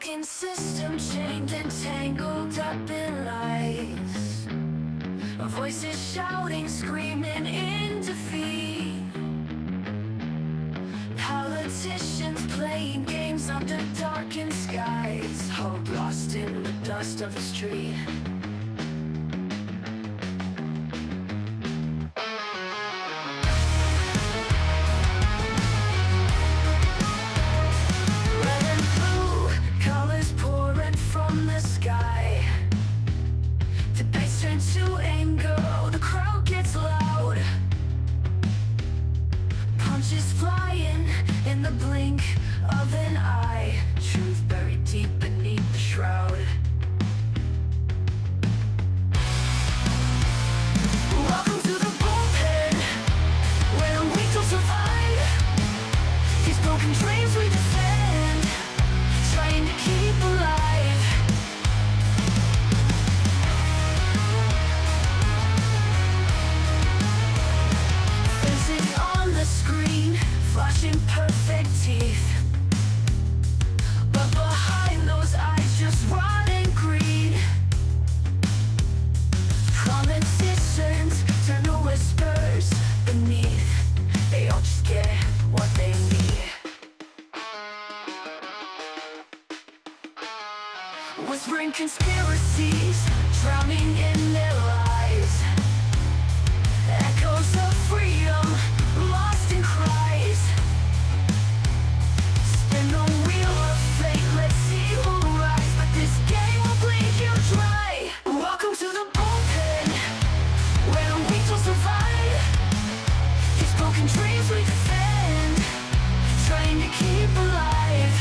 broken system, chained and tangled up in lies. Voices shouting, screaming in defeat. Politicians playing games under darkened skies. Hope lost in the dust of the street. Red and blue colors pouring from the sky. Debates turn to anger, oh, the crowd gets loud. Punches flying in the blink of an eye. Truth buried deep beneath the shroud. Welcome to the bullpen, where the weak don't survive. These broken dreams we defend, trying to keep alive. Faces on the screen, flashing perfect teeth. But behind those eyes, just rotting greed. Politicians turn to whispers beneath. They all just get what they need. Whispering conspiracies, drowning in their lies. Echoes of freedom, lost in cries. Spin the wheel of fate, let's see who rise. But this game will bleed you dry. Welcome to the bullpen, where the weak will survive. These broken dreams we defend, trying to keep alive.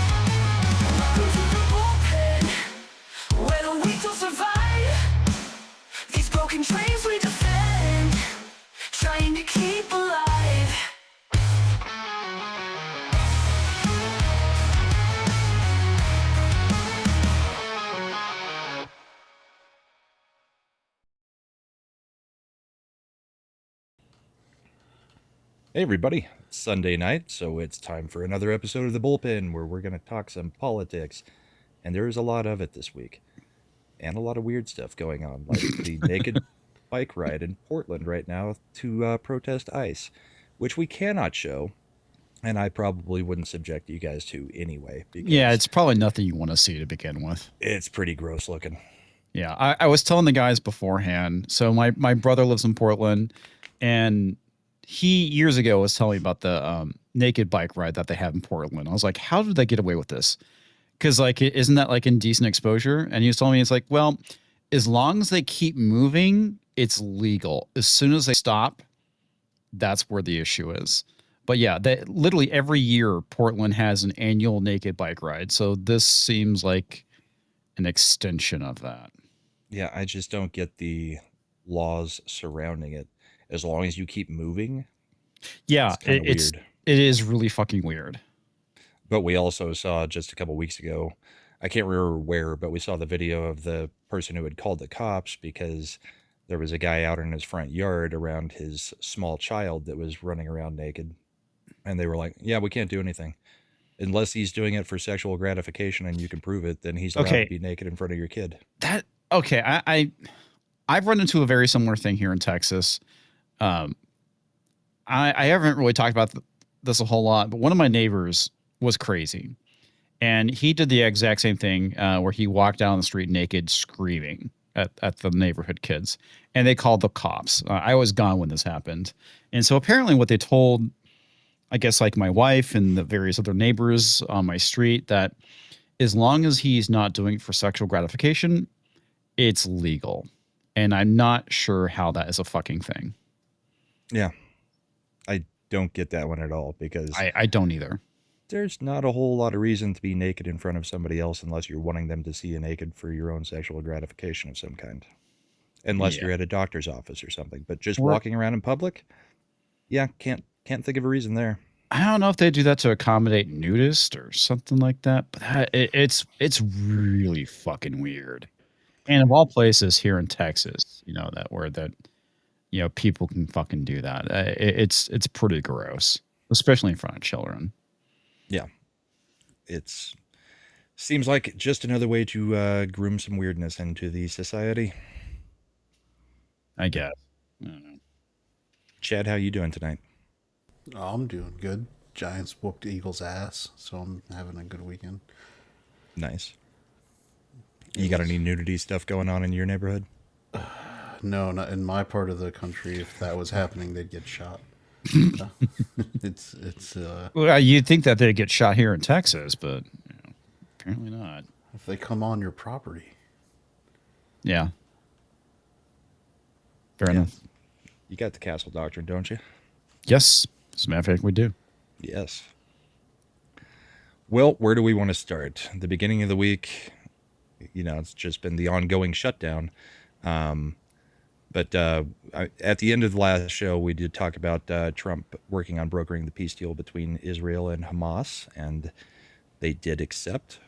Welcome to the bullpen, where the weak will survive. These broken dreams we defend, trying to keep alive. Hey everybody, it's Sunday night, so it's time for another episode of The Bullpen where we're going to talk some politics. And there is a lot of it this week. And a lot of weird stuff going on, like the naked bike ride in Portland right now to protest ICE, which we cannot show, and I probably wouldn't subject you guys to anyway. Because Yeah, it's probably nothing you want to see to begin with. it's pretty gross looking. Yeah, I was telling the guys beforehand. So my brother lives in Portland, and he years ago was telling me about the naked bike ride that they have in Portland. I was like, how did they get away with this? Because like, isn't that like indecent exposure? And he was telling me it's like, well, as long as they keep moving, it's legal. As soon as they stop, that's where the issue is. But yeah, that literally every year Portland has an annual naked bike ride. So this seems like an extension of that. Yeah, I just don't get the laws surrounding it. As long as you keep moving, Yeah, it's kind of it's weird. it is really fucking weird. But we also saw just a couple weeks ago, I can't remember where, but we saw the video of the person who had called the cops because there was a guy out in his front yard around his small child that was running around naked. And they were like, yeah, we can't do anything. Unless he's doing it for sexual gratification and you can prove it, then he's allowed Okay. to be naked in front of your kid. I've run into a very similar thing here in Texas. I haven't really talked about this a whole lot, but one of my neighbors was crazy, and he did the exact same thing where he walked down the street naked, screaming at the neighborhood kids, and they called the cops. I was gone when this happened, and so apparently what they told, I guess, like my wife and the various other neighbors on my street, that as long as he's not doing it for sexual gratification, it's legal. And I'm not sure how that is a fucking thing. Yeah. I don't get that one at all because I don't either. there's not a whole lot of reason to be naked in front of somebody else unless you're wanting them to see you naked for your own sexual gratification of some kind. Unless Yeah. you're at a doctor's office or something. But just Or- walking around in public, yeah, can't think of a reason there. I don't know if they do that to accommodate nudists or something like that, but it's really fucking weird. And of all places here in Texas, that people can fucking do that. It's pretty gross, especially in front of children. Yeah. It's seems like just another way to groom some weirdness into the society. I guess. I don't know. Chad, how you doing tonight? Oh, I'm doing good. Giants whooped Eagles' ass, so I'm having a good weekend. Nice. You got any nudity stuff going on in your neighborhood? No, not in my part of the country. If that was happening, they'd get shot. It's Well, you'd think that they'd get shot here in Texas, but apparently not. if they come on your property. Yeah. Fair enough. You got the castle doctrine, don't you? Yes. As a matter of fact, we do. Yes. Well, where do we want to start? The beginning of the week, it's just been the ongoing shutdown. But at the end of the last show, we did talk about Trump working on brokering the peace deal between Israel and Hamas, and they did accept.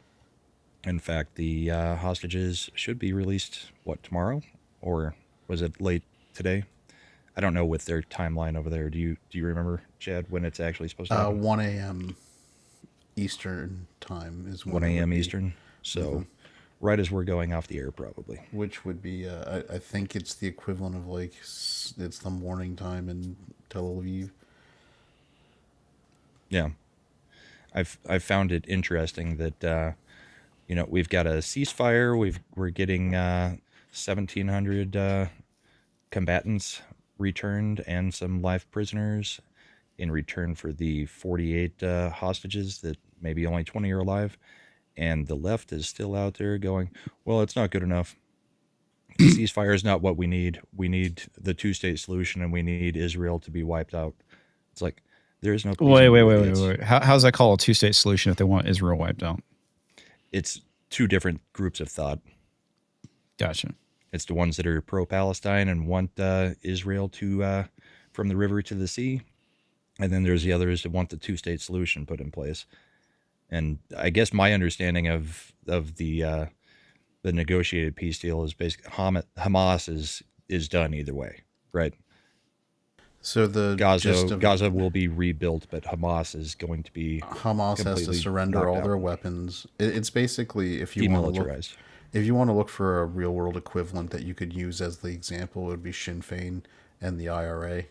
In fact, the hostages should be released, tomorrow? Or was it late today? I don't know with their timeline over there. Do you remember, Chad, when it's actually supposed to happen? 1 a.m. Eastern time is 1 a.m. Eastern. So right as we're going off the air, probably. which would be I think it's the equivalent of it's the morning time in Tel Aviv. Yeah. I've found it interesting that we've got a ceasefire. We're getting 1,700 combatants returned and some live prisoners in return for the 48 hostages that maybe only 20 are alive. And the left is still out there going, well, it's not good enough. The ceasefire is not what we need. We need the two-state solution, and we need Israel to be wiped out. It's like, there is no... Wait. How's that called a two-state solution if they want Israel wiped out? It's two different groups of thought. Gotcha. It's the ones that are pro-Palestine and want Israel to from the river to the sea. And then there's the others that want the two-state solution put in place. And I guess my understanding of the negotiated peace deal is basically Hamas is done either way, right? So the gist of Gaza will be rebuilt, but Hamas is going to be Hamas has to completely surrender all knocked their out. weapons. It's basically if you want to look, Demilitarized. if you want to look for a real world equivalent that you could use as the example, it would be Sinn Féin and the IRA.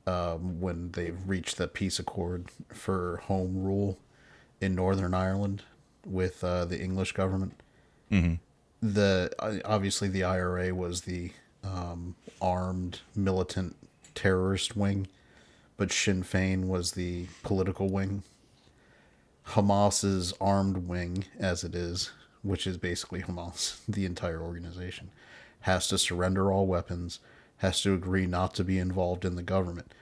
When they reached the peace accord for home rule in Northern Ireland with the English government. Mm-hmm. Obviously the IRA was the armed militant terrorist wing, but Sinn Féin was the political wing. Hamas's armed wing, as it is, which is basically Hamas, the entire organization, has to surrender all weapons, has to agree not to be involved in the government.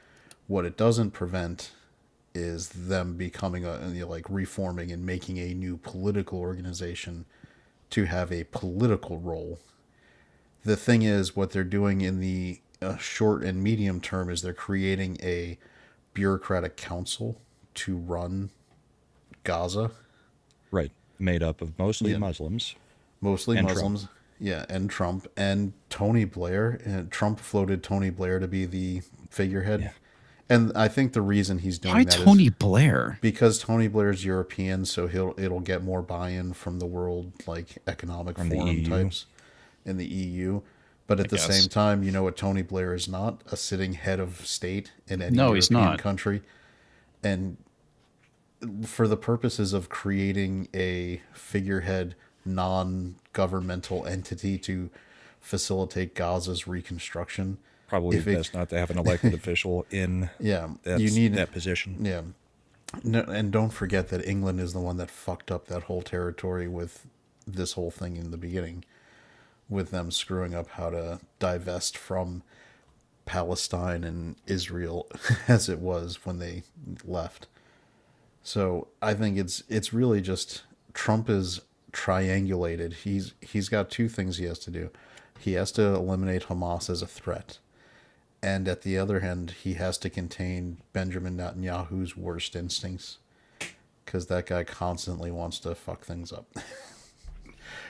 What it doesn't prevent is them becoming reforming and making a new political organization to have a political role. The thing is, what they're doing in the short and medium term is they're creating a bureaucratic council to run Gaza. Right. Made up of mostly Yeah. Muslims. Mostly And Muslims. Trump. Yeah, and Trump and Tony Blair. And Trump floated Tony Blair to be the figurehead. Yeah. And I think the reason he's doing Why that Tony is Blair? because Tony Blair's European, so it'll get more buy-in from the world economic From the forum EU. types in the EU. But at the guess. same time, you know what Tony Blair is not? A sitting head of state in any No, he's European not. country. And for the purposes of creating a figurehead non-governmental entity to facilitate Gaza's reconstruction. Probably If best not to have an elected official in Yeah, that, you need that position. Yeah. No, and don't forget that England is the one that fucked up that whole territory with this whole thing in the beginning, with them screwing up how to divest from Palestine and Israel as it was when they left. So I think it's really just Trump is triangulated. He's got two things he has to do. He has to eliminate Hamas as a threat, And at the other hand, he has to contain Benjamin Netanyahu's worst instincts, because that guy constantly wants to fuck things up.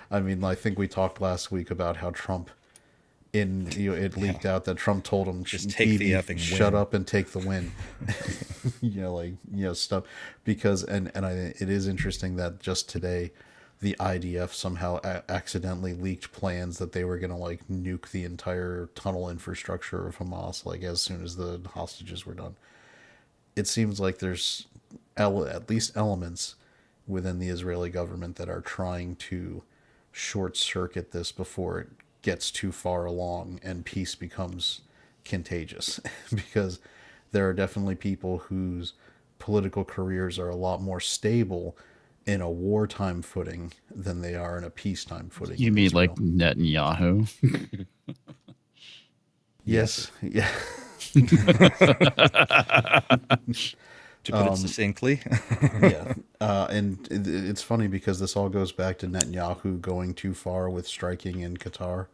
I mean, I think we talked last week about how Trump, it leaked out that Trump told him, Just take the effing shut win." up and take the win. Stuff. Because, it is interesting that just today, the IDF somehow accidentally leaked plans that they were going to like nuke the entire tunnel infrastructure of Hamas, like as soon as the hostages were done. It seems like there's at least elements within the Israeli government that are trying to short circuit this before it gets too far along and peace becomes contagious. Because there are definitely people whose political careers are a lot more stable in a wartime footing than they are in a peacetime footing. You in mean Israel. like Netanyahu? Yes. Yeah. To put it succinctly. Yeah. And it's funny because this all goes back to Netanyahu going too far with striking in Qatar.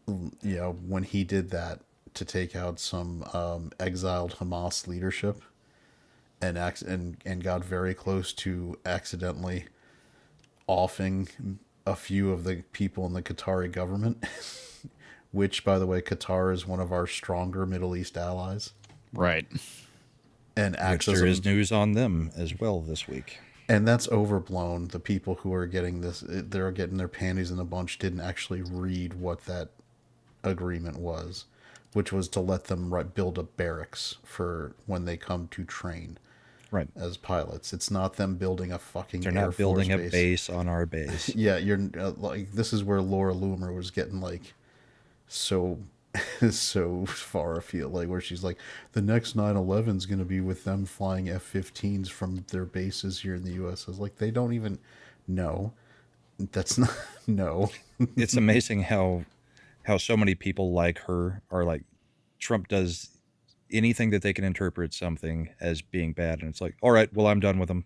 When he did that to take out some exiled Hamas leadership and got very close to accidentally offing a few of the people in the Qatari government, which, by the way, Qatar is one of our stronger Middle East allies. Right. And Which there is news on them as well this week. And that's overblown. The people who are getting this, they're getting their panties in a bunch, didn't actually read what that agreement was, which was to let them build a barracks for when they come to train as pilots. It's not them building a fucking They're Air not building Force a base on our base. Yeah, you're like, this is where Laura Loomer was getting like so far afield, like where she's like, the next 9/11 is going to be with them flying F-15s from their bases here in the U.S. I was like, they don't even know. That's not no. It's amazing how so many people like her are like, Trump does anything that they can interpret something as being bad, and it's like, all right, well, I'm done with him.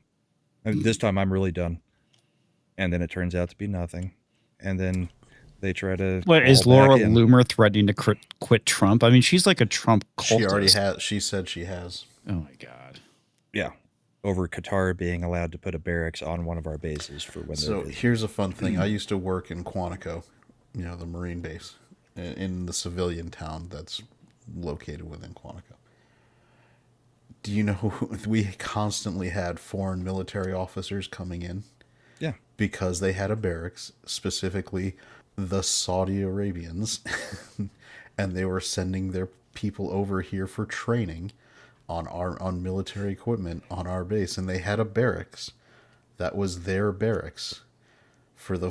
This time I'm really done. And then it turns out to be nothing. And then they try to. What is Laura Loomer threatening to quit Trump? I mean, she's like a Trump cultist. She already has. She said she has. Oh my God. Yeah, over Qatar being allowed to put a barracks on one of our bases for when. So here's a fun thing. I used to work in Quantico, the Marine base, in the civilian town that's located within Quantico. Do you know we constantly had foreign military officers coming in? Yeah, because they had a barracks, specifically the Saudi Arabians, and they were sending their people over here for training on military equipment on our base, and they had a barracks that was their barracks for the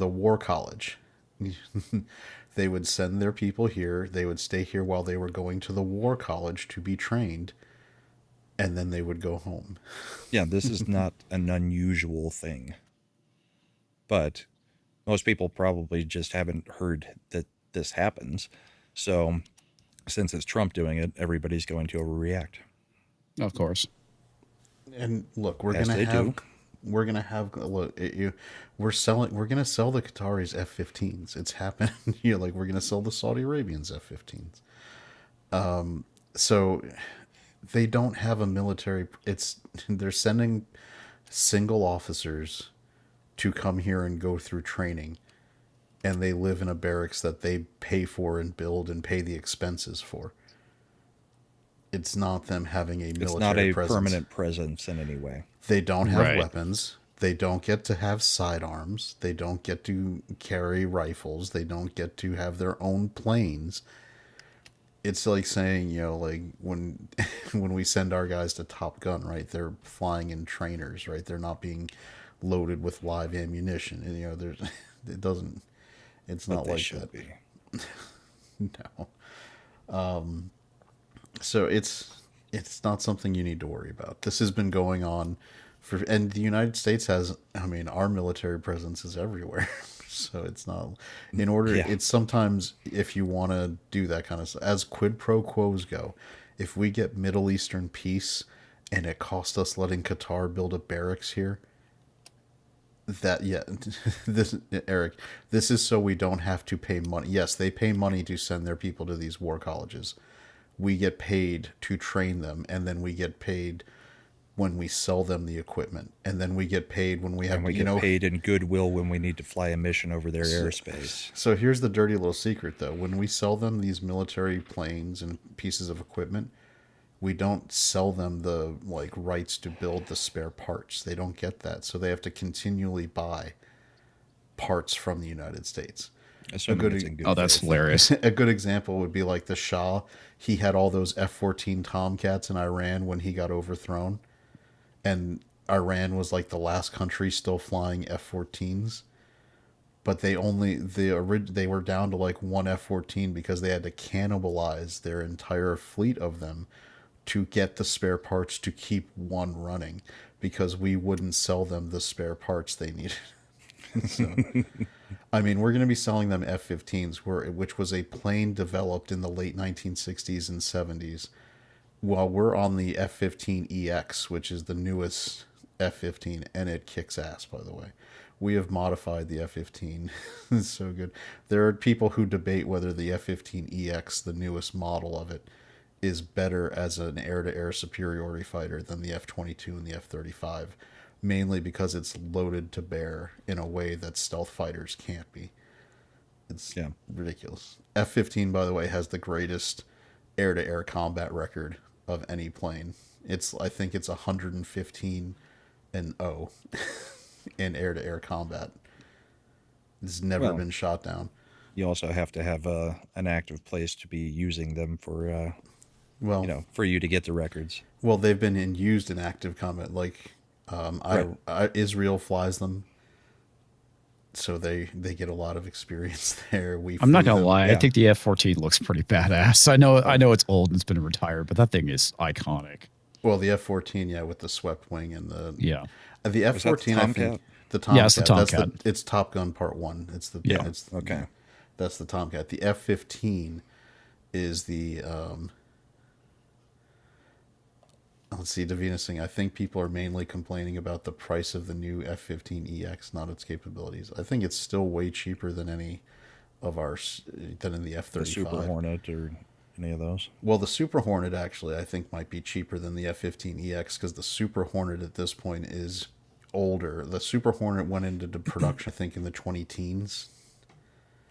war college. They would send their people here, they would stay here while they were going to the war college to be trained, and then they would go home. Yeah, this is not an unusual thing. But most people probably just haven't heard that this happens. So since it's Trump doing it, everybody's going to overreact. Of course. And look, we're gonna sell the Qataris F-15s. It's happened. Like we're gonna sell the Saudi Arabians F-15s. So they don't have a military. They're sending single officers to come here and go through training, and they live in a barracks that they pay for and build and pay the expenses for. It's not them having a military presence. It's not a permanent presence in any way. They don't have weapons. They don't get to have sidearms. They don't get to carry rifles. They don't get to have their own planes. It's like saying, like when we send our guys to Top Gun, right? They're flying in trainers, right? They're not being loaded with live ammunition. And, it's not like that. Be. No. So it's not something you need to worry about. This has been going on and the United States has, our military presence is everywhere. So it's not it's sometimes, if you want to do that kind of stuff, as quid pro quos go, if we get Middle Eastern peace and it cost us letting Qatar build a barracks here, That yeah, this Eric, this is so we don't have to pay money. Yes, they pay money to send their people to these war colleges. We get paid to train them, and then we get paid when we sell them the equipment, and then we get paid when we have And we get paid in goodwill when we need to fly a mission over their airspace. So here's the dirty little secret, though. When we sell them these military planes and pieces of equipment, we don't sell them the like rights to build the spare parts. They don't get that, so they have to continually buy parts from the United States. Assuming it's in good Oh, that's faith. hilarious. A good example would be like the Shah. He had all those F-14 Tomcats in Iran when he got overthrown, and Iran was like the last country still flying F-14s. But they were down to like one F-14 because they had to cannibalize their entire fleet of them to get the spare parts to keep one running, because we wouldn't sell them the spare parts they needed. So, I mean, we're going to be selling them F-15s, which was a plane developed in the late 1960s and 70s, while we're on the F-15EX, which is the newest F-15, and it kicks ass, by the way. We have modified the F-15. It's so good. There are people who debate whether the F-15EX, the newest model of it, is better as an air-to-air superiority fighter than the F-22 and the F-35, mainly because it's loaded to bear in a way that stealth fighters can't be. It's ridiculous. F-15, by the way, has the greatest air-to-air combat record of any plane. I think it's 115-0 in air-to-air combat. It's never been shot down. You also have to have an active place to be using them for, for you to get the records. Well, they've been used in active combat. Like, Israel flies them, so they get a lot of experience there. I'm not gonna lie. I think the F-14 looks pretty badass. I know it's old and it's been retired, but that thing is iconic. Well, the F-14, with the swept wing and the Was that the the F-14. I think Tomcat? the Tomcat. Yeah, it's the Tomcat. It's Top Gun Part 1. It's the Okay. That's the Tomcat. The F-15 is the let's see, Davina Singh. I think people are mainly complaining about the price of the new F-15EX, not its capabilities. I think it's still way cheaper than any of than in the F-35. The Super Hornet or any of those. Well, the Super Hornet actually I think might be cheaper than the F-15EX, because the Super Hornet at this point is older. The Super Hornet went into production I think in the 20-teens.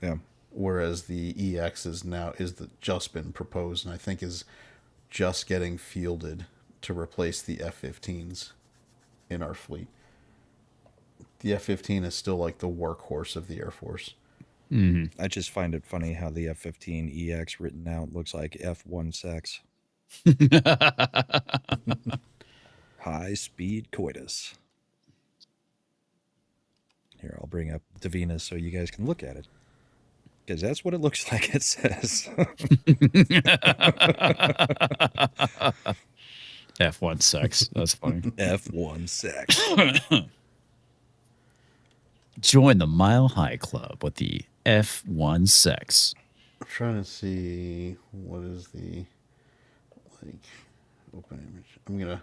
Yeah. Whereas the EX is just been proposed, and I think is just getting fielded to replace the F-15s in our fleet. The F-15 is still like the workhorse of the Air Force. Mm-hmm. I just find it funny how the F-15EX written out looks like F1 sex. High speed coitus. Here, I'll bring up Davina so you guys can look at it, because that's what it looks like. It says F1 sex. That's funny. F1 sex. Join the Mile High Club with the F1 sex. I'm trying to see what is the open image. I'm gonna,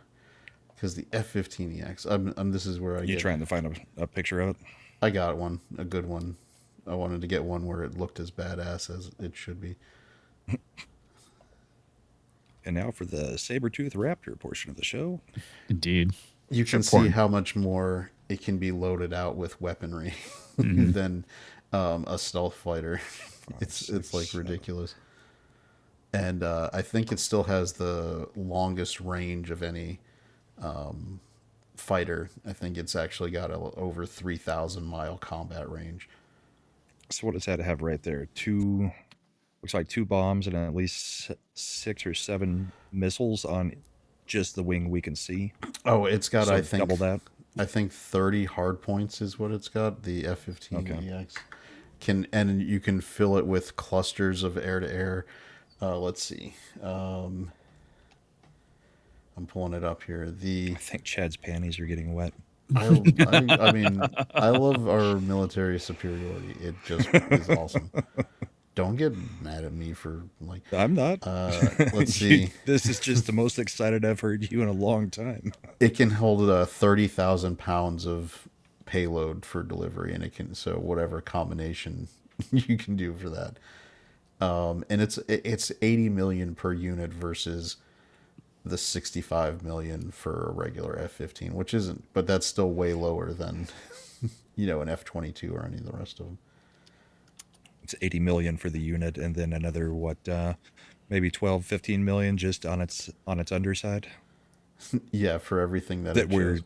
because the F-15EX. This is where You trying to find a picture of it? I got one, a good one. I wanted to get one where it looked as badass as it should be. And now for the saber-tooth raptor portion of the show. Indeed. You can see how much more it can be loaded out with weaponry than a stealth fighter. It's like ridiculous. And I think it still has the longest range of any fighter. I think it's actually got over 3,000-mile combat range. So what does that have right there? Looks like 2 bombs and at least 6 or 7 missiles on just the wing we can see. Oh, it's got, So I think, double that. I think 30 hard points is what it's got. The F-15EX and you can fill it with clusters of air-to-air. Let's see. I'm pulling it up here. I think Chad's panties are getting wet. I mean, I love our military superiority. It just is awesome. Don't get mad at me for like. I'm not. Let's see. This is just the most excited I've heard you in a long time. It can hold 30,000 pounds of payload for delivery, and it can, so whatever combination you can do for that. And it's 80 million per unit versus the 65 million for a regular F-15, which isn't, but that's still way lower than an F-22 or any of the rest of them. It's 80 million for the unit, and then another maybe 12, 15 million just on its underside. Yeah, for everything that we're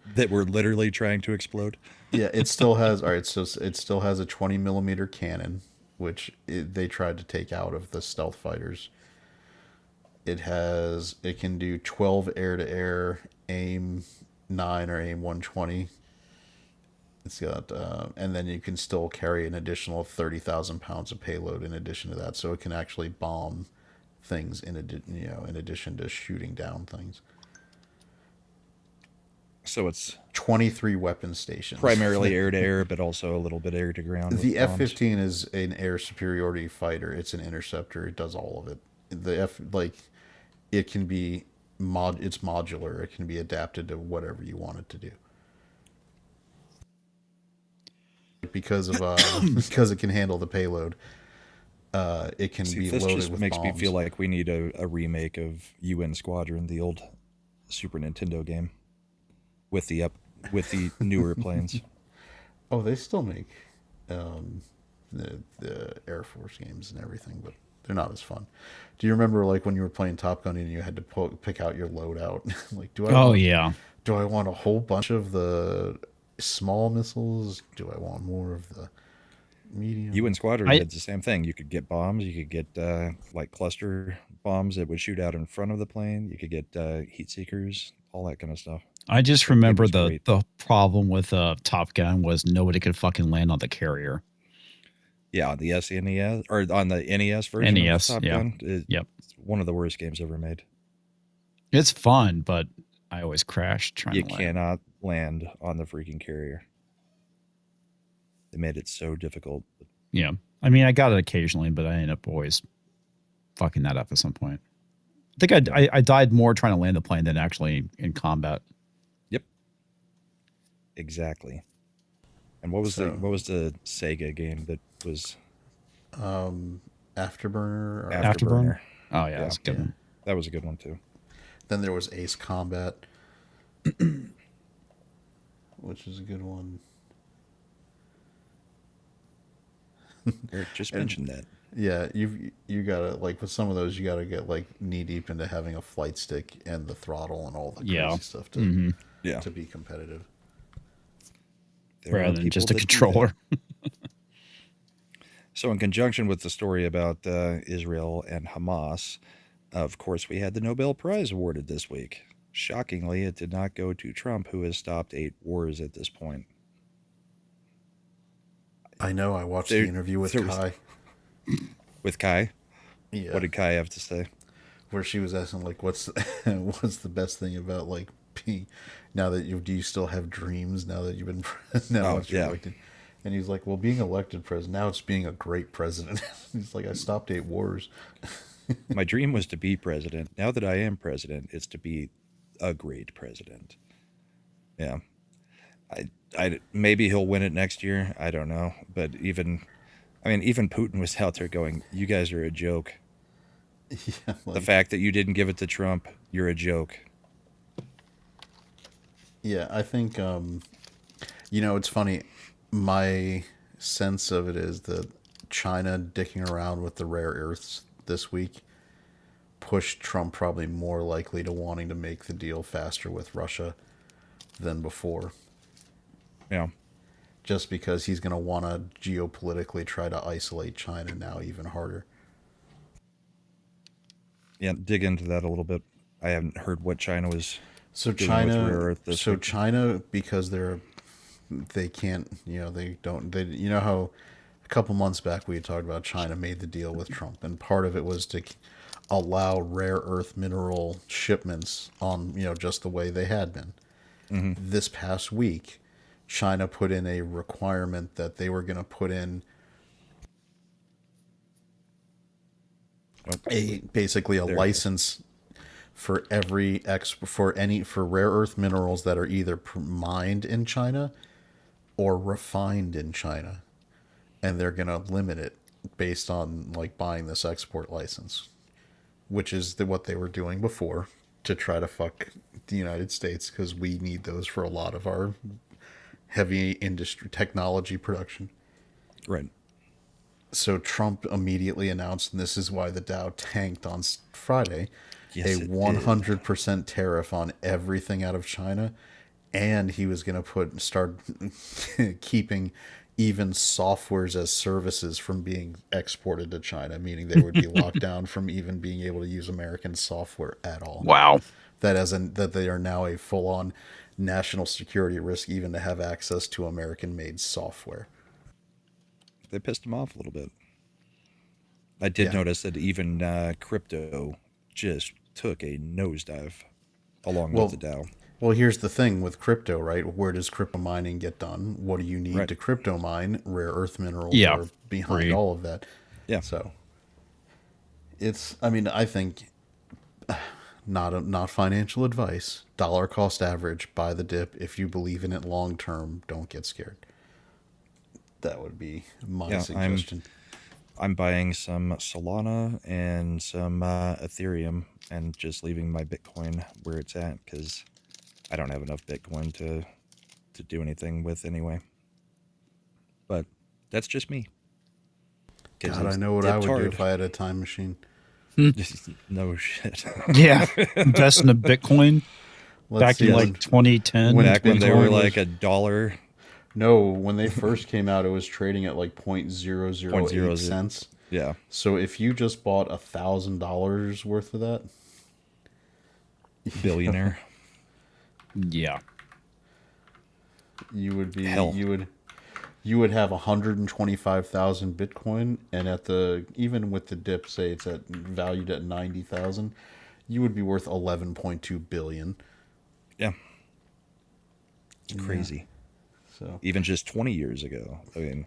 literally trying to explode. Yeah, it still has, all right, so it still has a 20 millimeter cannon, which they tried to take out of the stealth fighters. It can do 12 air-to-air, aim 9 or aim 120. It's got, and then you can still carry an additional 30,000 pounds of payload in addition to that, so it can actually bomb things in addition to shooting down things. So it's 23 weapon stations, primarily air-to-air, but also a little bit air-to-ground. The F-15 is an air superiority fighter. It's an interceptor. It does all of it. It can be it's modular. It can be adapted to whatever you want it to do. Because it can handle the payload, it can be this loaded just with makes bombs. me feel like we need a remake of UN Squadron, the old Super Nintendo game, with the newer planes. Oh, they still make the Air Force games and everything, but they're not as fun. Do you remember when you were playing Top Gun and you had to pick out your loadout? Do I want a whole bunch of the small missiles? Do I want more of the medium? UN Squadron did the same thing. You could get bombs. You could get cluster bombs that would shoot out in front of the plane. You could get heat seekers, all that kind of stuff. I just remember the problem with Top Gun was nobody could fucking land on the carrier. Yeah, on the SNES or on the NES version of Top Gun. Yep. It's one of the worst games ever made. It's fun, but I always crash trying to land. You cannot land on the freaking carrier. They made it so difficult. Yeah. I mean, I got it occasionally, but I end up always fucking that up at some point. I think I died more trying to land the plane than actually in combat. Yep. Exactly. And what was the Sega game that was Afterburner? Afterburner? Oh yeah, that's a good one. That was a good one too. Then there was Ace Combat, which is a good one. Eric just mentioned that. Yeah, you gotta with some of those you gotta get knee deep into having a flight stick and the throttle and all the crazy stuff to be competitive. Rather than just a controller. So in conjunction with the story about Israel and Hamas, of course, we had the Nobel Prize awarded this week. Shockingly, it did not go to Trump, who has stopped 8 wars at this point. I know. I watched the interview with Kai. With Kai? Yeah. What did Kai have to say? Where she was asking, what's the best thing about, being, now that do you still have dreams now that you've been, elected? And he's like, well, being elected president, now it's being a great president. He's like, I stopped 8 wars. My dream was to be president. Now that I am president, it's to be a great president. Yeah. I maybe he'll win it next year. I don't know. But even Putin was out there going, you guys are a joke. Yeah, the fact that you didn't give it to Trump, you're a joke. Yeah, I think, it's funny. My sense of it is that China dicking around with the rare earths this week pushed Trump probably more likely to wanting to make the deal faster with Russia than before. Yeah. Just because he's going to want to geopolitically try to isolate China now even harder. Yeah, dig into that a little bit. I haven't heard what China was doing with rare earth this week. China, because they can't, you know how a couple months back we had talked about China made the deal with Trump, and part of it was to allow rare earth mineral shipments on, just the way they had been. Mm-hmm. This past week, China put in a requirement that they were going to put in basically a license for for rare earth minerals that are either mined in China or refined in China, and they're going to limit it based on like buying this export license, which is what they were doing before to try to fuck the United States, because we need those for a lot of our heavy industry technology production. Right. So Trump immediately announced, and this is why the Dow tanked on Friday, Yes, a it did. 100% tariff on everything out of China, and he was going to start keeping even softwares as services from being exported to China, meaning they would be locked down from even being able to use American software at all. Wow. That they are now a full-on national security risk even to have access to American-made software. They pissed him off a little bit. I did Yeah. notice that even crypto just took a nosedive along Well, with the Dow. Well, here's the thing with crypto, right? Where does crypto mining get done? What do you need Right. to crypto mine? Rare earth minerals Yeah. are behind Agreed. all of that. Yeah. So I think not financial advice. Dollar cost average, buy the dip. If you believe in it long term, don't get scared. That would be my suggestion. I'm buying some Solana and some Ethereum and just leaving my Bitcoin where it's at because I don't have enough Bitcoin to do anything with anyway. But that's just me. 'Cause God, I it's know what I dipped would do hard. if I had a time machine. No shit. Yeah. Invest in a Bitcoin Let's back see in when- like 2010. Back when they were Bitcoin was- like $1. No, when they first came out, it was trading at like 0.008 0.00. cents. Yeah. So if you just bought $1,000 worth of that, Billionaire. Yeah. you would be Hell. you would have 125,000 Bitcoin, and even with the dip, say it's valued at 90,000, you would be worth 11.2 billion. Yeah. It's crazy. So Even just 20 years ago. I mean,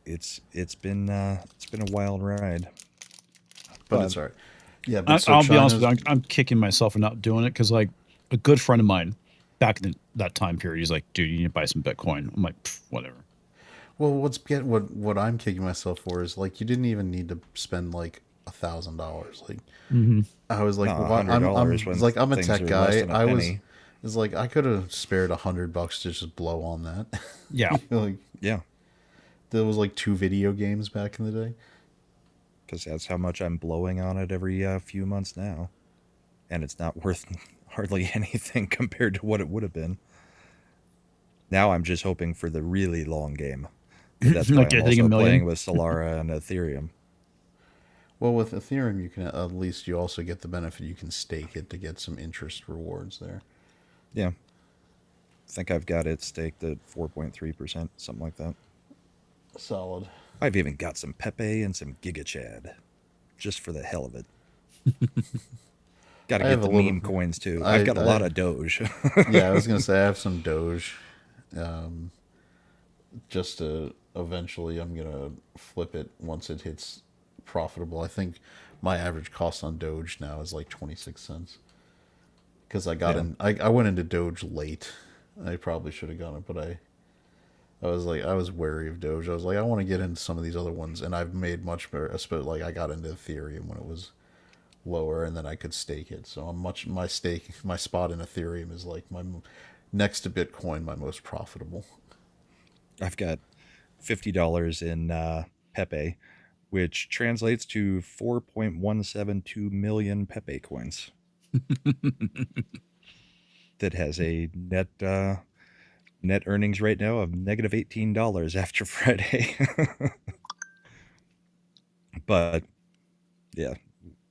it's been a wild ride. but But- it's all right. Yeah, but so I'll be honest with China's- you, I'm kicking myself for not doing it because, like, a good friend of mine back in that time period, he's like, dude, you need to buy some Bitcoin. I'm like, whatever. Well, what I'm kicking myself for is like you didn't even need to spend like $1,000. Like I was like, No, well, $100 when it's like I'm a things tech are less guy. than a I was penny. it's like I could have spared $100 to just blow on that. Yeah. Like Yeah. there was like 2 video games back in the day. Because that's how much I'm blowing on it every few months now. And it's not worth hardly anything compared to what it would have been. Now I'm just hoping for the really long game. That's why Like I'm hitting a also million? playing with Solara and Ethereum. Well, with Ethereum, you can at least you also get the benefit you can stake it to get some interest rewards there. Yeah. I think I've got it staked at 4.3%, something like that. Solid. I've even got some Pepe and some Giga Chad, just for the hell of it. Got to I get have the a little- meme coins too. I- I've got a I- lot of Doge. Yeah, I was gonna say I have some Doge. Just to eventually, I'm gonna flip it once it hits profitable. I think my average cost on Doge now is like 26 cents. Because I got Yeah. I went into Doge late. I probably should have gone it, but I was wary of Doge. I was like, I want to get into some of these other ones, and I've made much better. Like I got into Ethereum when it was lower, and then I could stake it. So my spot in Ethereum is like my next to Bitcoin, my most profitable. I've got $50 in Pepe, which translates to 4.172 million Pepe coins. That has a net earnings right now of negative $18 after Friday. But yeah,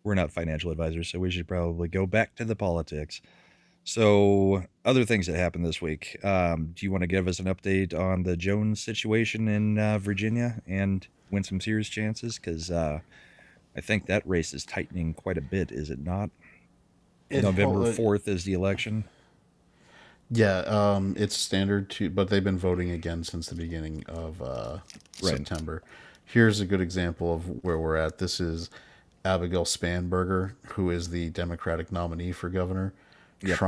we're not financial advisors, so we should probably go back to the politics. So, other things that happened this week. Do you want to give us an update on the Jones situation in Virginia and win some serious chances? Because I think that race is tightening quite a bit, is it not? November 4th is the election. Yeah, it's standard to, but they've been voting again since the beginning of September. Here's a good example of where we're at. This is Abigail Spanberger, who is the Democratic nominee for governor. Yep.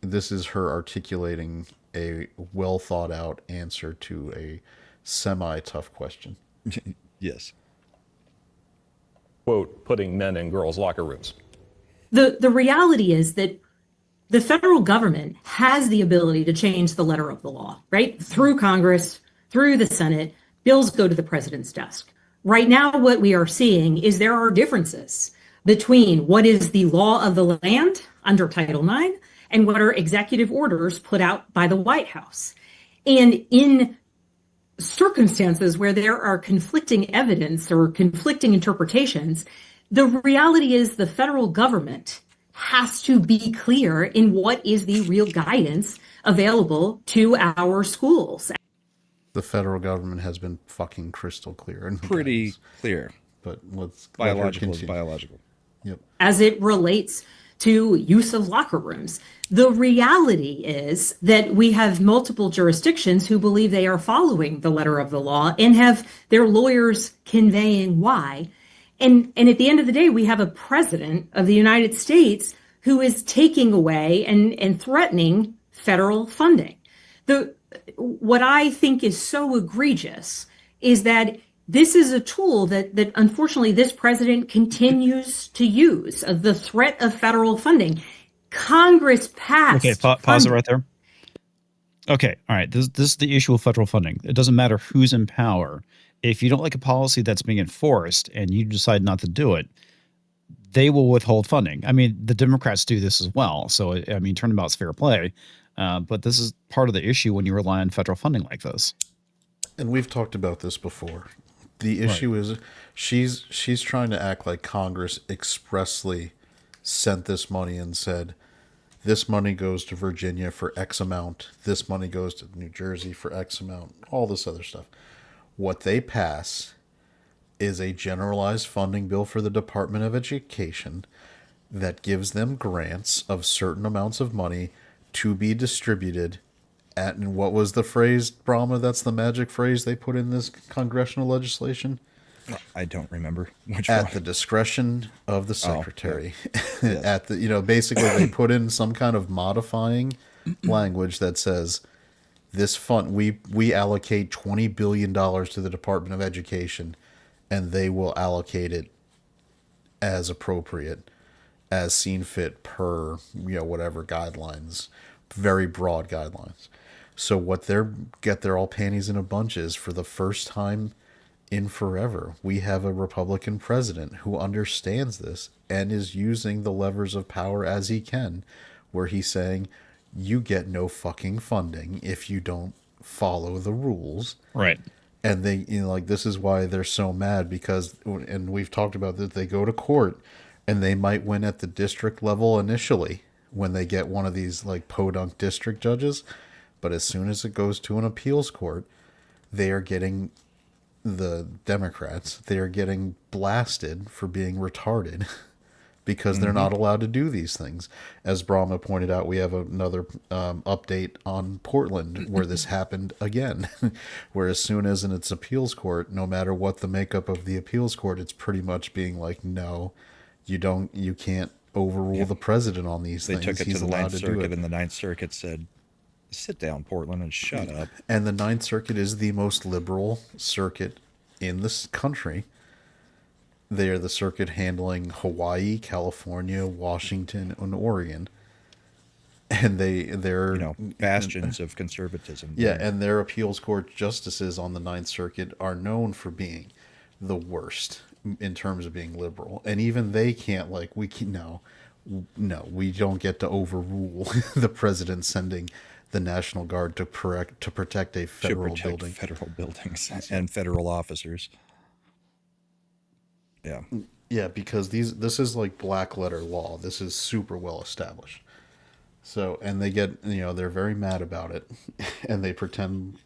This is her articulating a well thought out answer to a semi tough question. Yes. Quote, putting men in girls' locker rooms. The reality is that the federal government has the ability to change the letter of the law, right? Through Congress, through the Senate, bills go to the president's desk. Right now, what we are seeing is there are differences between what is the law of the land under Title IX and what are executive orders put out by the White House. And in circumstances where there are conflicting evidence or conflicting interpretations, the reality is the federal government has to be clear in what is the real guidance available to our schools. The federal government has been fucking crystal clear and Pretty clear. But let's Biological is biological. Yep. As it relates to use of locker rooms. The reality is that we have multiple jurisdictions who believe they are following the letter of the law and have their lawyers conveying why. And at the end of the day, we have a president of the United States who is taking away and threatening federal funding. What I think is so egregious is that this is a tool that unfortunately this president continues to use, of the threat of federal funding. Congress passed. Okay, pause it right there. Okay, all right. This is the issue of federal funding. It doesn't matter who's in power. If you don't like a policy that's being enforced and you decide not to do it, they will withhold funding. I mean, the Democrats do this as well. So, I mean, turnabout's fair play. But this is part of the issue when you rely on federal funding like this. And we've talked about this before. The issue is she's trying to act like Congress expressly sent this money and said, this money goes to Virginia for X amount. This money goes to New Jersey for X amount. All this other stuff. What they pass is a generalized funding bill for the Department of Education that gives them grants of certain amounts of money to be distributed at, and what was the phrase, Brahma? That's the magic phrase they put in this congressional legislation. I don't remember which At one. the discretion of the secretary. Yes. At the, basically they put in some kind of modifying language that says this fund, we allocate $20 billion to the Department of Education, and they will allocate it as appropriate, as seen fit per, whatever guidelines, very broad guidelines. So what they're all panties in a bunch is, for the first time in forever, we have a Republican president who understands this and is using the levers of power as he can, where he's saying, you get no fucking funding if you don't follow the rules. Right. And they, this is why they're so mad, because, and we've talked about that, they go to court and they might win at the district level initially when they get one of these podunk district judges. But as soon as it goes to an appeals court, they are getting, the Democrats, they are getting blasted for being retarded because they're not allowed to do these things. As Brahma pointed out, we have another update on Portland where this happened again, where as soon as in its appeals court, no matter what the makeup of the appeals court, it's pretty much being like, no, you can't overrule the president on these things. They took it He's to the allowed Ninth to do Circuit, it. and the Ninth Circuit said, sit down, Portland, and shut up. And the Ninth Circuit is the most liberal circuit in this country. They are the circuit handling Hawaii, California, Washington, and Oregon. And they're bastions of conservatism. Yeah, and their appeals court justices on the Ninth Circuit are known for being the worst in terms of being liberal. And even they can't, we don't get to overrule the president sending the National Guard to protect a federal building. Federal buildings and federal officers. Yeah. Yeah, because this is like black letter law. This is super well established. So, and they get, they're very mad about it, and they pretend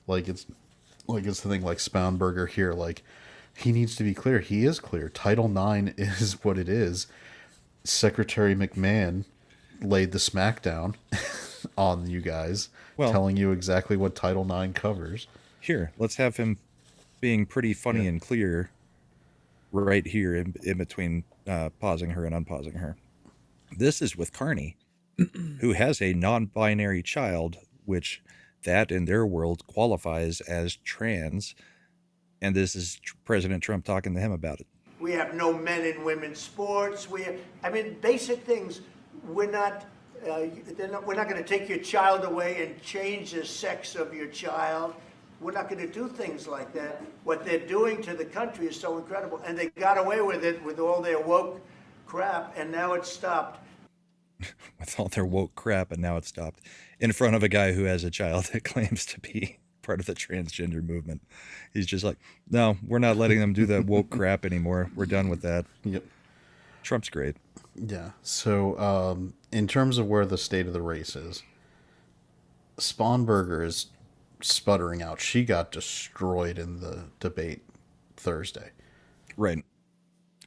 like it's the thing like Spoundberger here, like he needs to be clear. He is clear. Title IX is what it is. Secretary McMahon laid the smackdown on you guys, telling you exactly what Title IX covers. Here, let's have him being pretty funny and clear right here in between pausing her and unpausing her. This is with Carney. who has a non-binary child, which that in their world qualifies as trans. And this is President Trump talking to him about it. We have no men in women's sports. Basic things. We're not going to take your child away and change the sex of your child. We're not going to do things like that. What they're doing to the country is so incredible. And they got away with it with all their woke crap, and now it's stopped. With all their woke crap, and now it's stopped. In front of a guy who has a child that claims to be part of the transgender movement. He's just like, no, we're not letting them do that woke crap anymore. We're done with that. Yep. Trump's great. Yeah. So in terms of where the state of the race is, Sponberger is sputtering out. She got destroyed in the debate Thursday. Right.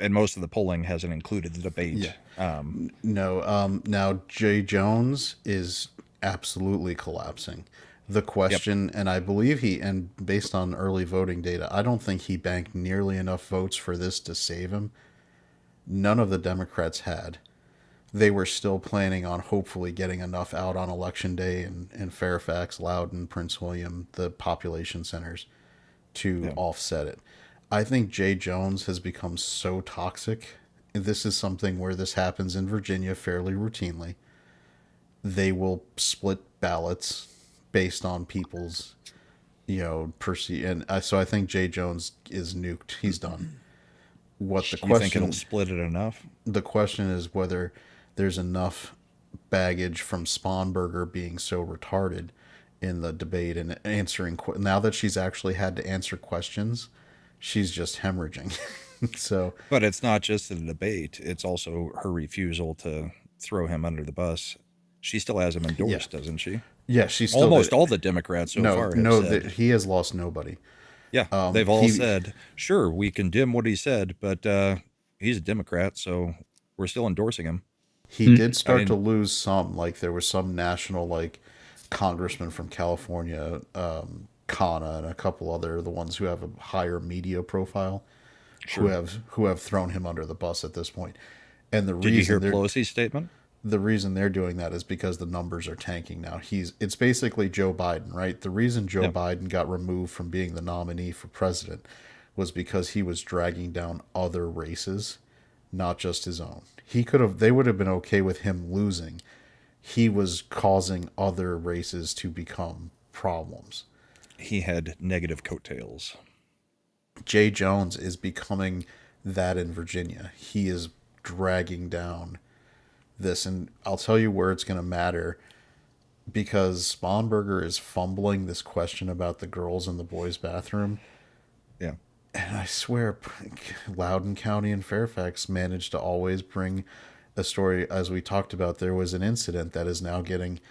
And most of the polling hasn't included the debate. Yeah. Now Jay Jones is absolutely collapsing. The question, and I believe and based on early voting data, I don't think he banked nearly enough votes for this to save him. None of the Democrats had. They were still planning on hopefully getting enough out on election day in Fairfax, Loudoun, Prince William, the population centers, to offset it. I think Jay Jones has become so toxic. This is something where this happens in Virginia fairly routinely. They will split ballots based on people's, and so I think Jay Jones is nuked. He's done. You think it'll split it enough? The question is whether there's enough baggage from Sponberger being so retarded in the debate and answering. Now that she's actually had to answer questions, she's just hemorrhaging. But it's not just the debate; it's also her refusal to throw him under the bus. She still has him endorsed, doesn't she? Yeah, she's still almost all the Democrats so far. He has lost nobody. Yeah, they've all said, sure, we condemn what he said, but he's a Democrat, so we're still endorsing him. He did start to lose some. Like there was some national congressman from California, Kana, and a couple other the ones who have a higher media profile, who have thrown him under the bus at this point. And the Did you hear Pelosi's statement? The reason they're doing that is because the numbers are tanking now. It's basically Joe Biden, right? The reason Joe Biden got removed from being the nominee for president was because he was dragging down other races, not just his own. They would have been okay with him losing. He was causing other races to become problems. He had negative coattails. Jay Jones is becoming that in Virginia. He is dragging down this, and I'll tell you where it's going to matter, because Sponberger is fumbling this question about the girls in the boys' bathroom. Yeah. And I swear, Loudoun County and Fairfax managed to always bring a story. As we talked about, there was an incident that is now getting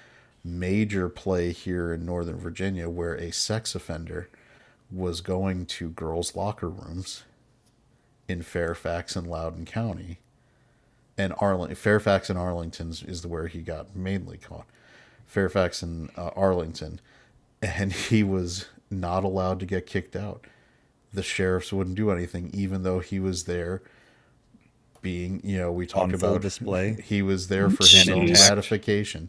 major play here in Northern Virginia where a sex offender was going to girls' locker rooms in Fairfax and Loudoun County. And Fairfax and Arlington is where he got mainly caught. Fairfax and Arlington. And he was not allowed to get kicked out. The sheriffs wouldn't do anything, even though he was there being, we talk on about full display. He was there for his own gratification.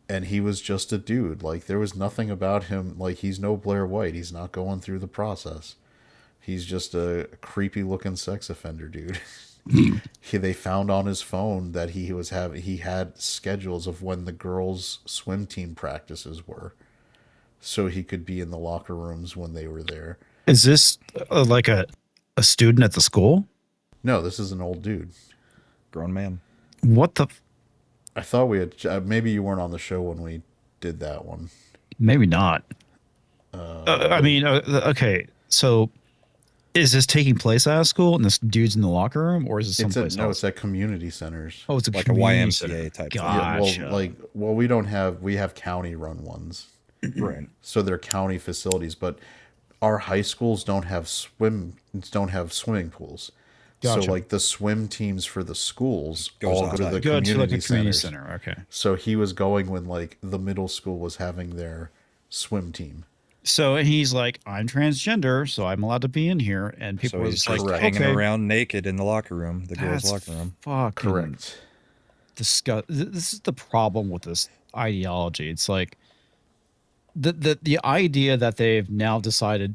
And he was just a dude. There was nothing about him. He's no Blair White. He's not going through the process. He's just a creepy looking sex offender dude. They found on his phone that he had schedules of when the girls' swim team practices were, so he could be in the locker rooms when they were there. Is this like a student at the school? No, this is an old dude, grown man. What the? I thought we had. Maybe you weren't on the show when we did that one. Maybe not. Okay, so. Is this taking place at a school and this dude's in the locker room, or is it someplace else? It's at community centers. Oh, it's like a YMCA type thing. Gotcha. Yeah, we have county run ones. Right. So they're county facilities, but our high schools don't have swimming pools. Gotcha. So the swim teams for the schools Goes all go to the Go to community a community centers. center. Okay. So he was going when the middle school was having their swim team. So he's like, I'm transgender, so I'm allowed to be in here, and people So are he's just like, hanging okay. around naked in the locker room, the girls' locker room. Fucking Correct. discuss. This is the problem with this ideology. It's like the idea that they've now decided,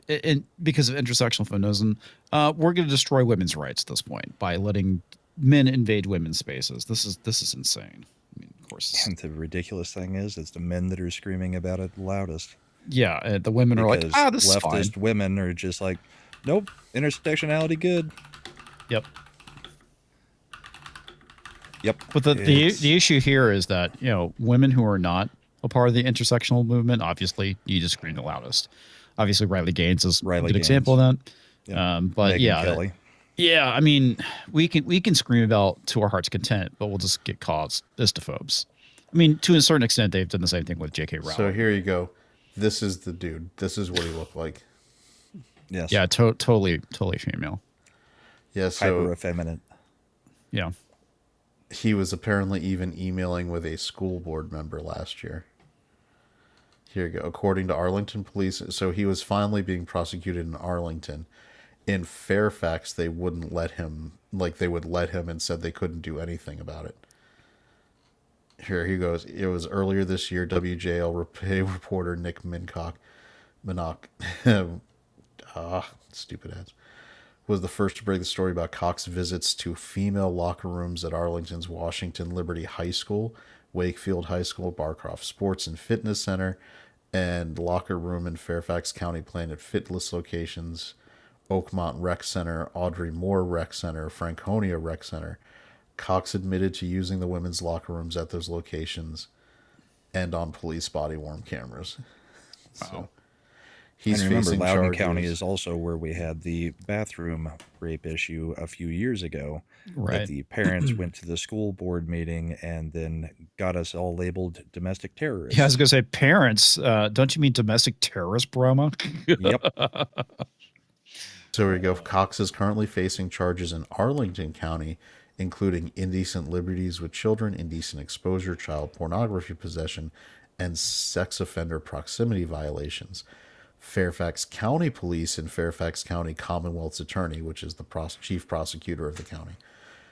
and because of intersectional feminism, we're going to destroy women's rights at this point by letting men invade women's spaces. This is insane. I mean, of course, And the ridiculous thing is, it's the men that are screaming about it the loudest. yeah. The women are like, Because this is fine. leftist women are just like, nope, intersectionality good. Yep. Yep. But the issue here is that, women who are not a part of the intersectional movement, obviously, you just scream the loudest. Obviously, Riley Gaines is a good example of that. Yeah. But Megyn Kelly. yeah, I mean, we can scream about to our heart's content, but we'll just get called istophobes. I mean, to a certain extent, they've done the same thing with J.K. Rowling. So here you go. This is the dude. This is what he looked like. Yes. Yeah, totally female. Yeah, Hyper so effeminate. Yeah. he was apparently even emailing with a school board member last year. Here you go. According to Arlington police, so he was finally being prosecuted in Arlington. In Fairfax, they wouldn't let him, like they would let him and said they couldn't do anything about it. Here he goes. It was earlier this year, WJL reporter Nick Mincock, stupid ads, was the first to break the story about Cox's visits to female locker rooms at Arlington's Washington Liberty High School, Wakefield High School, Barcroft Sports and Fitness Center, and locker room in Fairfax County Planet Fitness locations, Oakmont Rec Center, Audrey Moore Rec Center, Franconia Rec Center. Cox admitted to using the women's locker rooms at those locations and on police body-worn cameras. So he's and remember, facing Loudoun charges. County is also where we had the bathroom rape issue a few years ago. Right. That the parents went to the school board meeting and then got us all labeled domestic terrorists. Yeah, I was going to say parents. Don't you mean domestic terrorist, Brahma? Yep. So here we go. Cox is currently facing charges in Arlington County, including indecent liberties with children, indecent exposure, child pornography possession, and sex offender proximity violations. Fairfax County Police and Fairfax County Commonwealth's attorney, which is the chief prosecutor of the county,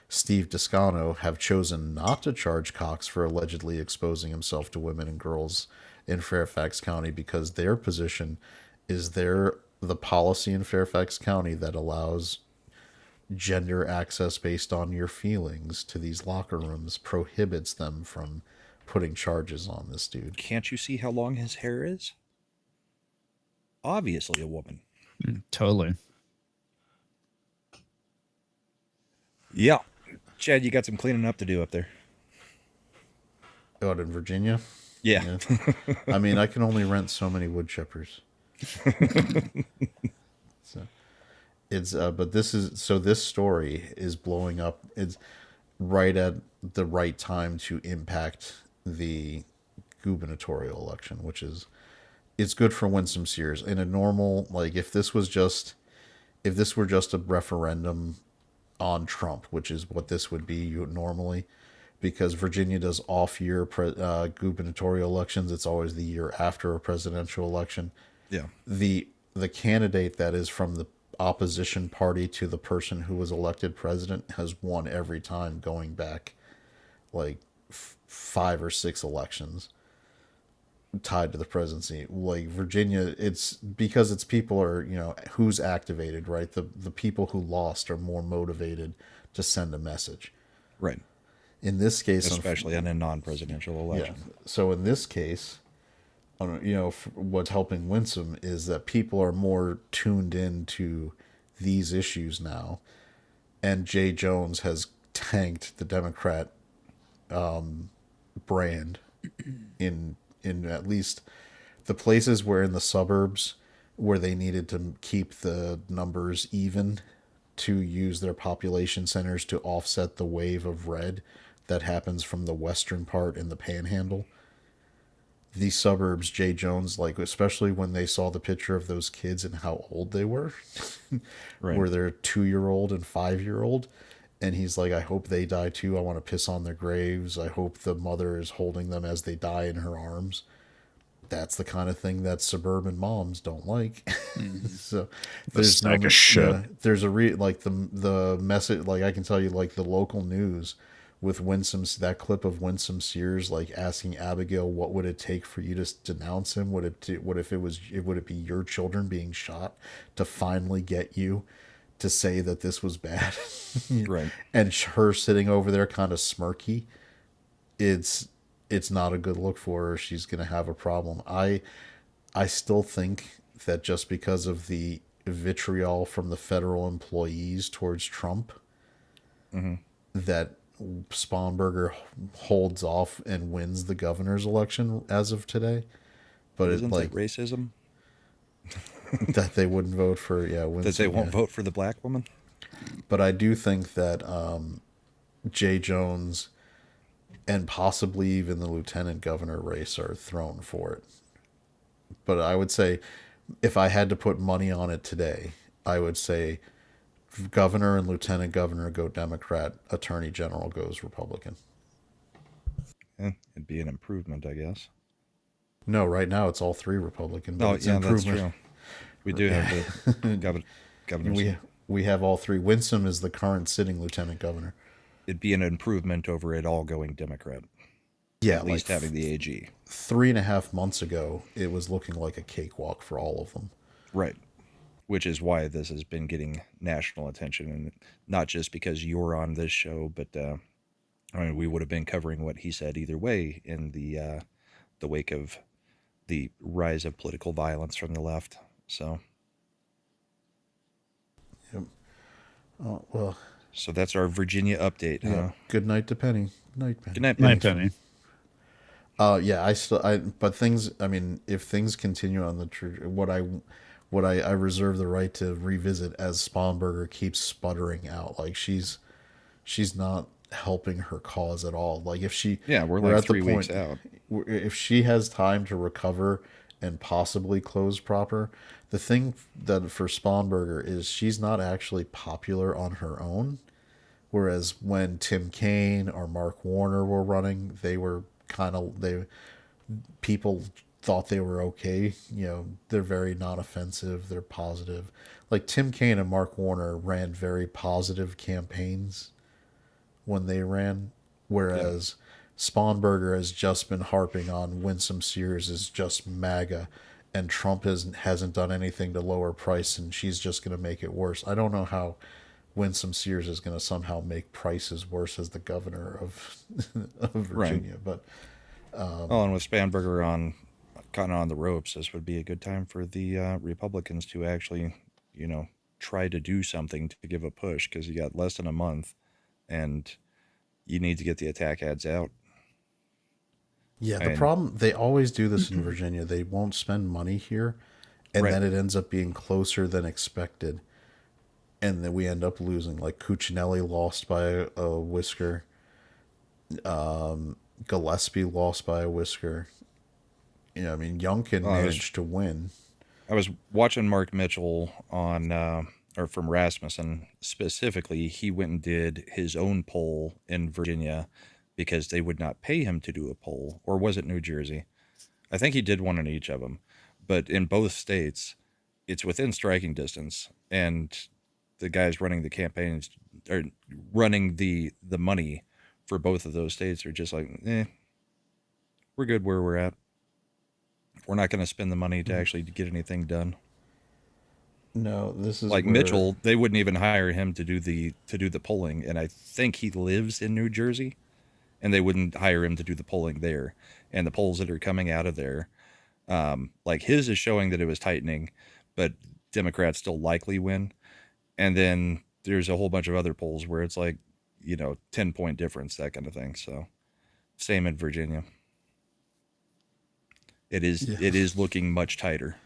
Steve Descano, have chosen not to charge Cox for allegedly exposing himself to women and girls in Fairfax County because their position is the policy in Fairfax County that allows gender access based on your feelings to these locker rooms prohibits them from putting charges on this dude. Can't you see how long his hair is? Obviously a woman. Totally. Yeah. Chad, you got some cleaning up to do up there. Out in Virginia? Yeah. I mean, I can only rent so many wood chippers. So it's but this story is blowing up. It's right at the right time to impact the gubernatorial election, which is it's good for Winsome Sears. In a normal, like if this were just a referendum on Trump, which is what this would be normally, because Virginia does off-year gubernatorial elections. It's always the year after a presidential election. Yeah. The candidate that is from the opposition party to the person who was elected president has won every time, going back like 5 or 6 elections tied to the presidency. Like Virginia, it's because its people are, who's activated, right? The people who lost are more motivated to send a message. Right. In this case, Especially in a non-presidential election. yeah. So in this case, what's helping Winsome is that people are more tuned into these issues now, and Jay Jones has tanked the Democrat brand in at least the places where in the suburbs where they needed to keep the numbers even to use their population centers to offset the wave of red that happens from the western part in the panhandle. These suburbs, Jay Jones, like especially when they saw the picture of those kids and how old they were, Right. where they're 2-year-old and 5-year-old, and he's like, I hope they die too. I want to piss on their graves. I hope the mother is holding them as they die in her arms. That's the kind of thing that suburban moms don't like. So there's sack of shit. there's the message. Like I can tell you, like the local news with that clip of Winsome Sears like asking Abigail, what would it take for you to denounce him? Would it be your children being shot to finally get you to say that this was bad? Right. And her sitting over there kind of smirky. It's not a good look for her. She's going to have a problem. I still think that just because of the vitriol from the federal employees towards Trump, that Sponberger holds off and wins the governor's election as of today. But Isn't it's like that racism? that they wouldn't vote for Winston, That they won't vote for the black woman? But I do think that Jay Jones and possibly even the lieutenant governor race are thrown for it. But I would say, if I had to put money on it today, I would say governor and lieutenant governor go Democrat, attorney general goes Republican. It'd be an improvement, I guess. No, right now it's all three Republican. But it's an that's improvement. true. We do have the governors. We have all three. Winsome is the current sitting lieutenant governor. It'd be an improvement over it all going Democrat. Yeah, At least having the AG. 3.5 months ago, it was looking like a cakewalk for all of them. Right. Which is why this has been getting national attention, and not just because you're on this show, but I mean, we would have been covering what he said either way in the wake of the rise of political violence from the left. So, Yep. Well, so that's our Virginia update. yeah. Huh? Good night to Penny. Night, Penny. Good night, Night, Penny. Penny. Yeah, but things. I mean, if things continue on what I reserve the right to revisit as Sponberger keeps sputtering out. Like she's not helping her cause at all. Like if she, Yeah, we're like at the 3 weeks out. If she has time to recover and possibly close proper, the thing that for Sponberger is she's not actually popular on her own. Whereas when Tim Kaine or Mark Warner were running, they were people thought they were okay. You know, they're very non-offensive. They're positive. Like Tim Kaine and Mark Warner ran very positive campaigns when they ran, whereas Sponberger has just been harping on Winsome Sears is just MAGA, and Trump hasn't done anything to lower price, and she's just going to make it worse. I don't know how Winsome Sears is going to somehow make prices worse as the governor of Virginia, but and with Spanberger kind of on the ropes, this would be a good time for the Republicans to actually, try to do something to give a push, because you got less than a month, and you need to get the attack ads out. yeah, the problem, they always do this in Virginia. They won't spend money here, and then it ends up being closer than expected, and then we end up losing. Like Cuccinelli lost by a whisker. Gillespie lost by a whisker. I mean, Youngkin managed to win. I was watching Mark Mitchell from Rasmussen specifically. He went and did his own poll in Virginia because they would not pay him to do a poll. Or was it New Jersey? I think he did one in each of them. But in both states, it's within striking distance. And the guys running the campaigns, or running the money for both of those states, are just like, we're good where we're at. We're not going to spend the money to actually get anything done. No, this is like Mitchell. They wouldn't even hire him to do the polling, and I think he lives in New Jersey, and they wouldn't hire him to do the polling there. And the polls that are coming out of there, like his is showing that it was tightening, but Democrats still likely win. And then there's a whole bunch of other polls where it's like, 10-point difference, that kind of thing. So same in Virginia. It is looking much tighter.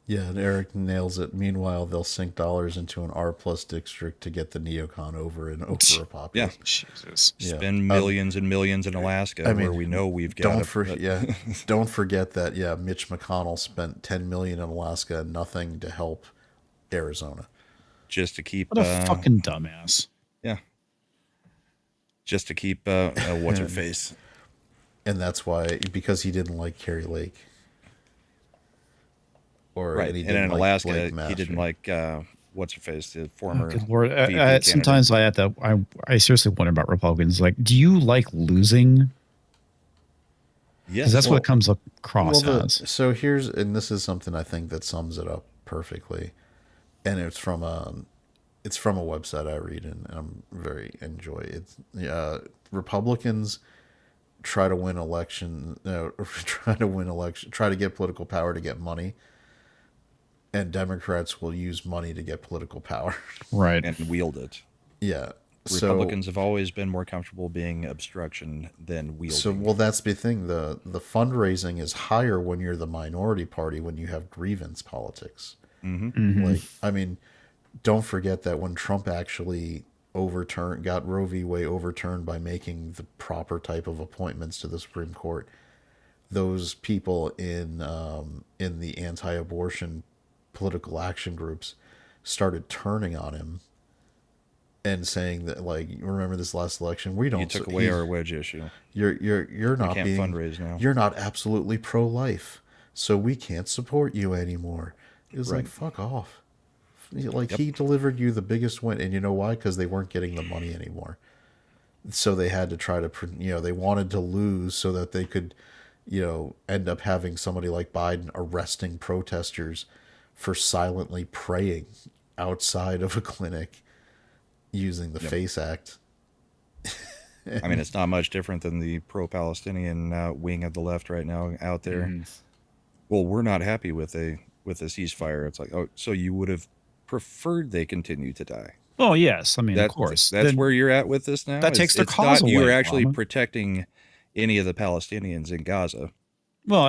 Yeah, and Eric nails it. Meanwhile, they'll sink dollars into an R+ district to get the neocon over a populace. Yeah, Jesus. Spend millions and millions in Alaska, where we know we've got. Don't forget that. Mitch McConnell spent $10 million in Alaska and nothing to help Arizona. Just to keep. What a fucking dumbass. Yeah. Just to keep what's her face. And that's why, because he didn't like Keri Lake. Right. And in Alaska, he didn't like what's her face, the Oh, former good lord! VP candidate. Sometimes I have to. I seriously wonder about Republicans. Like, do you like losing? Yes, Because that's what Well- it comes across as. So here's, and this is something I think that sums it up perfectly, and it's from a website I read and I'm very enjoy. It's Republicans try to win election, try to get political power to get money, and Democrats will use money to get political power. Right. and wield it. Yeah. Republicans have always been more comfortable being obstruction than wielding. So, well, that's the thing. The fundraising is higher when you're the minority party, when you have grievance politics. Like, I mean, don't forget that when Trump actually got Roe v. Wade overturned by making the proper type of appointments to the Supreme Court, those people in the anti-abortion political action groups started turning on him and saying that, like, remember this last election, we don't. You took away our wedge issue. You're not can't being fundraise now. You're not absolutely pro-life, so we can't support you anymore. It was like, Right. fuck off. Like, he delivered you the biggest win, and you know why? Because they weren't getting the money anymore. So they had to try to, they wanted to lose so that they could, end up having somebody like Biden arresting protesters for silently praying outside of a clinic using the FACE Act. I mean, it's not much different than the pro-Palestinian wing of the left right now out there. Well, we're not happy with a ceasefire. It's like, oh, so you would have preferred they continue to die. Oh yes, I mean, of course. That's Then where you're at with this now. that takes their it's cause not, you're away, actually Obama. protecting any of the Palestinians in Gaza. Well,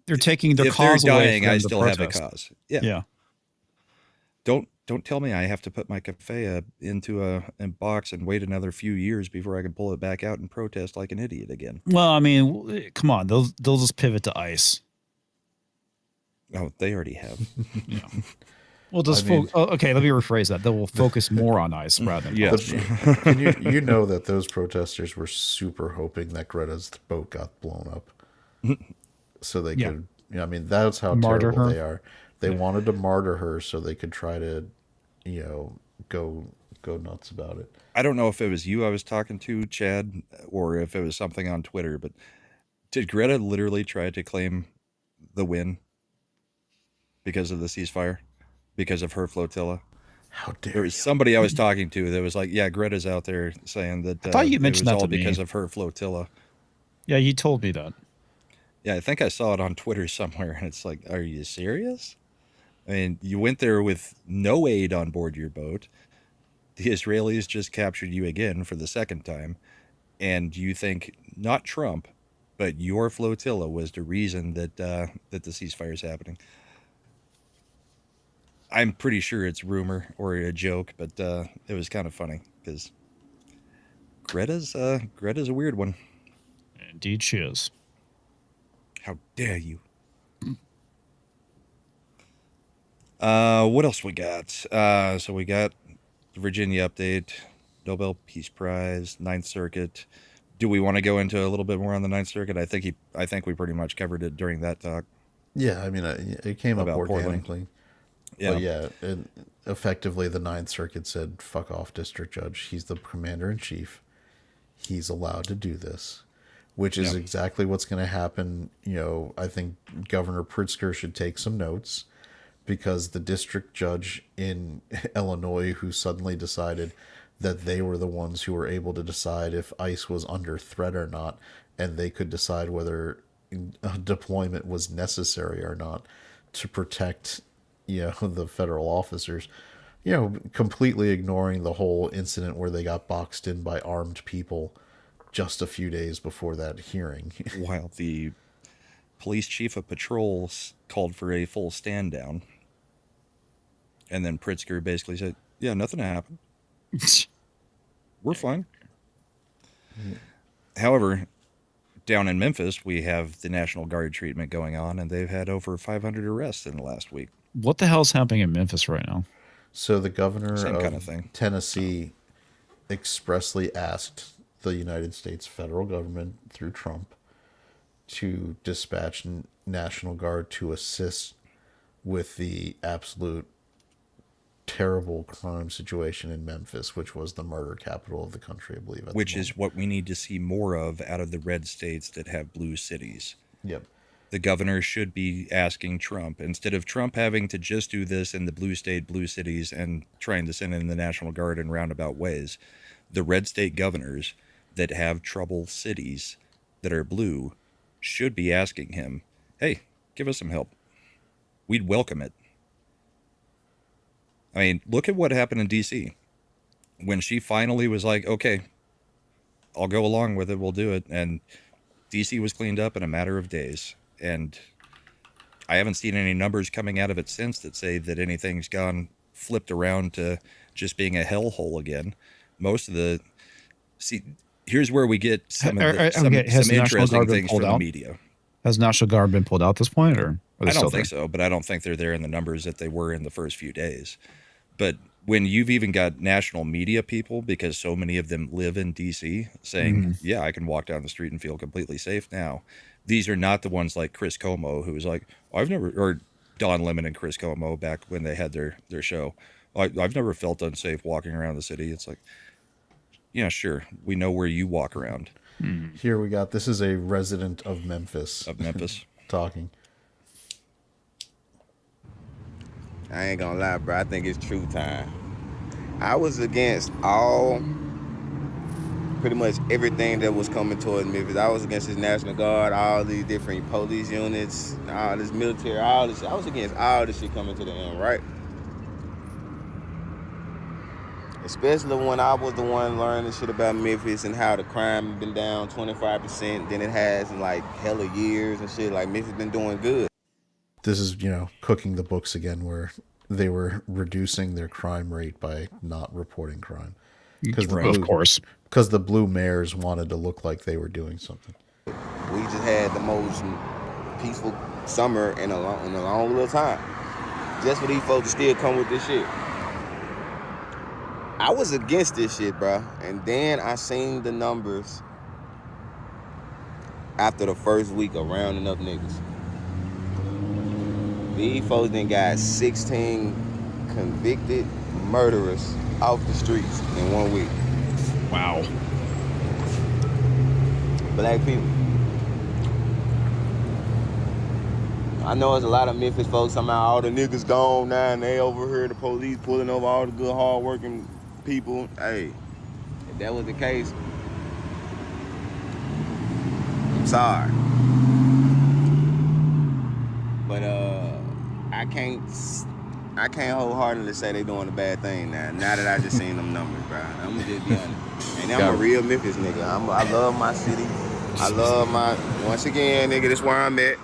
they're taking their If they're cause away dying, from I the still have a protest. cause. Yeah. Yeah. Don't tell me I have to put my cafe into a box and wait another few years before I can pull it back out and protest like an idiot again. Well, I mean, come on, they'll just pivot to ice. Oh, they already have. Yeah. Well, just I mean- okay. Let me rephrase that. They will focus more on ice rather than Yes. And you know that those protesters were super hoping that Greta's boat got blown up, so they Yeah. could. I mean, that's how Martyr terrible her. they are. They wanted to martyr her so they could try to, go nuts about it. I don't know if it was you I was talking to, Chad, or if it was something on Twitter, but did Greta literally try to claim the win because of the ceasefire? Because of her flotilla? How There dare you? was somebody I was talking to that was like, yeah, Greta's out there saying that I thought you mentioned it was that all to me. because of her flotilla. Yeah, you told me that. Yeah, I think I saw it on Twitter somewhere, and it's like, are you serious? I mean, you went there with no aid on board your boat. The Israelis just captured you again for the second time, and you think not Trump, but your flotilla was the reason that that the ceasefire is happening. I'm pretty sure it's rumor or a joke, but it was kind of funny because Greta's a weird one. Indeed, she is. How dare you? What else we got? So we got the Virginia update, Nobel Peace Prize, Ninth Circuit. Do we want to go into a little bit more on the Ninth Circuit? I think we pretty much covered it during that talk. Yeah, I mean, it came up About Portland. organically. Yeah. But yeah, effectively, the Ninth Circuit said, "Fuck off, District Judge. He's the commander in chief. He's allowed to do this," which is exactly what's going to happen. I think Governor Pritzker should take some notes, because the district judge in Illinois who suddenly decided that they were the ones who were able to decide if ICE was under threat or not, and they could decide whether a deployment was necessary or not to protect, the federal officers, completely ignoring the whole incident where they got boxed in by armed people just a few days before that hearing. While the police chief of patrols called for a full stand down. And then Pritzker basically said, yeah, nothing happened. We're fine. However, down in Memphis, we have the National Guard treatment going on, and they've had over 500 arrests in the last week. What the hell's happening in Memphis right now? So the governor Same of kind of thing. Tennessee expressly asked the United States federal government through Trump to dispatch National Guard to assist with the absolute terrible crime situation in Memphis, which was the murder capital of the country, I believe. Which is what we need to see more of out of the red states that have blue cities. Yep. The governor should be asking Trump, instead of Trump having to just do this in the blue state, blue cities, and trying to send in the National Guard in roundabout ways, the red state governors that have trouble cities that are blue should be asking him, hey, give us some help. We'd welcome it. I mean, look at what happened in D.C. when she finally was like, okay, I'll go along with it, we'll do it. And D.C. was cleaned up in a matter of days. And I haven't seen any numbers coming out of it since that say that anything's gone flipped around to just being a hellhole again. Most of the... See, here's where we get some of the, some interesting things from the media. Has National Guard been pulled out at this point, or I don't think so, but I don't think they're there in the numbers that they were in the first few days. But when you've even got national media people, because so many of them live in D.C., saying, yeah, I can walk down the street and feel completely safe now. These are not the ones like Chris Cuomo, who was like, or Don Lemon and Chris Cuomo back when they had their show. I've never felt unsafe walking around the city. It's like, yeah, sure. We know where you walk around. Here we got, this is a resident of Memphis. Talking. I ain't gonna lie, bro. I think it's true time. I was against pretty much everything that was coming towards Memphis. I was against this National Guard, all these different police units, all this military, all this shit. I was against all this shit coming to the end, right? Especially when I was the one learning shit about Memphis and how the crime had been down 25% than it has in like hella years and shit. Like, Memphis been doing good. This is, cooking the books again, where they were reducing their crime rate by not reporting crime. Of course. Because the blue mayors wanted to look like they were doing something. We just had the most peaceful summer in a long little time. Just for these folks to still come with this shit. I was against this shit, bro. And then I seen the numbers after the first week of rounding up niggas. These folks then got 16 convicted murderers off the streets in 1 week. Wow. Black people. I know there's a lot of Memphis folks, somehow all the niggas gone now and they over here, the police pulling over all the good, hard-working people. Hey, if that was the case, I'm sorry. But I can't wholeheartedly say they doing a bad thing now that I just seen them numbers, bro. I'm gonna just be honest. And I'm a real Memphis nigga. I love my city. I love once again, nigga, this where I'm at.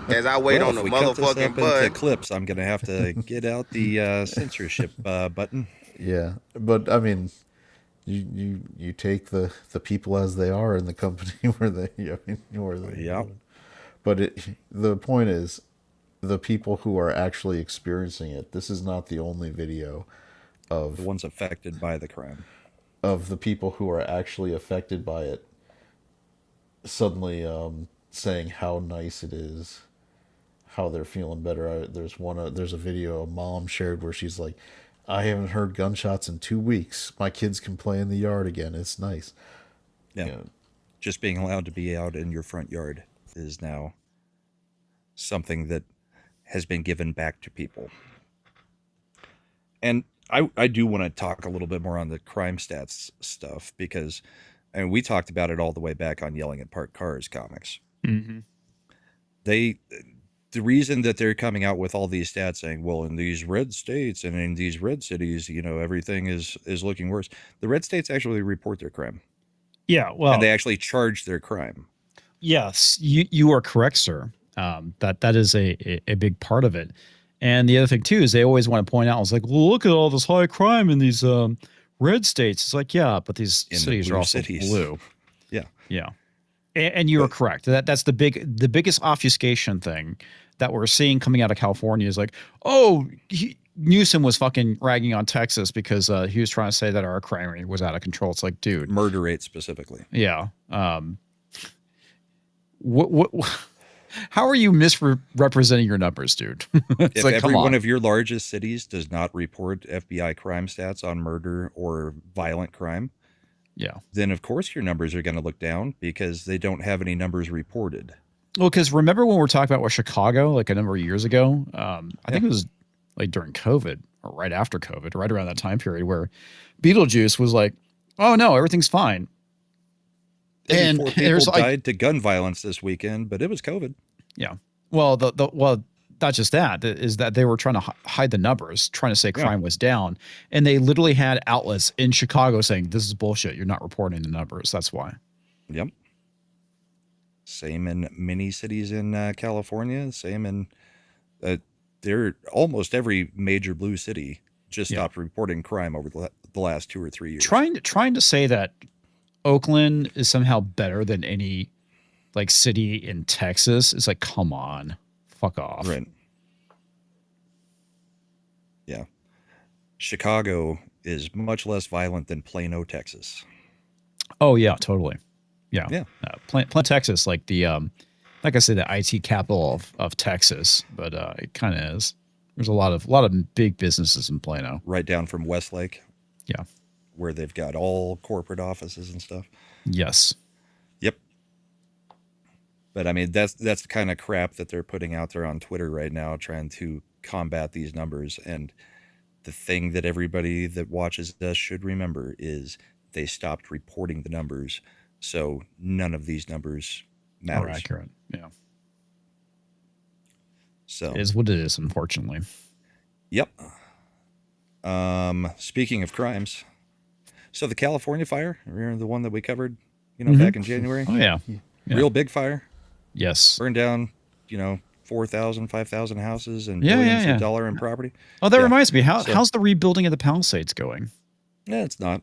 As I wait on the motherfucking button. Clips, I'm gonna have to get out the censorship button. Yeah, but I mean, you take the people as they are in the company where they yeah. But the point is, the people who are actually experiencing it. This is not the only video of the ones affected by the crime. Of the people who are actually affected by it. Suddenly, saying how nice it is, how they're feeling better. There's a video a mom shared where she's like, I haven't heard gunshots in 2 weeks. My kids can play in the yard again. It's nice. Yeah. Just being allowed to be out in your front yard is now something that has been given back to people. And I do want to talk a little bit more on the crime stats stuff, because we talked about it all the way back on Yelling at Parked Cars Comix. Mm-hmm. The reason that they're coming out with all these stats saying, well, in these red states and in these red cities, everything is looking worse. The red states actually report their crime. Yeah, well, and they actually charge their crime. Yes, you are correct, sir. That is a big part of it. And the other thing too is they always want to point out, it's like, well, look at all this high crime in these red states. It's like, yeah, but these cities are also blue. Yeah. And you are correct. That's the biggest obfuscation thing that we're seeing coming out of California is like, oh, Newsom was fucking ragging on Texas because he was trying to say that our crime rate was out of control. It's like, dude, murder rate specifically. Yeah. What How are you misrepresenting your numbers, dude? It's If like, every come one on. of your largest cities does not report FBI crime stats on murder or violent crime, Yeah. then of course your numbers are going to look down because they don't have any numbers reported. Well, because remember when we were talking about what Chicago, like a number of years ago, I think it was like during COVID or right after COVID, right around that time period where Beetlejuice was like, oh no, everything's fine. And 4 there's people like, died to gun violence this weekend, but it was COVID. yeah. Well, well, not just that, is that they were trying to hide the numbers, trying to say crime was down. And they literally had outlets in Chicago saying, this is bullshit. You're not reporting the numbers. That's why. Yep. Same in many cities in California. Same in almost every major blue city just stopped reporting crime over the last 2 or 3 years. Trying to say that Oakland is somehow better than any like city in Texas. It's like, come on, fuck off. Right. Yeah. Chicago is much less violent than Plano, Texas. Oh yeah, totally. Yeah. Yeah. Plano, Texas, like the like I said, the IT capital of Texas, but it kind of is. There's a lot of big businesses in Plano. Right down from Westlake. Yeah. Where they've got all corporate offices and stuff. Yes. Yep. But I mean, that's the kind of crap that they're putting out there on Twitter right now, trying to combat these numbers. And the thing that everybody that watches us should remember is they stopped reporting the numbers. So none of these numbers matters. Are accurate. Yeah. So it is what it is, unfortunately. Yep. Speaking of crimes, so the California fire, remember the one that we covered, back in January? Oh yeah. Real big fire. Yes. Burned down, 4,000, 5,000 houses and billions of dollars in property. Oh, that reminds me. How's the rebuilding of the Palisades going? Yeah, it's not.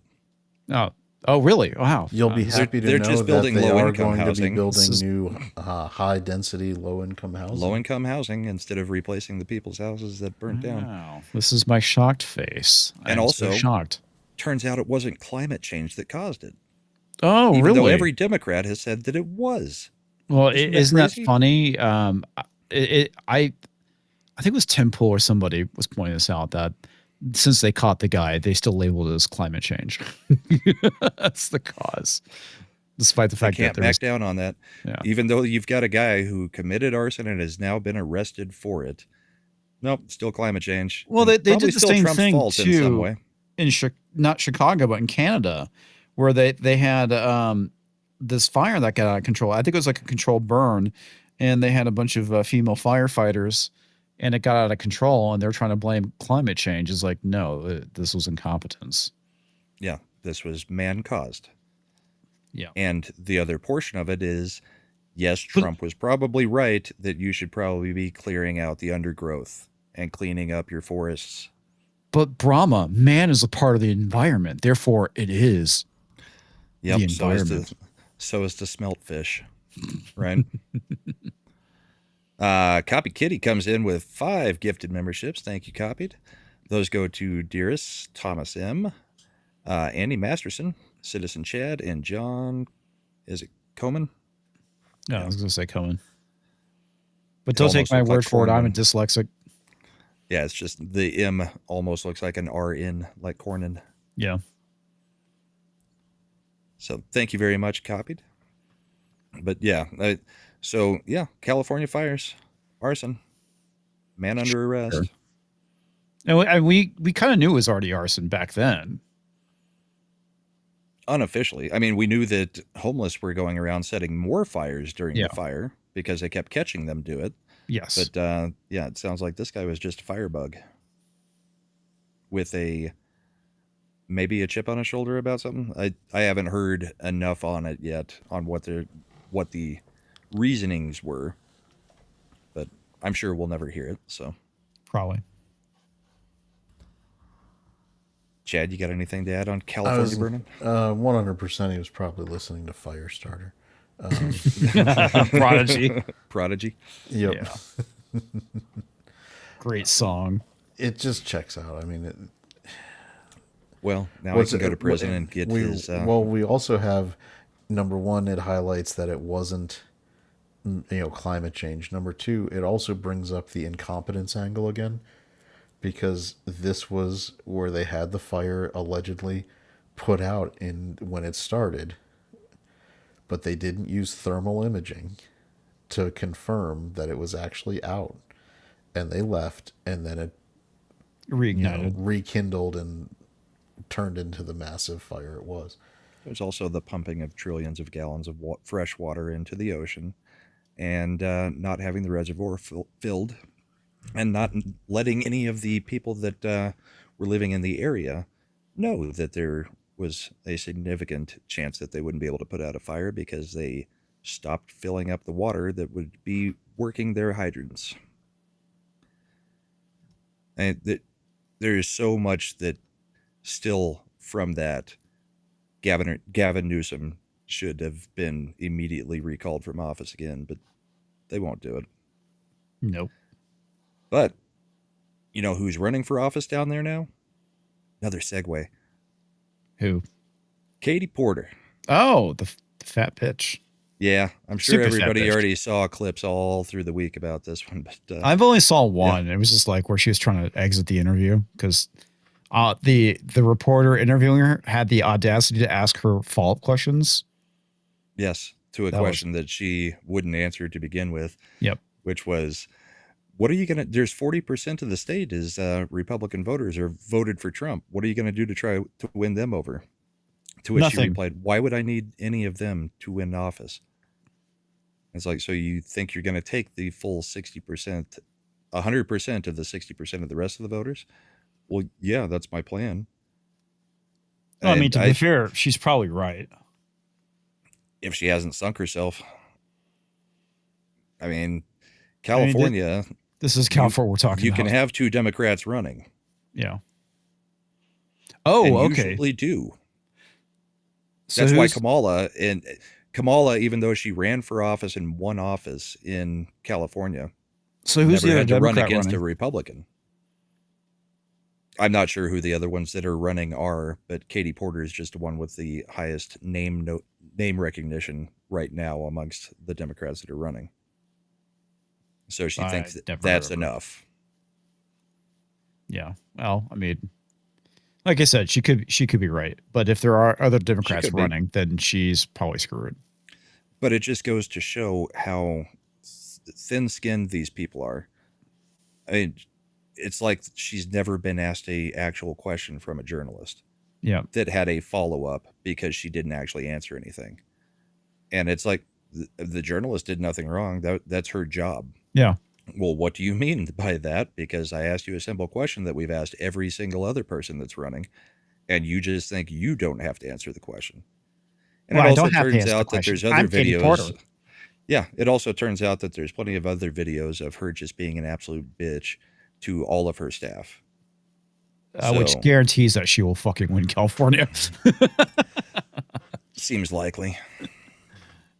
Oh, really? Wow. You'll be happy to they're know just building that they are low-income going to be housing. building new high-density, low-income housing. Low-income housing instead of replacing the people's houses that burnt down. Wow. This is my shocked face. And I'm also, so shocked. Turns out it wasn't climate change that caused it. Oh, Even really? though every Democrat has said that it was. Well, isn't that crazy? funny? I think it was Tim Pool or somebody was pointing this out that since they caught the guy, they still labeled it as climate change. That's the cause, despite the fact They can't that back down on that. Yeah. Even though you've got a guy who committed arson and has now been arrested for it. Nope, still climate change. Well, they Probably did the still same Trump's thing fault in some way. in not Chicago, but in Canada, where they had this fire that got out of control. I think it was like a controlled burn, and they had a bunch of female firefighters, and it got out of control, and they're trying to blame climate change. It's like, no, this was incompetence. Yeah, this was man-caused. Yeah. And the other portion of it is, yes, Trump was probably right that you should probably be clearing out the undergrowth and cleaning up your forests. But Brahma, man is a part of the environment. Therefore, it is Yep, the environment. so is the smelt fish, right? Copy Kitty comes in with 5 gifted memberships. Thank you, Copied. Those go to Dearest, Thomas M., Andy Masterson, Citizen Chad, and John, is it Coman? No, I was going to say Cohen. But It don't take almost my looks word like for it. I'm a Cornyn. dyslexic. Yeah, it's just the M almost looks like an RN, like Cornyn. Yeah. So thank you very much, Copied. But yeah, California fires, arson, man under arrest. Sure. And we kind of knew it was already arson back then. Unofficially. I mean, we knew that homeless were going around setting more fires during the fire because they kept catching them do it. Yes. But it sounds like this guy was just a firebug with maybe a chip on his shoulder about something. I haven't heard enough on it yet on what the reasonings were, but I'm sure we'll never hear it. So probably. Chad, you got anything to add on California burning? 100%. He was probably listening to Firestarter. Prodigy. Yep. Yeah. Great song. It just checks out. I mean, Well, now he can go to prison and get his... Well, we also have, number one, it highlights that it wasn't climate change. Number two, it also brings up the incompetence angle again, because this was where they had the fire allegedly put out in when it started, but they didn't use thermal imaging to confirm that it was actually out, and they left, and then it Reignited. rekindled and turned into the massive fire it was. There's also the pumping of trillions of gallons of fresh water into the ocean, and not having the reservoir filled, and not letting any of the people that were living in the area know that there was a significant chance that they wouldn't be able to put out a fire because they stopped filling up the water that would be working their hydrants. And there is so much that still from that Gavin Newsom should have been immediately recalled from office again, but they won't do it. Nope. But you know who's running for office down there now? Another segue. Who? Katie Porter. Oh, the fat bitch. Yeah, I'm sure Super fat everybody bitch. already saw clips all through the week about this one. But I've only saw one. It was just like where she was trying to exit the interview because the reporter interviewing her had the audacity to ask her follow-up questions. yes, to a question that she wouldn't answer to begin with. Yep. Which was, what are you going to, there's 40% of the state is Republican voters or voted for Trump. What are you going to do to try to win them over? To which she Nothing. replied, why would I need any of them to win office? It's like, so you think you're going to take the full 60%, 100% of the 60% of the rest of the voters? Well, yeah, that's my plan. Well, I mean, And to be fair, she's probably right. if she hasn't sunk herself. I mean, California. This is California we're talking You about. can have two Democrats running. Yeah. Oh, and okay. Usually do. So That's why Kamala, even though she ran for office and won office in California, so who's never the other had to run Democrat against running? a Republican. I'm not sure who the other ones that are running are, but Katie Porter is just the one with the highest name recognition right now amongst the Democrats that are running. So she thinks that's enough. Yeah. Well, I mean, like I said, she could be right, but if there are other Democrats running, then she's probably screwed. But it just goes to show how thin-skinned these people are. I mean, it's like she's never been asked a actual question from a journalist. Yeah. That had a follow-up because she didn't actually answer anything. And it's like the journalist did nothing wrong. That's her job. Yeah. Well, what do you mean by that? Because I asked you a simple question that we've asked every single other person that's running, and you just think you don't have to answer the question. And well, it also I don't have to turns answer out the that question. there's other I'm Katie Porter. videos. Yeah, it also turns out that there's plenty of other videos of her just being an absolute bitch to all of her staff. Which guarantees that she will fucking win California. Seems likely.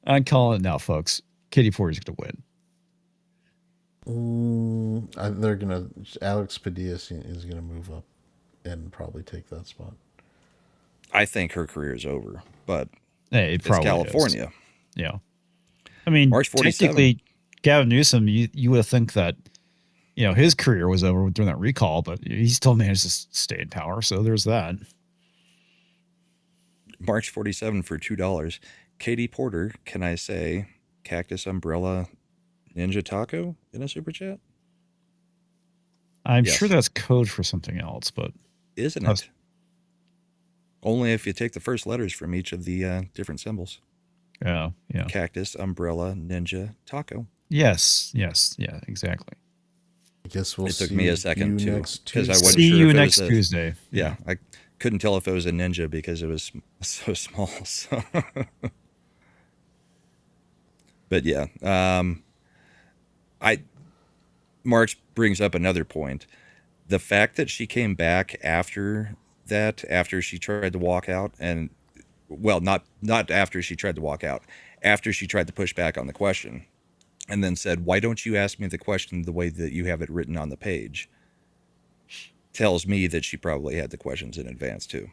I'm calling it now, folks. Katie Porter's going to win. They're gonna. Alex Padilla is gonna move up and probably take that spot. I think her career is over, but hey, it's California. Is. Yeah. I mean, March 47. technically, Gavin Newsom, you would think that, his career was over during that recall, but he still managed to stay in power. So there's that. March 47 for $2. Katie Porter, can I say Cactus Umbrella Ninja Taco in a super chat? I'm sure that's code for something else, but isn't it? Only if you take the first letters from each of the different symbols. Yeah. Cactus, umbrella, ninja, taco. Yes. Yeah, exactly. I guess we'll it see. Took me a second too, because I wasn't see sure you if next it was Tuesday. Yeah, I couldn't tell if it was a ninja because it was so small. So. But yeah, March brings up another point. The fact that she came back after she tried to walk out, and well, not after she tried to walk out, after she tried to push back on the question, and then said, "Why don't you ask me the question the way that you have it written on the page?" tells me that she probably had the questions in advance too.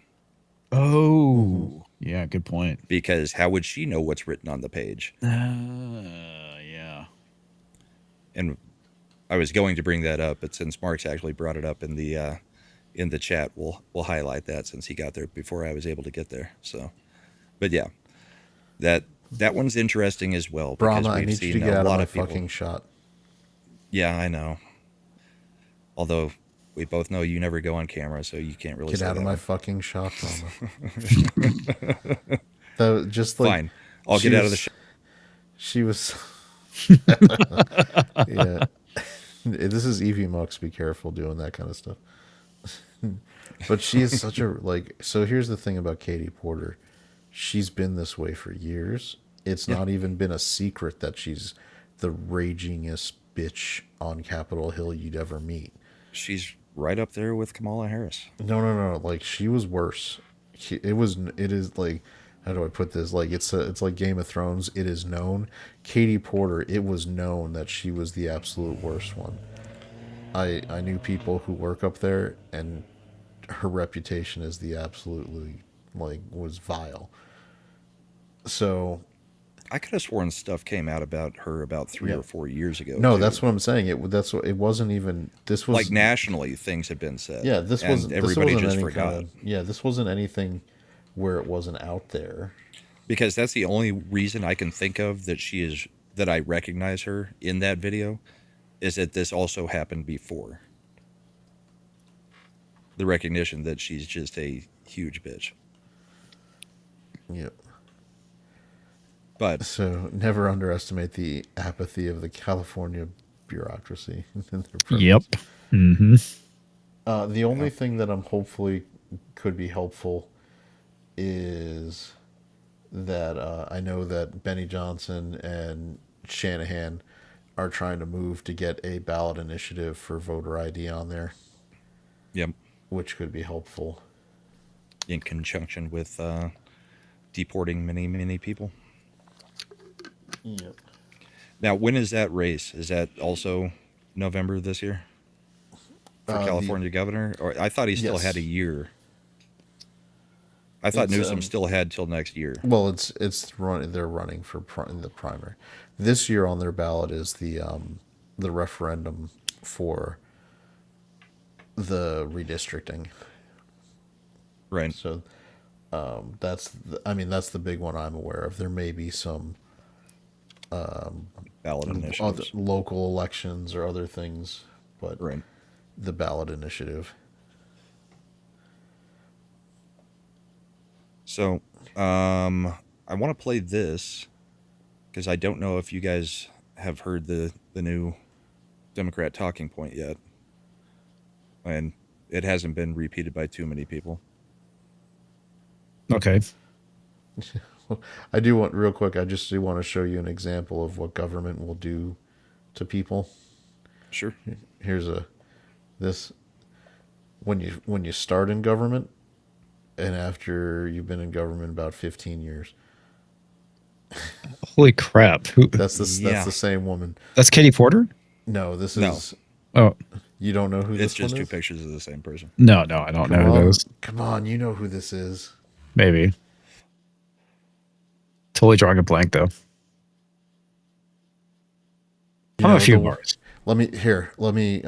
Oh, yeah, good point. Because how would she know what's written on the page? Yeah. And I was going to bring that up, but since Mark's actually brought it up in the chat, we'll highlight that since he got there before I was able to get there. So, but yeah, that one's interesting as well because Brahma, I we've need you to seen get a out of lot my of people. fucking shot. Yeah, I know. Although we both know you never go on camera, so you can't really Get say out of that my one. fucking shot, Brahma. That was just like Fine, I'll she get out of the was- shot. She was. Yeah. This is Evie Mux. Be careful doing that kind of stuff. But she is such a like. So here's the thing about Katie Porter. She's been this way for years. It's Yeah. not even been a secret that she's the ragingest bitch on Capitol Hill you'd ever meet. She's right up there with Kamala Harris. No. Like she was worse. It is like, how do I put this? Like it's like Game of Thrones. It is known. Katie Porter. It was known that she was the absolute worst one. I knew people who work up there, and her reputation is the absolutely like was vile. So I could have sworn stuff came out about her about 3 Yeah. or 4 years ago. no, too. that's what I'm saying. It wasn't even this was Like nationally, things have been said. yeah this and wasn't everybody this wasn't just any forgot. kind of, yeah this wasn't anything where it wasn't out there. Because that's the only reason I can think of that I recognize her in that video, is that this also happened before. The recognition that she's just a huge bitch. Yep. But So never underestimate the apathy of the California bureaucracy. And their purpose. Yep. Mm-hmm. The only thing that I'm hopefully could be helpful is that I know that Benny Johnson and Shanahan are trying to move to get a ballot initiative for voter ID on there, yep, which could be helpful. in conjunction with deporting many people. Yep. Now, when is that race? Is that also November this year for California governor? Or I thought he still Yes. had a year. I thought It's, Newsom still had till next year. Well, it's running. They're running for in the primary. This year on their ballot is the referendum for the redistricting. Right. So that's that's the big one I'm aware of. There may be some Ballot other initiatives. local elections or other things, but Right. the ballot initiative. So, I want to play this because I don't know if you guys have heard the new Democrat talking point yet, and it hasn't been repeated by too many people. Okay. I do want real quick. I just do want to show you an example of what government will do to people. Sure. Here's this when you start in government and after you've been in government about 15 years. Holy crap. Who? That's Yeah. the same woman. That's Katie Porter? No, this No. is Oh, you don't know who It's this just one two is? pictures of the same person. no, I don't know who those. Come on, you know who this is. Maybe. Totally drawing a blank, though. You I'm a know, few the- bars. Let me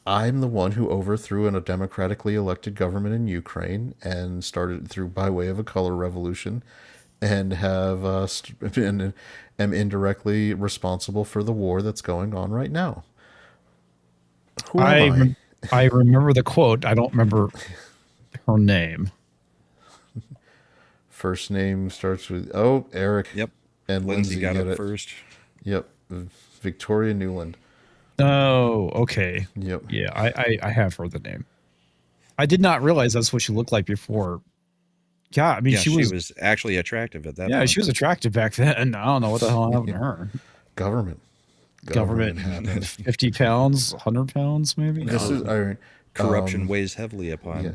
I'm the one who overthrew a democratically elected government in Ukraine and started through by way of a color revolution and have and am indirectly responsible for the war that's going on right now. Who am I? I remember the quote. I don't remember her name. First name starts with Eric. Yep. And Lindsay got get it it first. Yep. Victoria Newland. Oh, okay. Yep. Yeah, I have heard the name. I did not realize that's what she looked like before. Yeah, I mean, Yeah, she was actually attractive at that yeah, point. she was attractive back then. I don't know what the hell happened to her. Government. Government, happened. 50 pounds, 100 pounds, maybe. This is Corruption weighs heavily upon yeah.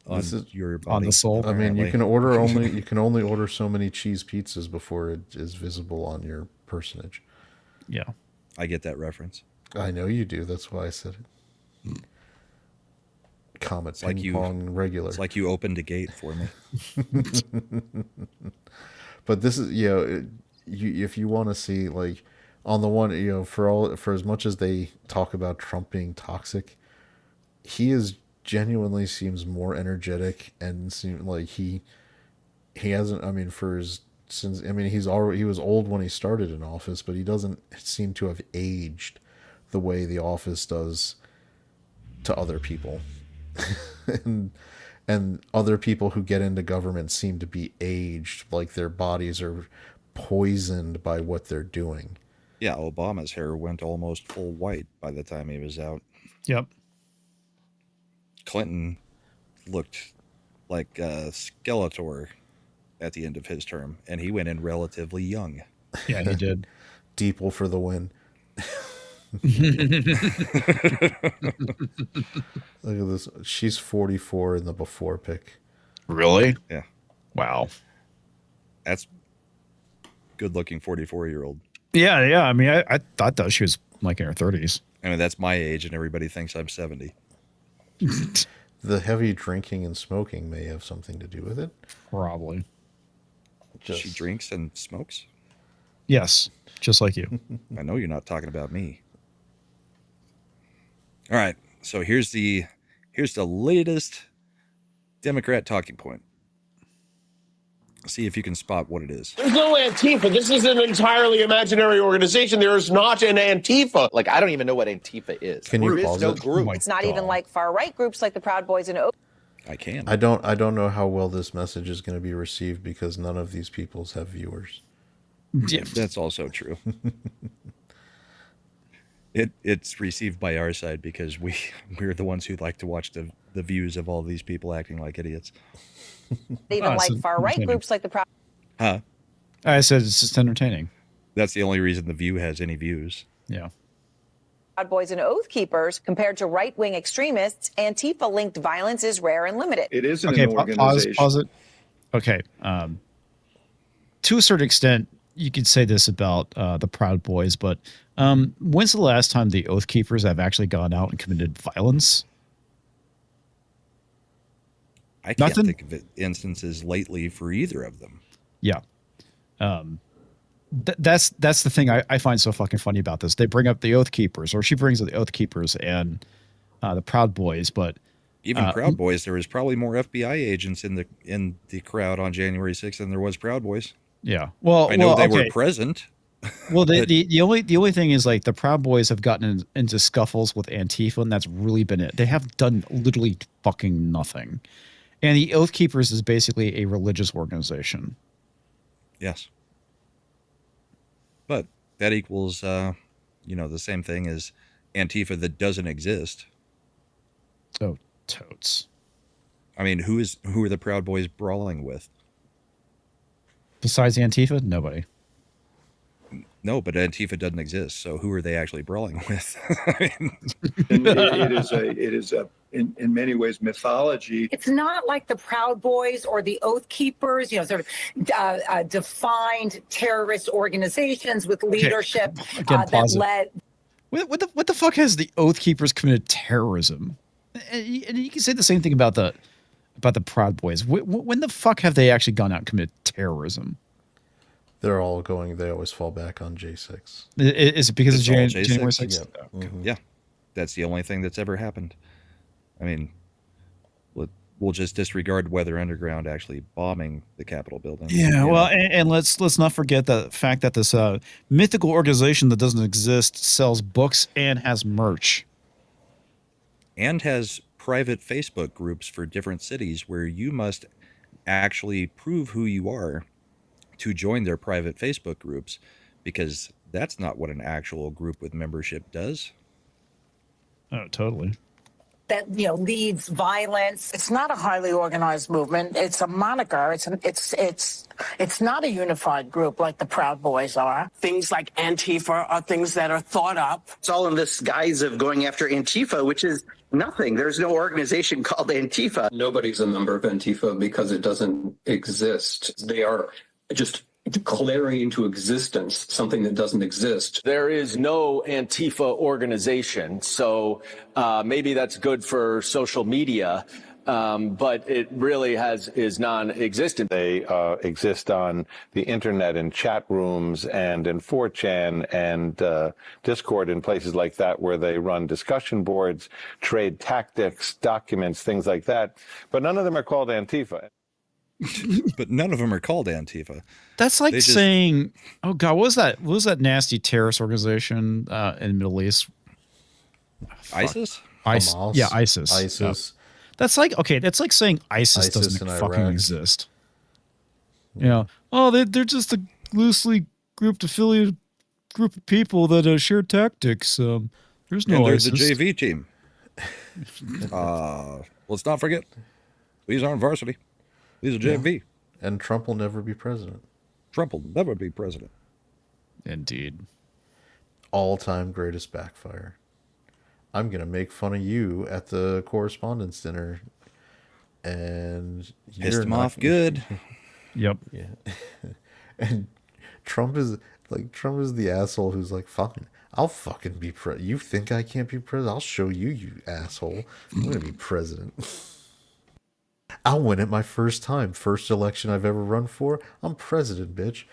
on This is- your body. on the soul. I mean, you apparently. can only order so many cheese pizzas before it is visible on your personage. Yeah. I get that reference. I know you do. That's why I said it. Comet like ping you- pong regular. It's like you opened a gate for me. But this is if you want to see like on the one, for as much as they talk about Trump being toxic, he is genuinely seems more energetic and seem like he hasn't. I mean, he was old when he started in office, but he doesn't seem to have aged the way the office does to other people. and other people who get into government seem to be aged, like their bodies are poisoned by what they're doing. Yeah, Obama's hair went almost full white by the time he was out. Yep. Clinton looked like a Skeletor at the end of his term, and he went in relatively young. Yeah, he did. Deeple for the win. Look at this. She's 44 in the before pic. Really? Yeah. Wow. That's good-looking 44-year-old. Yeah, yeah. I mean, I thought that she was like in her 30s. I mean, that's my age, and everybody thinks I'm 70. The heavy drinking and smoking may have something to do with it. Probably. She drinks and smokes? Yes, just like you. I know you're not talking about me. All right, so here's the latest Democrat talking point. See if you can spot what it is. There's no Antifa. This is an entirely imaginary organization. There is not an Antifa. Like, I don't even know what Antifa is. Can you There is pause no it? group. Oh It's not even like far-right groups like the Proud Boys and I can. I don't know how well this message is going to be received because none of these peoples have viewers. Yeah. That's also true. It's received by our side because we're the ones who like to watch the views of all these people acting like idiots. even like so far-right entertaining. groups like the Proud Huh? I said it's just entertaining. That's the only reason the View has any views. Yeah. Boys and Oath Keepers. Compared to right-wing extremists, Antifa-linked violence is rare and limited. It isn't Okay, an organization. pause it. Okay. To a certain extent, you could say this about the Proud Boys, but when's the last time the Oath Keepers have actually gone out and committed violence? I can't Nothing? think of instances lately for either of them. Yeah. That's the thing I find so fucking funny about this. They bring up the Oath Keepers, or she brings up the Oath Keepers and the Proud Boys, but Even Proud Boys, there was probably more FBI agents in the crowd on January 6th than there was Proud Boys. yeah. Well, I know they okay. were present. Well, the only thing is, like, the Proud Boys have gotten into scuffles with Antifa, and that's really been it. They have done literally fucking nothing. And the Oath Keepers is basically a religious organization. Yes. But that equals, the same thing as Antifa that doesn't exist. Oh, totes. I mean, who are the Proud Boys brawling with? Besides Antifa, nobody. No, but Antifa doesn't exist. So who are they actually brawling with? I mean, And it is in many ways mythology. It's not like the Proud Boys or the Oath Keepers, sort of defined terrorist organizations with leadership Again, that pause it. led. What the fuck has the Oath Keepers committed terrorism? And you can say the same thing about the Proud Boys. When the fuck have they actually gone out and committed terrorism? They always fall back on J6. Is it because It's of all January J6? 6th? Yeah. Mhm. yeah, that's the only thing that's ever happened. I mean, we'll just disregard Weather Underground actually bombing the Capitol building. Yeah, well, and let's not forget the fact that this mythical organization that doesn't exist sells books and has merch. And has private Facebook groups for different cities where you must actually prove who you are to join their private Facebook groups, because that's not what an actual group with membership does. Oh, totally. That leads violence. It's not a highly organized movement. It's a moniker. It's not a unified group like the Proud Boys are. Things like Antifa are things that are thought up. It's all in this guise of going after Antifa, which is nothing. There's no organization called Antifa. Nobody's a member of Antifa because it doesn't exist. They are just declaring into existence something that doesn't exist. There is no Antifa organization, so maybe that's good for social media, but it really is non-existent. They exist on the internet in chat rooms and in 4chan and Discord and places like that, where they run discussion boards, trade tactics, documents, things like that. But none of them are called Antifa. But none of them are called Antifa. That's like saying, oh God, what was that nasty terrorist organization in the Middle East? ISIS? Hamas. Yeah, ISIS. ISIS. Yep. That's like, okay, that's like saying ISIS doesn't fucking exist. You know, oh, they're just a loosely grouped affiliated group of people that share tactics. There's no and they're ISIS. the JV team. Let's not forget, these aren't varsity. These are JV. Yeah. And Trump will never be president. Trump will never be president. Indeed. All-time greatest backfire. I'm going to make fun of you at the correspondence dinner. And pissed him off good. Yep. Yeah. And Trump is the asshole who's like, fine, I'll fucking be president. You think I can't be president? I'll show you, you asshole. I'm going to be president. I'll win it my first time. First election I've ever run for. I'm president, bitch.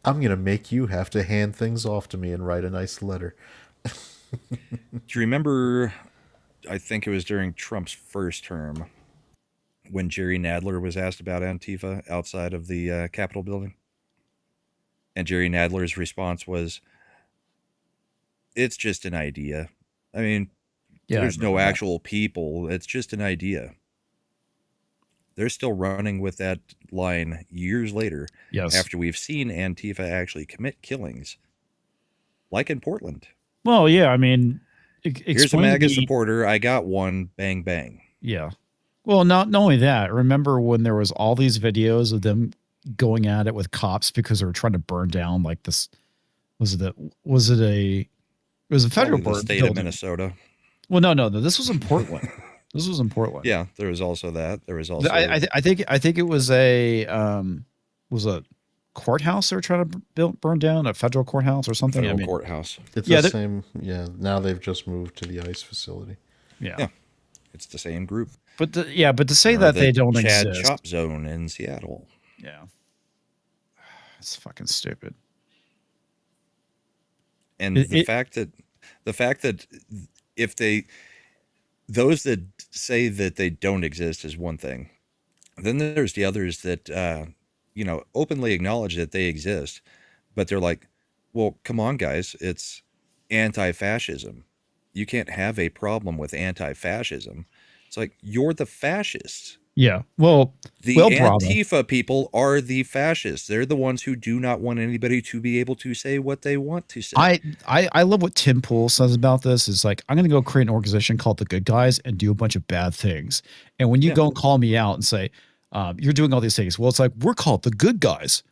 I'm going to make you have to hand things off to me and write a nice letter. Do you remember, I think it was during Trump's first term, when Jerry Nadler was asked about Antifa outside of the Capitol building? And Jerry Nadler's response was, it's just an idea. I mean, there's no actual people. It's just an idea. They're still running with that line years later. Yes. After we've seen Antifa actually commit killings, like in Portland. Well, yeah, I mean, here's a MAGA supporter. I got one. Bang, bang. Yeah. Well, not only that. Remember when there was all these videos of them going at it with cops because they were trying to burn down like this? Was it a federal the state building. of Minnesota? Well, no. This was in Portland. This was in Portland. Yeah, there was also that. There was also. I think it was a courthouse they were trying to burn down, a federal courthouse or something. Federal courthouse. It's the same. Yeah. Now they've just moved to the ICE facility. Yeah. It's the same group. But to say that they don't Chad exist. Chop Zone in Seattle. Yeah. It's fucking stupid. And the fact that if those that say that they don't exist is one thing. Then there's the others that, openly acknowledge that they exist, but they're like, well, come on, guys, it's anti-fascism. You can't have a problem with anti-fascism. It's like, you're the fascists. Yeah. Well, the Antifa people are the fascists. They're the ones who do not want anybody to be able to say what they want to say. I love what Tim Pool says about this. It's like, I'm going to go create an organization called the Good Guys and do a bunch of bad things. And when you go and call me out and say, you're doing all these things. Well, it's like, we're called the Good Guys.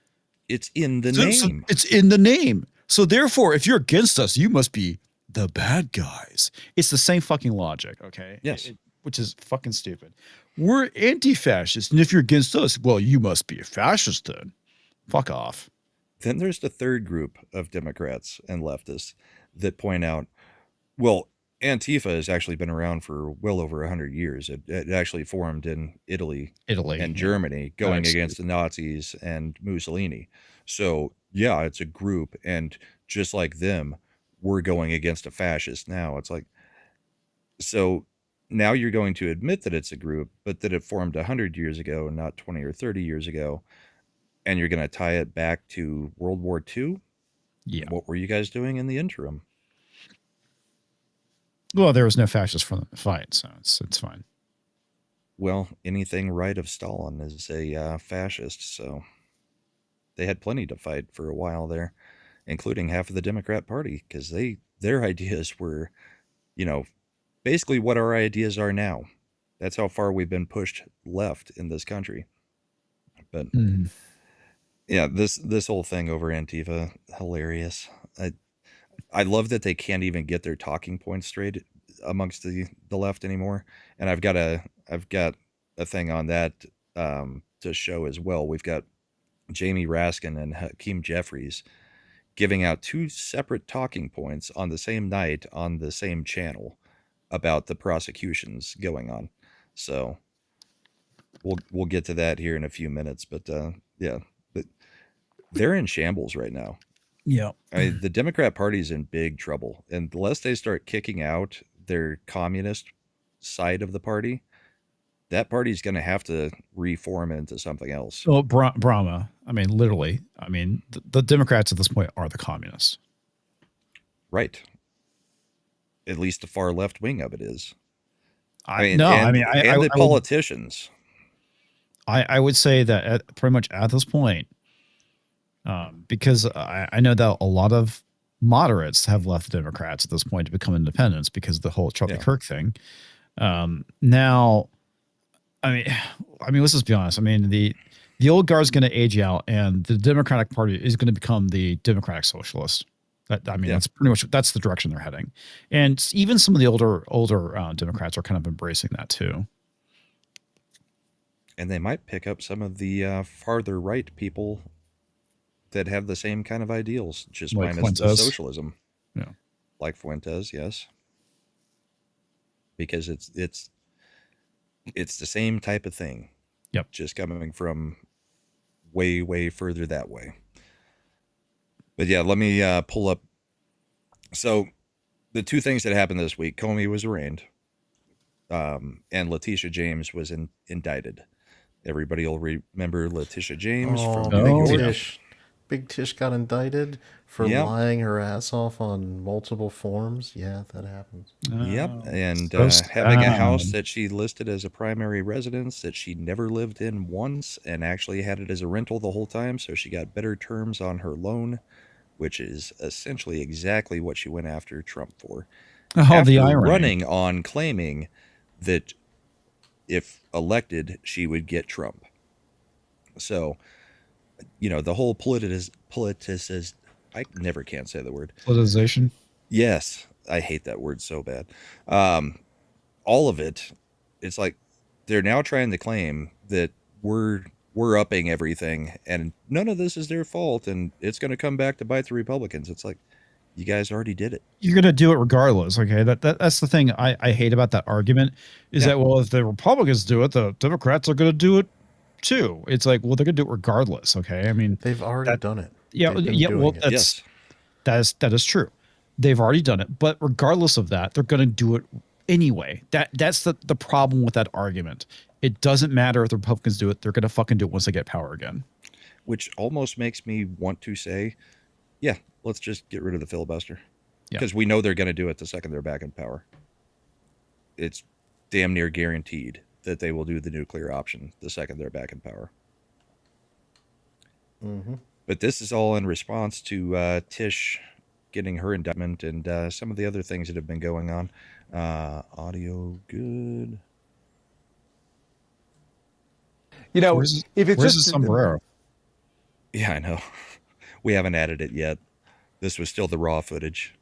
It's in the name. It's in the name. So therefore, if you're against us, you must be the bad guys. It's the same fucking logic. Okay. Yes. Which is fucking stupid. We're anti-fascist, and if you're against us, well, you must be a fascist then. Fuck off. Then there's the third group of Democrats and leftists that point out, well, Antifa has actually been around for well over 100 years. It actually formed in Italy and Germany, going against the Nazis and Mussolini. So, yeah, it's a group, and just like them, we're going against a fascist now. It's like, so now you're going to admit that it's a group, but that it formed 100 years ago, not 20 or 30 years ago, and you're going to tie it back to World War II? Yeah. What were you guys doing in the interim? Well, there was no fascist for the fight, so it's fine. Well, anything right of Stalin is a fascist, so they had plenty to fight for a while there, including half of the Democrat Party, because their ideas were, basically what our ideas are now. That's how far we've been pushed left in this country. But yeah, this whole thing over Antifa, hilarious. I love that they can't even get their talking points straight amongst the left anymore. And I've got a thing on that to show as well. We've got Jamie Raskin and Hakeem Jeffries giving out two separate talking points on the same night on the same channel about the prosecutions going on. So we'll get to that here in a few minutes, but yeah, but they're in shambles right now. Yeah. I mean, the Democrat Party is in big trouble, and unless they start kicking out their communist side of the party, that party's going to have to reform into something else. Well, Brahma. I mean, literally. I mean, the Democrats at this point are the communists. Right. At least the far left wing of it is. The politicians. I would say that pretty much at this point, because I know that a lot of moderates have left the Democrats at this point to become independents because of the whole Charlie Kirk thing. Now, I mean, let's just be honest. I mean, the old guard's going to age out, and the Democratic Party is going to become the Democratic Socialist. That's pretty much that's the direction they're heading, and even some of the older Democrats are kind of embracing that too. And they might pick up some of the farther right people that have the same kind of ideals, just Like minus the Fuentes. socialism. Yeah, like Fuentes, yes, because it's the same type of thing. Yep, just coming from way further that way. But yeah, let me pull up. So the two things that happened this week: Comey was arraigned, and Letitia James was indicted. Everybody will remember Letitia James from New York. Big Tish got indicted for lying her ass off on multiple forms. Yeah, that happens. Yep, and so having a sad. house that she listed as a primary residence that she never lived in once, and actually had it as a rental the whole time, so she got better terms on her loan, which is essentially exactly what she went after Trump for. Oh, the irony. Running on claiming that if elected, she would get Trump. So, the whole I never can say the word. Politicization. Yes, I hate that word so bad. All of it, it's like they're now trying to claim that we're upping everything, and none of this is their fault, and it's going to come back to bite the Republicans. It's like, you guys already did it. You're going to do it regardless. Okay. That's the thing I hate about that argument is that, well, if the Republicans do it, the Democrats are going to do it too. It's like, well, they're going to do it regardless. Okay. I mean, they've already done it. Yeah. Well, that is true. They've already done it, but regardless of that, they're going to do it anyway. That's the problem with that argument. It doesn't matter if the Republicans do it. They're going to fucking do it once they get power again. Which almost makes me want to say, yeah, let's just get rid of the filibuster. Because we know they're going to do it the second they're back in power. It's damn near guaranteed that they will do the nuclear option the second they're back in power. Mm-hmm. But this is all in response to Tish getting her indictment and some of the other things that have been going on. Audio good. If it's where's just the sombrero. Yeah, I know. We haven't added it yet. This was still the raw footage.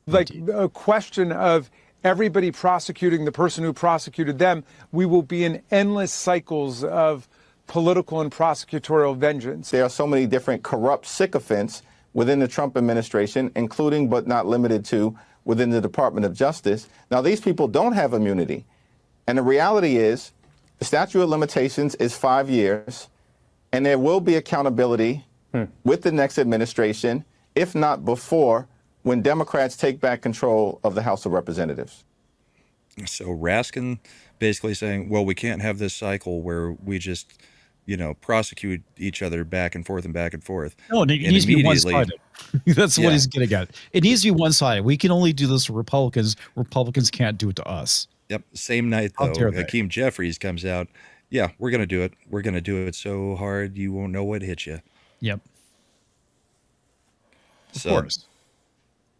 Like a question of everybody prosecuting the person who prosecuted them, we will be in endless cycles of political and prosecutorial vengeance. There are so many different corrupt sycophants within the Trump administration, including but not limited to within the Department of Justice. Now, these people don't have immunity. And the reality is the statute of limitations is 5 years, and there will be accountability with the next administration, if not before, when Democrats take back control of the House of Representatives. So Raskin basically saying, well, we can't have this cycle where we just, prosecute each other back and forth and back and forth. No, it needs to be one-sided. That's what he's getting at. It needs to be one-sided. We can only do this to Republicans. Republicans can't do it to us. Yep. Same night, though, Hakeem Jeffries comes out. Yeah, we're going to do it. We're going to do it so hard you won't know what hit you. Yep. Of course.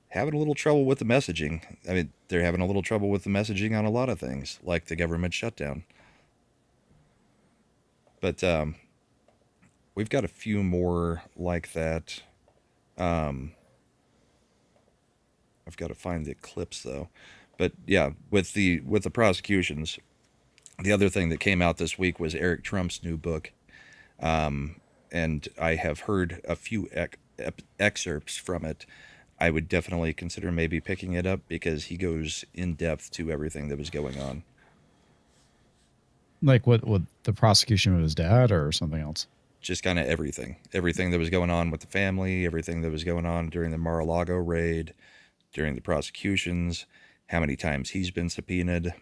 Having a little trouble with the messaging. I mean, they're having a little trouble with the messaging on a lot of things, like the government shutdown. But we've got a few more like that. I've got to find the clips, though. But yeah, with the prosecutions, the other thing that came out this week was Eric Trump's new book. And I have heard a few excerpts from it. I would definitely consider maybe picking it up because he goes in depth to everything that was going on. Like with the prosecution of his dad or something else? Just kind of everything that was going on with the family, everything that was going on during the Mar-a-Lago raid, during the prosecutions, how many times he's been subpoenaed,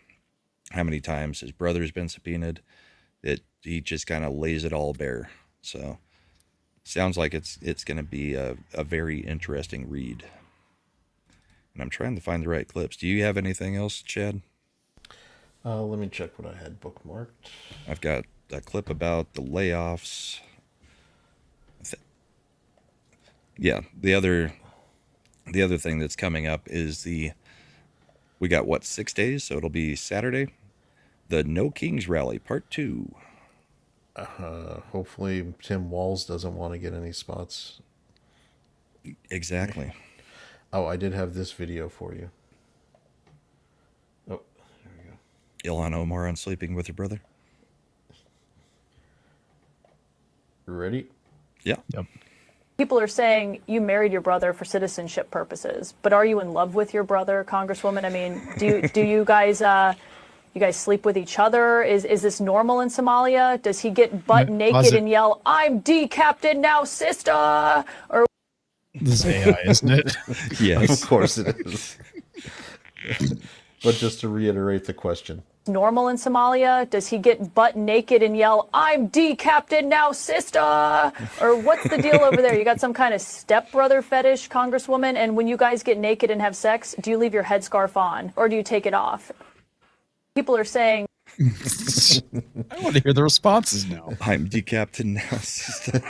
how many times his brother's been subpoenaed. He just kind of lays it all bare. So sounds like it's going to be a very interesting read. And I'm trying to find the right clips. Do you have anything else, Chad? Let me check what I had bookmarked. I've got a clip about the layoffs. Yeah, the other thing that's coming up is we got 6 days, so it'll be Saturday, the No Kings Rally Part 2. Hopefully Tim Walz doesn't want to get any spots. Exactly. Oh, I did have this video for you. Oh, there we go. Ilhan Omar on Sleeping with Her Brother. Ready? Yeah. Yep. People are saying you married your brother for citizenship purposes, but are you in love with your brother, Congresswoman? I mean, do you guys sleep with each other? Is this normal in Somalia? Does he get butt naked and yell, "I'm decapted now, sister"? Or this is AI, isn't it? Yes, of course it is. But just to reiterate the question. normal in Somalia? Does he get butt naked and yell, "I'm decapted now, sister"? Or what's the deal over there? You got some kind of stepbrother fetish, Congresswoman? And when you guys get naked and have sex, do you leave your headscarf on or do you take it off? People are saying... I want to hear the responses now. I'm decapted now, sister.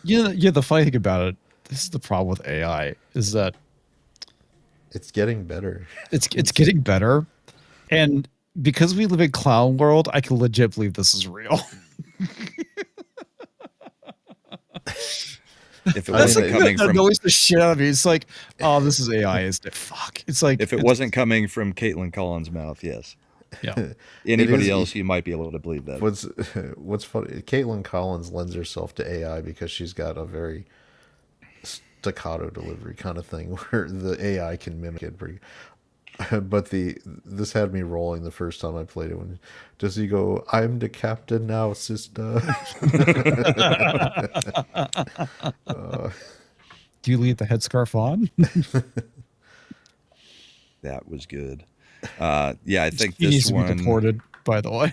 Yeah, the funny thing about it, this is the problem with AI, is that it's getting better. It's getting better. And because we live in clown world, I can legit believe this is real. If it wasn't coming that from annoys the shit out of me. It's like, oh, this is AI, isn't it? Fuck. It's like if it wasn't coming from Caitlin Collins' mouth, yes. Yeah. Anybody else, you might be able to believe that. What's funny? Caitlin Collins lends herself to AI because she's got a very staccato delivery kind of thing where the AI can mimic it. But this had me rolling the first time I played it. When does he go, "I'm the captain now, sister"? Do you leave the headscarf on? That was good. Yeah, I think She this needs to one be deported, by the way.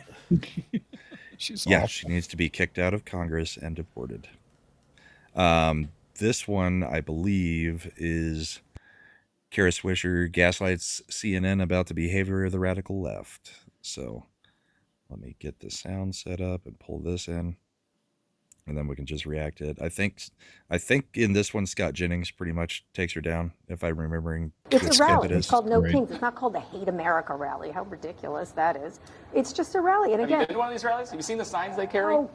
She's yeah, awful. she needs to be kicked out of Congress and deported. This one, I believe, is Kara Swisher gaslights CNN about the behavior of the radical left. So let me get the sound set up and pull this in, and then we can just react to it. I think in this one, Scott Jennings pretty much takes her down, if I'm remembering. It's a rally. It's called No Kings. It's not called the Hate America rally. How ridiculous that is. It's just a rally. And again, Have you been to one of these rallies? Have you seen the signs they carry? Seen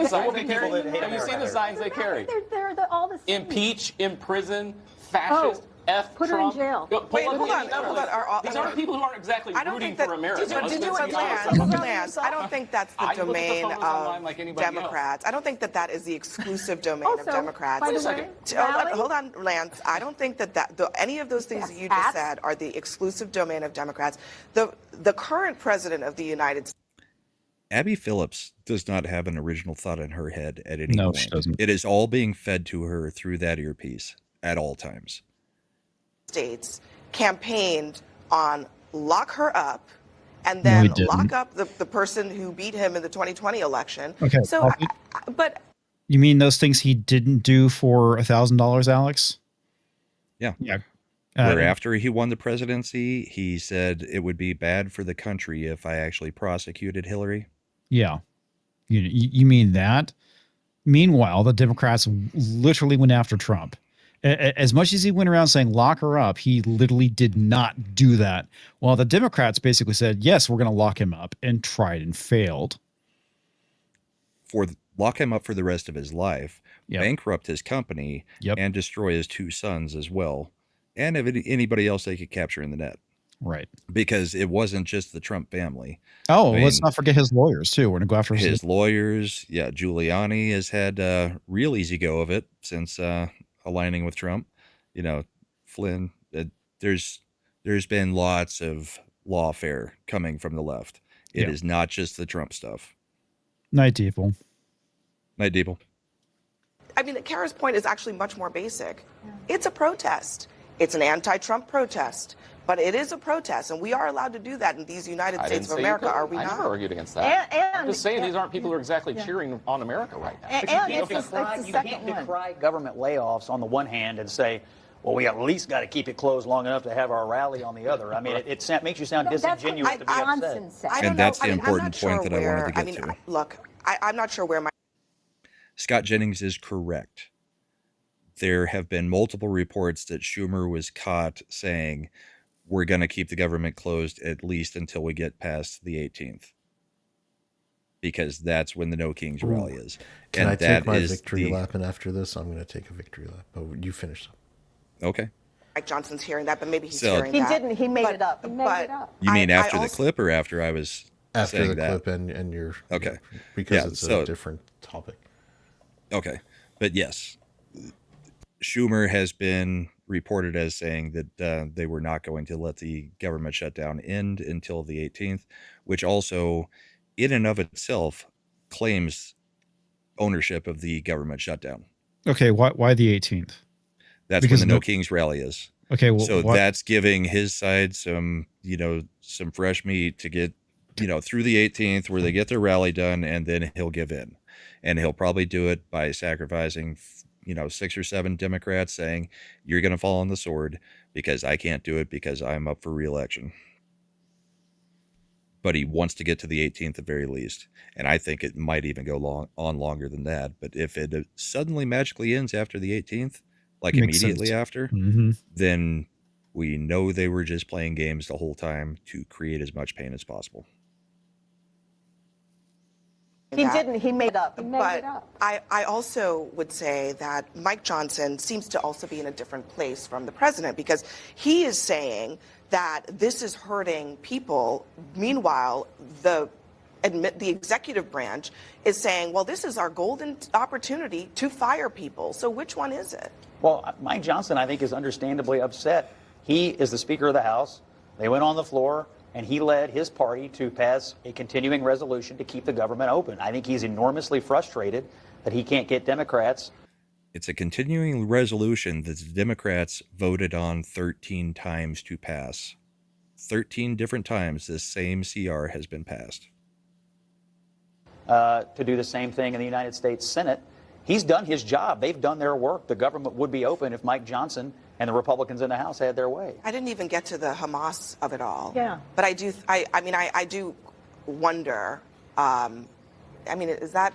the signs they carry? Have you seen the signs they carry? They're all the same. Impeach, imprison, fascist. F Put her in jail. Wait, hold on. These aren't people who aren't exactly rooting for America. Did you Lance, I don't think that's the domain of Democrats. I don't think that is the exclusive domain of Democrats. By the way, hold on, Lance. I don't think that any of those things that you just said are the exclusive domain of Democrats. The current president of the United States. Abby Phillips does not have an original thought in her head at any point. No, she doesn't. It is all being fed to her through that earpiece at all times. States campaigned on lock her up and then lock up the person who beat him in the 2020 election. Okay. So, but you mean those things he didn't do for $1,000, Alex? Yeah. Yeah. Where after he won the presidency, he said it would be bad for the country if I actually prosecuted Hillary. Yeah. You mean that? Meanwhile, the Democrats literally went after Trump. As much as he went around saying lock her up, he literally did not do that. While the Democrats basically said, yes, we're going to lock him up, and tried and failed. Lock him up for the rest of his life, bankrupt his company, and destroy his two sons as well, and if anybody else they could capture in the net. Right. Because it wasn't just the Trump family. Oh, let's not forget his lawyers, too. We're going to go after his lawyers. Yeah, Giuliani has had a real easy go of it since aligning with Trump. You know, Flynn, there's been lots of lawfare coming from the left. It is not just the Trump stuff. Night, Deeple. Night, Deeple. I mean, Kara's point is actually much more basic. It's a protest. It's an anti-Trump protest, but it is a protest, and we are allowed to do that in these United States of America, are we I not? never argued against that. And- I'm just saying these aren't people who are exactly cheering on America right now. And You can't decry government layoffs on the one hand and say, well, we at least got to keep it closed long enough to have our rally on the other. I mean, it makes you sound disingenuous to be upset. And that's the important point that I wanted to get to. Look, I'm not sure where my... Scott Jennings is correct. There have been multiple reports that Schumer was caught saying, we're going to keep the government closed at least until we get past the 18th. Because that's when the No Kings rally is. Can and I that take my is victory lap? And after this, I'm going to take a victory lap. But you finish. Okay. Mike Johnson's hearing that, but maybe he's So- hearing He that. didn't. He made it up. He made it up. You mean after I the also- clip or after I was After saying the that? clip and your... Okay. Because Yeah, it's so- a different topic. Okay. But yes, Schumer has been reported as saying that they were not going to let the government shutdown end until the 18th, which also, in and of itself, claims ownership of the government shutdown. Okay, why the 18th? That's Because when the No the- Kings rally is. Okay, well, so what- that's giving his side some fresh meat to get, through the 18th where they get their rally done, and then he'll give in. And he'll probably do it by sacrificing, 6 or 7 Democrats saying, you're going to fall on the sword because I can't do it because I'm up for re-election. But he wants to get to the 18th at the very least. And I think it might even go longer than that. But if it suddenly magically ends after the 18th, like Makes immediately sense. after, Mhm. then we know they were just playing games the whole time to create as much pain as possible. He didn't. He made it up. But I also would say that Mike Johnson seems to also be in a different place from the president, because he is saying that this is hurting people. Meanwhile, the executive branch is saying, well, this is our golden opportunity to fire people. So which one is it? Well, Mike Johnson, I think, is understandably upset. He is the Speaker of the House. They went on the floor, and he led his party to pass a continuing resolution to keep the government open. I think he's enormously frustrated that he can't get Democrats. It's a continuing resolution that the Democrats voted on 13 times to pass. 13 different times this same CR has been passed. To do the same thing in the United States Senate. He's done his job. They've done their work. The government would be open if Mike Johnson and the Republicans in the House had their way. I didn't even get to the Hamas of it all. Yeah. But I do wonder, is that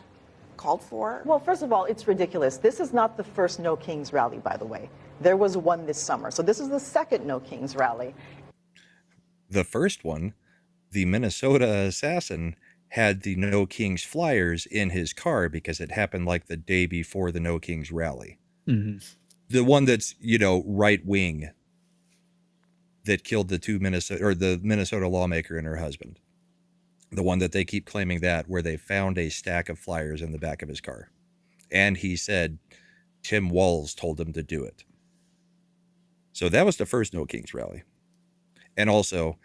called for? Well, first of all, it's ridiculous. This is not the first No Kings rally, by the way. There was one this summer. So this is the second No Kings rally. The first one, the Minnesota assassin had the No Kings flyers in his car because it happened like the day before the No Kings rally. Mm-hmm. The one that's, right wing that killed the Minnesota lawmaker and her husband. The one that they keep claiming that, where they found a stack of flyers in the back of his car. And he said Tim Walz told him to do it. So that was the first No Kings rally. And also,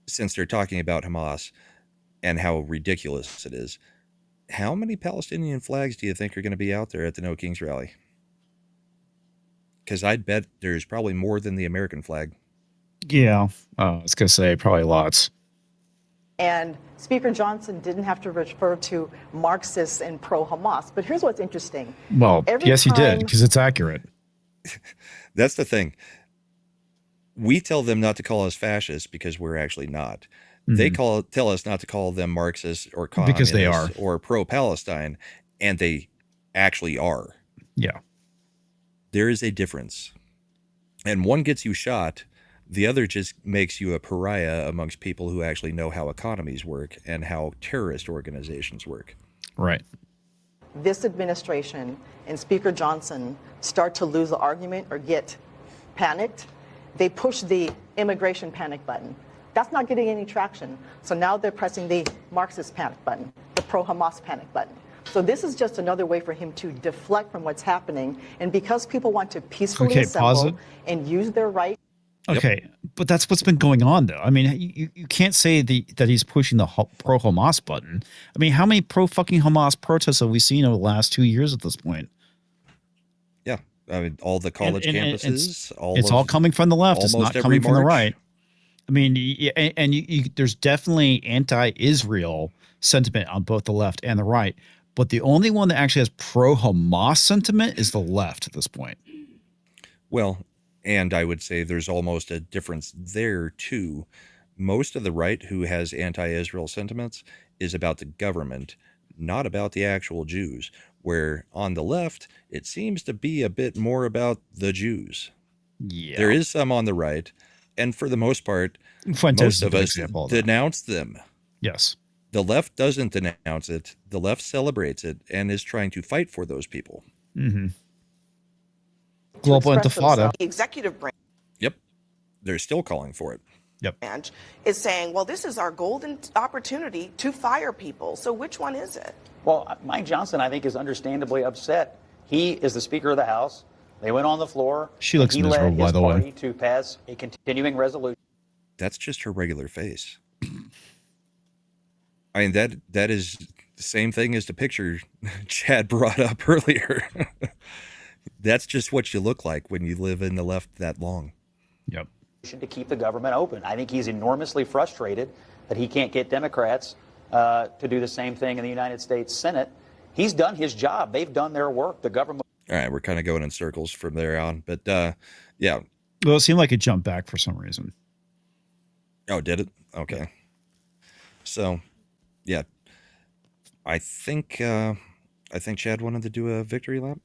since they're talking about Hamas and how ridiculous it is, how many Palestinian flags do you think are going to be out there at the No Kings rally? Because I'd bet there's probably more than the American flag. Yeah, I was going to say probably lots. And Speaker Johnson didn't have to refer to Marxists and pro-Hamas. But here's what's interesting. Well, yes, he did, time- because it's accurate. That's the thing. We tell them not to call us fascists because we're actually not. They tell us not to call them Marxists or communists Because they are. or pro-Palestine, and they actually are. Yeah. There is a difference. And one gets you shot, the other just makes you a pariah amongst people who actually know how economies work and how terrorist organizations work. Right. This administration and Speaker Johnson start to lose the argument or get panicked, they push the immigration panic button. That's not getting any traction. So now they're pressing the Marxist panic button, the pro-Hamas panic button. So this is just another way for him to deflect from what's happening. And because people want to peacefully Okay, pause assemble it. and use their right. Okay, But that's what's been going on, though. I mean, you can't say that he's pushing the pro-Hamas button. I mean, how many pro-fucking Hamas protests have we seen over the last 2 years at this point? Yeah. I mean, all the college campuses. It's all coming from the left. It's not coming from the right. I mean, there's definitely anti-Israel sentiment on both the left and the right. But the only one that actually has pro-Hamas sentiment is the left at this point. Well, and I would say there's almost a difference there, too. Most of the right who has anti-Israel sentiments is about the government, not about the actual Jews, where on the left, it seems to be a bit more about the Jews. Yeah. There is some on the right, and for the most part, Fuentes most of us denounce them. Yes. The left doesn't denounce it. The left celebrates it and is trying to fight for those people. Mm-hmm. Global Intifada. The executive branch. Yep. They're still calling for it. Yep. Is saying, well, this is our golden opportunity to fire people. So which one is it? Well, Mike Johnson, I think, is understandably upset. He is the Speaker of the House. They went on the floor. She looks miserable, by the way. To pass a continuing resolution. That's just her regular face. I mean, that is the same thing as the picture Chad brought up earlier. That's just what you look like when you live in the left that long. Yep. To keep the government open. I think he's enormously frustrated that he can't get Democrats to do the same thing in the United States Senate. He's done his job. They've done their work. The government. All right, we're kind of going in circles from there on, but yeah. Well, it seemed like it jumped back for some reason. Oh, did it? Okay. So, yeah, I think Chad wanted to do a victory lap.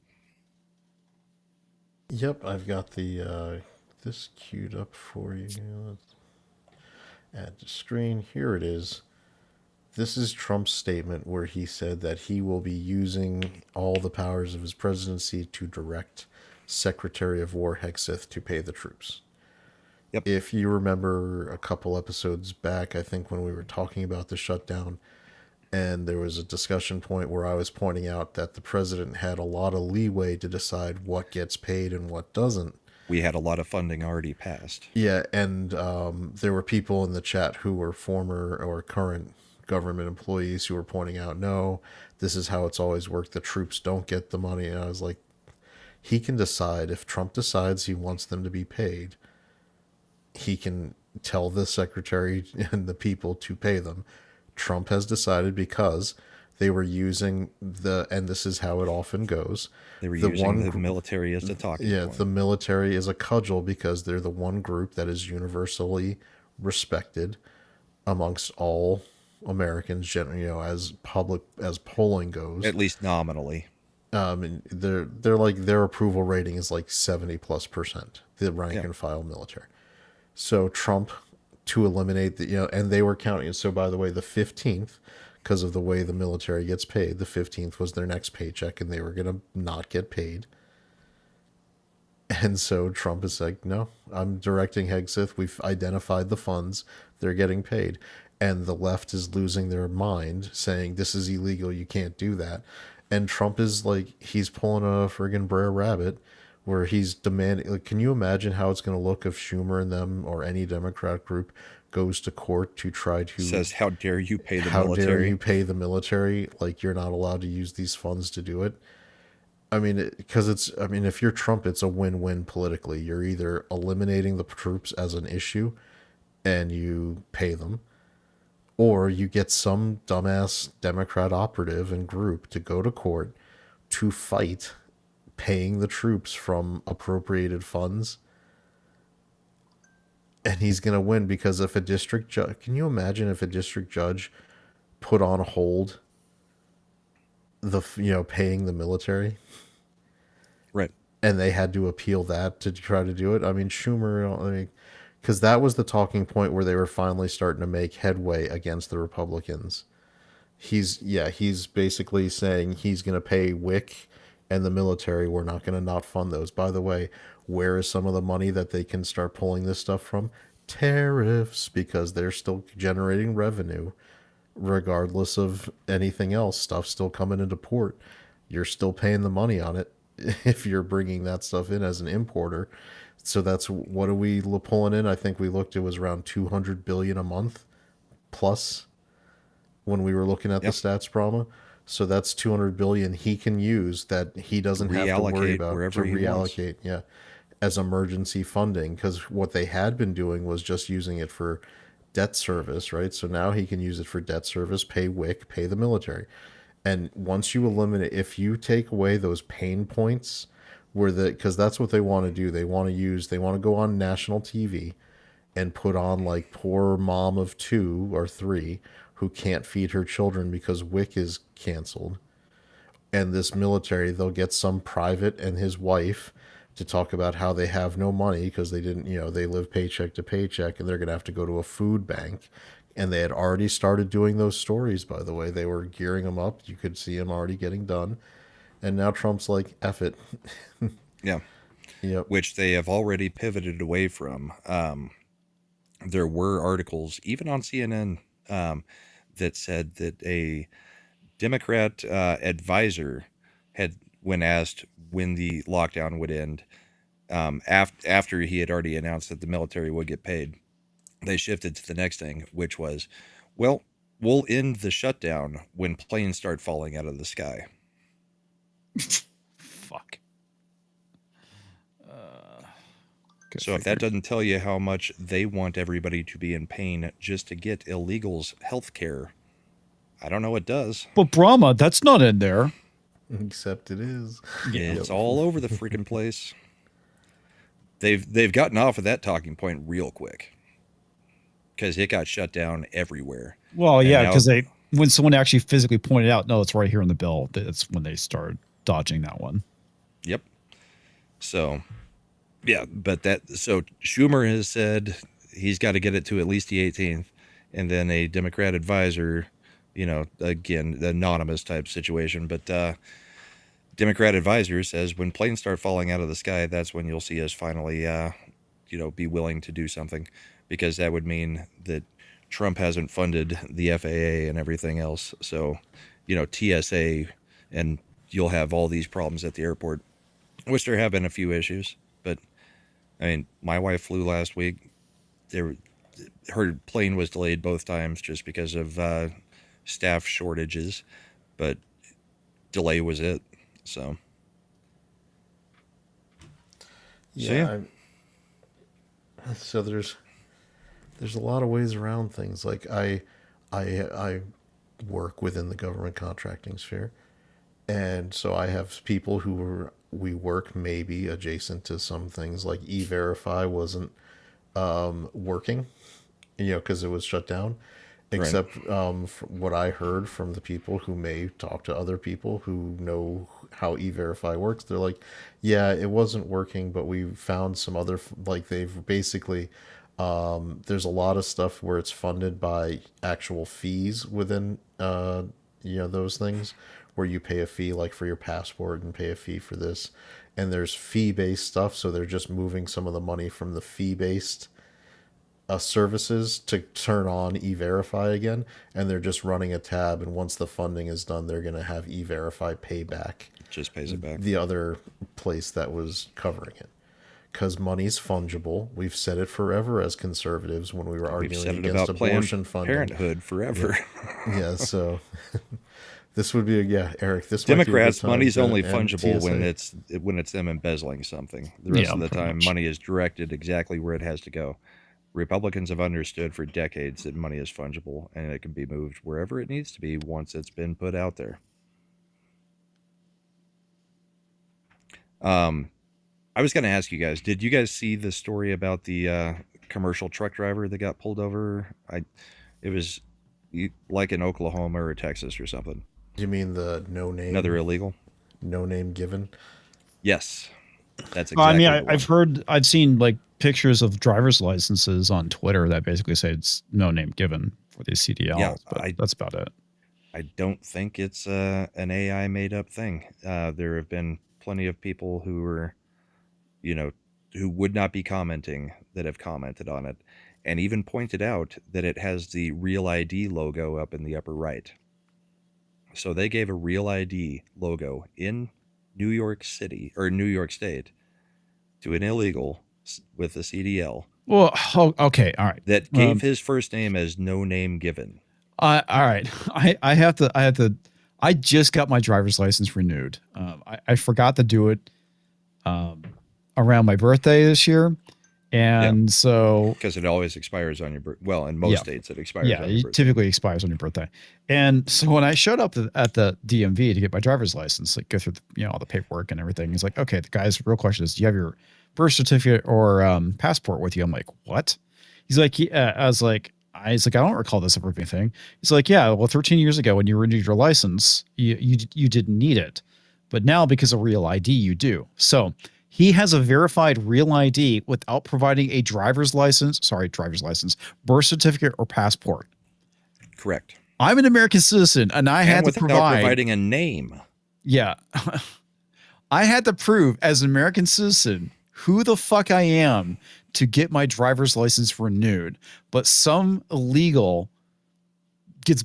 Yep, I've got the this queued up for you. Let's add to screen. Here it is. This is Trump's statement where he said that he will be using all the powers of his presidency to direct Secretary of War Hegseth to pay the troops. Yep. If you remember a couple episodes back, I think when we were talking about the shutdown, and there was a discussion point where I was pointing out that the president had a lot of leeway to decide what gets paid and what doesn't. We had a lot of funding already passed. Yeah, and there were people in the chat who were former or current government employees who were pointing out, no, this is how it's always worked. The troops don't get the money. And I was like, he can decide. If Trump decides he wants them to be paid, he can tell the secretary and the people to pay them. Trump has decided because they were using and this is how it often goes. They were using the military as a talking point. The military is a cudgel because they're the one group that is universally respected amongst all Americans, as polling goes. At least nominally. They're like, their approval rating is like 70+%, the rank and file military. So Trump, to eliminate and they were counting. So by the way, the 15th, because of the way the military gets paid, the 15th was their next paycheck and they were going to not get paid. And so Trump is like, no, I'm directing Hegseth. We've identified the funds. They're getting paid. And the left is losing their mind saying, this is illegal. You can't do that. And Trump is like, he's pulling a friggin' Brer Rabbit where he's demanding, like, can you imagine how it's going to look if Schumer and them or any Democrat group goes to court to try to says, how dare you pay the military? How dare you pay the military? Like, you're not allowed to use these funds to do it. I mean, if you're Trump, it's a win-win politically. You're either eliminating the troops as an issue and you pay them, or you get some dumbass Democrat operative and group to go to court to fight paying the troops from appropriated funds. And he's going to win because if a district judge, can you imagine if a district judge put on hold paying the military? Right. And they had to appeal that to try to do it. I mean, Schumer, because that was the talking point where they were finally starting to make headway against the Republicans. He's basically saying he's going to pay WIC and the military. We're not going to not fund those. By the way, where is some of the money that they can start pulling this stuff from? Tariffs, because they're still generating revenue regardless of anything else. Stuff's still coming into port. You're still paying the money on it. if you're bringing that stuff in as an importer. So that's what are we pulling in? I think we looked, it was around 200 billion a month plus when we were looking at the stats, Brahma. So that's 200 billion he can use that he doesn't have to worry Reallocate about wherever to he wants. reallocate, yeah, as emergency funding. Because what they had been doing was just using it for debt service, right? So now he can use it for debt service, pay WIC, pay the military. And once you eliminate, if you take away those pain points, where because that's what they want to do. They want to go on national TV and put on like poor mom of 2 or 3 who can't feed her children because WIC is canceled. And this military, they'll get some private and his wife to talk about how they have no money because they didn't, they live paycheck to paycheck and they're going to have to go to a food bank. And they had already started doing those stories, by the way. They were gearing them up. You could see them already getting done. And now Trump's like, F it. Yeah. Yep. Which they have already pivoted away from. There were articles, even on CNN, that said that a Democrat advisor had, when asked when the lockdown would end, after he had already announced that the military would get paid, they shifted to the next thing, which was, well, we'll end the shutdown when planes start falling out of the sky. Fuck. So if that doesn't tell you how much they want everybody to be in pain just to get illegals health care, I don't know what does. But Brahma, that's not in there. Except it is. It's all over the freaking place. They've gotten off of that talking point real quick because it got shut down everywhere. Well, yeah, because when someone actually physically pointed out, no, it's right here in the bill, that's when they started dodging that one. Yep. So, yeah, but so Schumer has said he's got to get it to at least the 18th, and then a Democrat advisor, again, the anonymous type situation, but Democrat advisor says when planes start falling out of the sky, that's when you'll see us finally, be willing to do something, because that would mean that Trump hasn't funded the FAA and everything else. So, TSA, and you'll have all these problems at the airport, which there have been a few issues. But, I mean, my wife flew last week. Her plane was delayed both times just because of staff shortages, but delay was it. So, yeah. So there's a lot of ways around things. Like I work within the government contracting sphere, and so I have people we work maybe adjacent to some things. Like E-Verify wasn't working, because it was shut down. Except from what I heard from the people who may talk to other people who know how E-Verify works, they're like, yeah, it wasn't working, but we found some other, like they've basically, there's a lot of stuff where it's funded by actual fees within, those things where you pay a fee like for your passport and pay a fee for this. And there's fee-based stuff, so they're just moving some of the money from the fee-based services to turn on E-Verify again, and they're just running a tab, and once the funding is done, they're going to have E-Verify pay back. Just pays it back. The other place that was covering it. Because money's fungible. We've said it forever as conservatives when we were arguing against abortion funding. Parenthood forever. Yeah, so this would be Eric, this Democrats, might be money's only fungible when it's them embezzling something. The rest of the time, money is directed exactly where it has to go. Republicans have understood for decades that money is fungible and it can be moved wherever it needs to be once it's been put out there. I was going to ask you guys, did you guys see the story about the commercial truck driver that got pulled over? It was like in Oklahoma or Texas or something. You mean the no name? Another illegal? No name given? Yes. That's exactly I've seen like pictures of driver's licenses on Twitter that basically say it's no name given for these CDLs. Yeah, but that's about it. I don't think it's an AI made up thing. There have been plenty of people who were, who would not be commenting that have commented on it, and even pointed out that it has the Real ID logo up in the upper right. So they gave a Real ID logo in New York City or New York State to an illegal with a CDL. Well, okay, all right. That gave his first name as no name given. All right. I just got my driver's license renewed. I forgot to do it around my birthday this year. And so, because it always expires on your well, in most states it expires. Yeah, on your it typically expires on your birthday. And so when I showed up at the DMV to get my driver's license, like go through all the paperwork and everything, he's like, okay, the guy's real question is, do you have your birth certificate or passport with you? I'm like, what? He's like, yeah. I was like, I don't recall this ever being a thing. He's like, yeah, well, 13 years ago when you renewed your license, you didn't need it, but now because of Real ID, you do. So he has a verified Real ID without providing a driver's license, birth certificate, or passport. Correct. I'm an American citizen, and I had to providing a name. Yeah. I had to prove as an American citizen who the fuck I am to get my driver's license renewed. But some illegal gets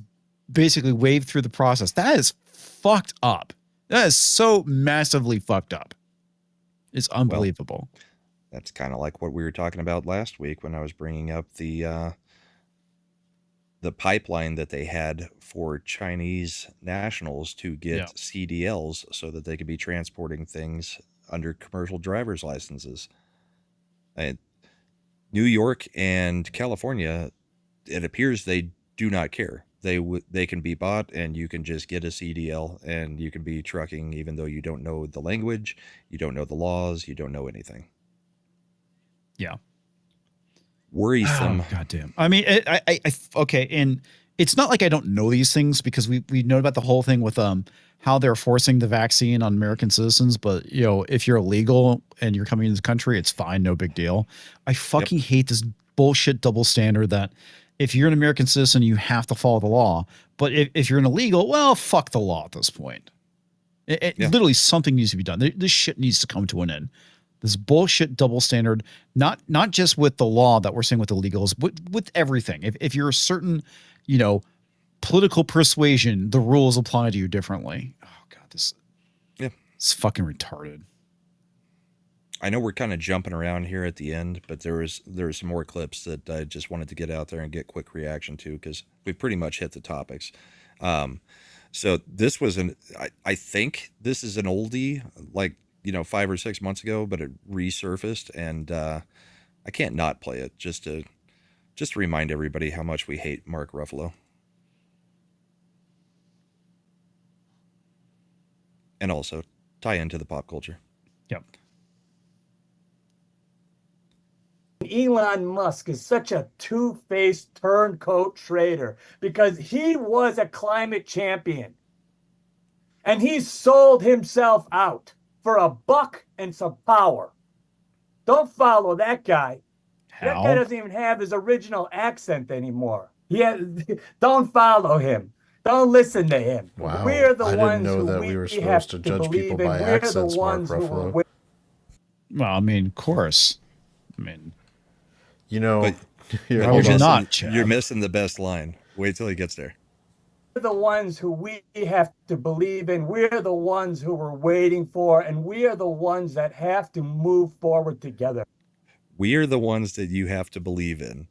basically waved through the process. That is fucked up. That is so massively fucked up. It's unbelievable. Well, that's kind of like what we were talking about last week when I was bringing up the pipeline that they had for Chinese nationals to get CDLs so that they could be transporting things under commercial driver's licenses. And New York and California, it appears they do not care. They can be bought, and you can just get a CDL, and you can be trucking even though you don't know the language, you don't know the laws, you don't know anything. Yeah. Worrisome. Oh, goddamn. I mean, okay, and it's not like I don't know these things, because we know about the whole thing with how they're forcing the vaccine on American citizens, but if you're illegal and you're coming into the country, it's fine, no big deal. I fucking hate this bullshit double standard that if you're an American citizen, you have to follow the law. But if you're an illegal, well, fuck the law at this point. Literally, something needs to be done. This shit needs to come to an end. This bullshit double standard, not just with the law that we're seeing with illegals, but with everything. If you're a certain, political persuasion, the rules apply to you differently. Oh God, this it's fucking retarded. I know we're kind of jumping around here at the end, but there was some more clips that I just wanted to get out there and get quick reaction to, because we pretty much hit the topics. So this was I think this is an oldie, like 5 or 6 months ago, but it resurfaced, and I can't not play it just to remind everybody how much we hate Mark Ruffalo. And also tie into the pop culture. Yep. Elon Musk is such a two-faced turncoat traitor because he was a climate champion and he sold himself out for a buck and some power. Don't follow that guy. That guy doesn't even have his original accent anymore. Don't follow him. Don't listen to him. Wow. We're the I ones didn't know that we were supposed to judge people by accents, Mark Ruffalo. Well, I mean, of course. I mean, but you're missing the best line. Wait till he gets there. We're the ones who we have to believe in. We're the ones who we're waiting for, and we are the ones that have to move forward together. We are the ones that you have to believe in.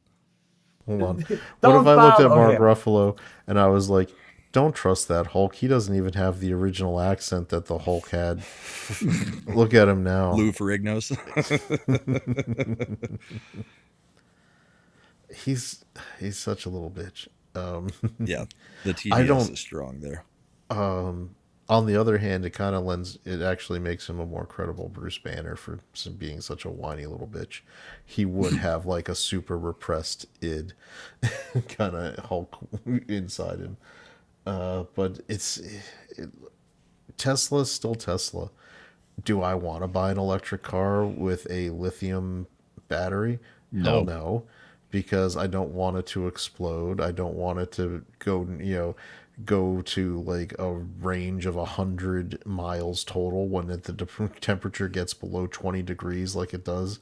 Hold on. What if I looked at Mark Ruffalo and I was like, don't trust that Hulk. He doesn't even have the original accent that the Hulk had. Look at him now. Lou Ferrigno's. He's such a little bitch. Yeah, the TDS is strong there. On the other hand, it actually makes him a more credible Bruce Banner for being such a whiny little bitch. He would have like a super repressed id kind of Hulk inside him. But Tesla's still Tesla. Do I want to buy an electric car with a lithium battery? No. Hell no. Because I don't want it to explode. I don't want it to go to like a range of 100 miles total when the temperature gets below 20 degrees like it does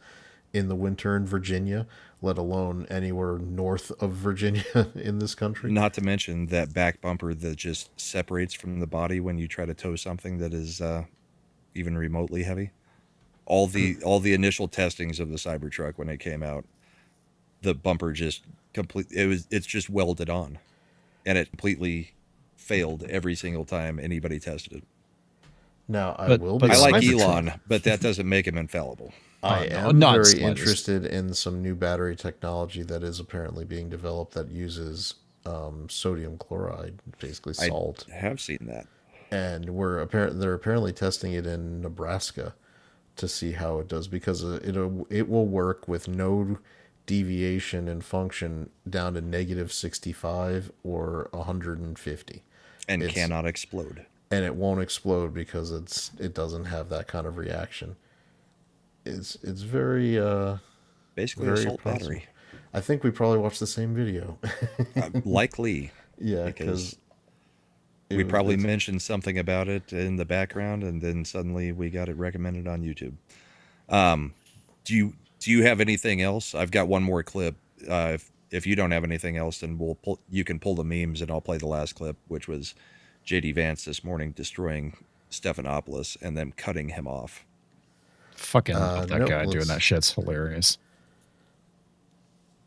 in the winter in Virginia, let alone anywhere north of Virginia in this country. Not to mention that back bumper that just separates from the body when you try to tow something that is, even remotely heavy. All the initial testings of the Cybertruck when it came out, the bumper just it's just welded on, and it completely failed every single time anybody tested it. Now, I like Elon, but that doesn't make him infallible. I am very interested in some new battery technology that is apparently being developed that uses sodium chloride, basically salt. I have seen that. And they're apparently testing it in Nebraska to see how it does, because it will work with no deviation in function down to -65 or 150. And cannot explode. And it won't explode because it doesn't have that kind of reaction. It's very basically very a salt possible. battery. I think we probably watched the same video. Likely. Yeah, because we probably mentioned something about it in the background, and then suddenly we got it recommended on YouTube. Do you have anything else? I've got one more clip. If you don't have anything else, then you can pull the memes, and I'll play the last clip, which was JD Vance this morning destroying Stephanopoulos and then cutting him off. Fucking love that guy doing that shit's hilarious.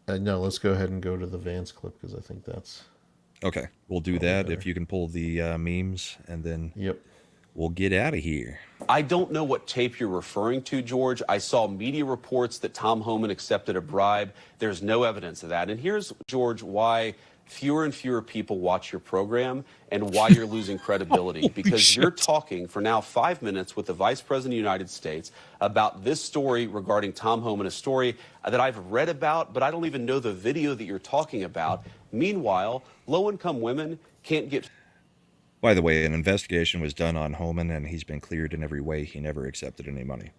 No, let's go ahead and go to the Vance clip, because I think that's... Okay, we'll do that. If you can pull the memes, and then we'll get out of here. I don't know what tape you're referring to, George. I saw media reports that Tom Homan accepted a bribe. There's no evidence of that. And here's, George, why fewer and fewer people watch your program and why you're losing credibility. Because you're talking for now 5 minutes with the Vice President of the United States about this story regarding Tom Homan, a story that I've read about, but I don't even know the video that you're talking about. Meanwhile, low-income women can't get... By the way, an investigation was done on Homan, and he's been cleared in every way. He never accepted any money.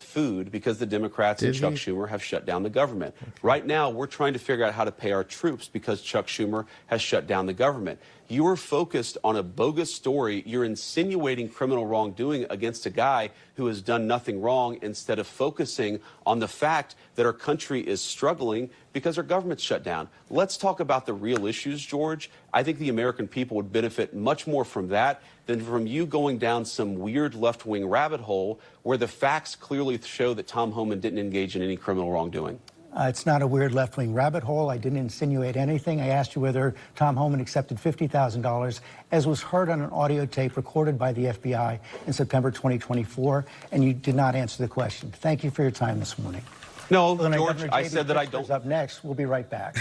Food because the Democrats and Chuck Schumer have shut down the government. Right now, we're trying to figure out how to pay our troops because Chuck Schumer has shut down the government. You are focused on a bogus story. You're insinuating criminal wrongdoing against a guy who has done nothing wrong instead of focusing on the fact that our country is struggling because our government's shut down. Let's talk about the real issues, George. I think the American people would benefit much more from that than from you going down some weird left-wing rabbit hole where the facts clearly show that Tom Homan didn't engage in any criminal wrongdoing. It's not a weird left-wing rabbit hole. I didn't insinuate anything. I asked you whether Tom Homan accepted $50,000, as was heard on an audio tape recorded by the FBI in September 2024, and you did not answer the question. Thank you for your time this morning. No, George, I said that I don't. Up next, we'll be right back.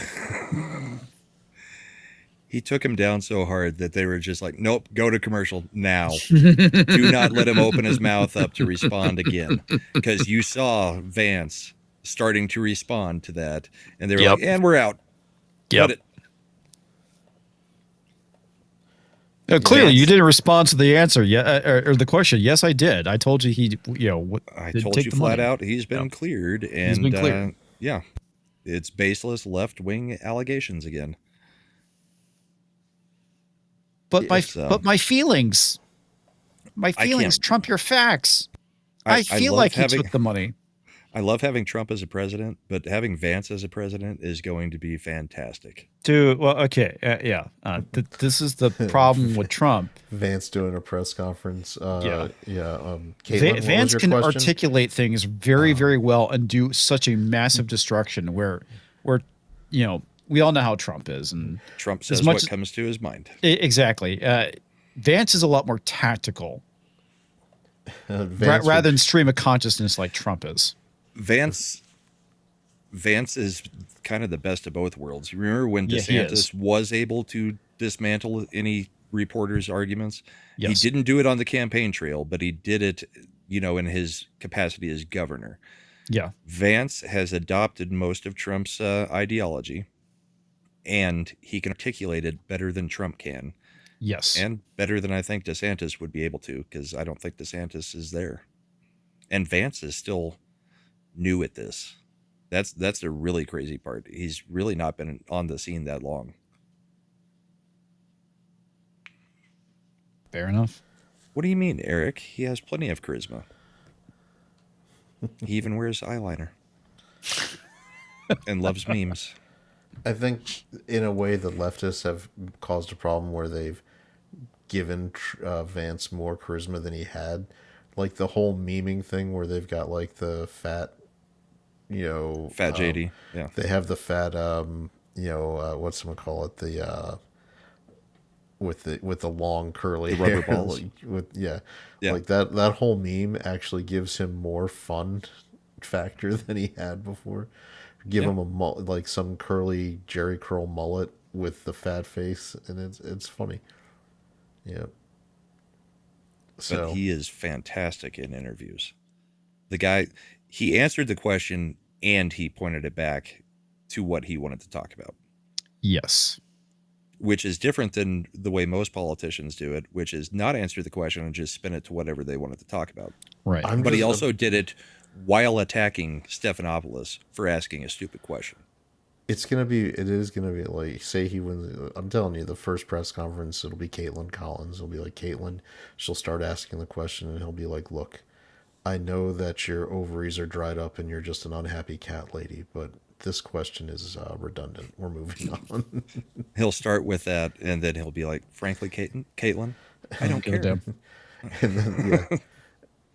He took him down so hard that they were just like, nope, go to commercial now. Do not let him open his mouth up to respond again. Because you saw Vance starting to respond to that, and they were like, and we're out. Yep. Clearly, you didn't respond to the answer or the question. Yes, I did. I told you I told you flat out he's been cleared, and he's been cleared. Yeah, it's baseless left-wing allegations again. But my feelings trump your facts. I feel like he took the money. I love having Trump as a president, but having Vance as a president is going to be fantastic. Dude, well, okay, this is the problem with Trump. Vance doing a press conference. Caitlin, Vance can articulate things very, very well and do such a massive destruction where we all know how Trump is, and Trump says what comes to his mind. Exactly. Vance is a lot more tactical, rather than stream of consciousness like Trump is. Vance is kind of the best of both worlds. You remember when DeSantis was able to dismantle any reporters' arguments? Yes. He didn't do it on the campaign trail, but he did it, in his capacity as governor. Yeah. Vance has adopted most of Trump's ideology, and he can articulate it better than Trump can. Yes. And better than I think DeSantis would be able to, because I don't think DeSantis is there. And Vance is still new at this. That's the really crazy part. He's really not been on the scene that long. Fair enough. What do you mean, Eric? He has plenty of charisma. He even wears eyeliner. And loves memes. I think, in a way, the leftists have caused a problem where they've given Vance more charisma than he had. Like the whole memeing thing where they've got like the fat, fat JD. Yeah, they have the fat, what's it call it, the with the long curly the rubber hair, balls. yeah, like that whole meme actually gives him more fun factor than he had before. Give him like some curly Jerry Curl mullet with the fat face, and it's funny. Yeah. But he is fantastic in interviews. The guy, he answered the question and he pointed it back to what he wanted to talk about. Yes. Which is different than the way most politicians do it, which is not answer the question and just spin it to whatever they wanted to talk about. Right. But he also did it while attacking Stephanopoulos for asking a stupid question. It is going to be like, say he wins. I'm telling you, the first press conference, it'll be Caitlin Collins. It'll be like, Caitlin, she'll start asking the question and he'll be like, look, I know that your ovaries are dried up and you're just an unhappy cat lady, but this question is redundant. We're moving on. He'll start with that and then he'll be like, frankly, Caitlin, I don't care. And then,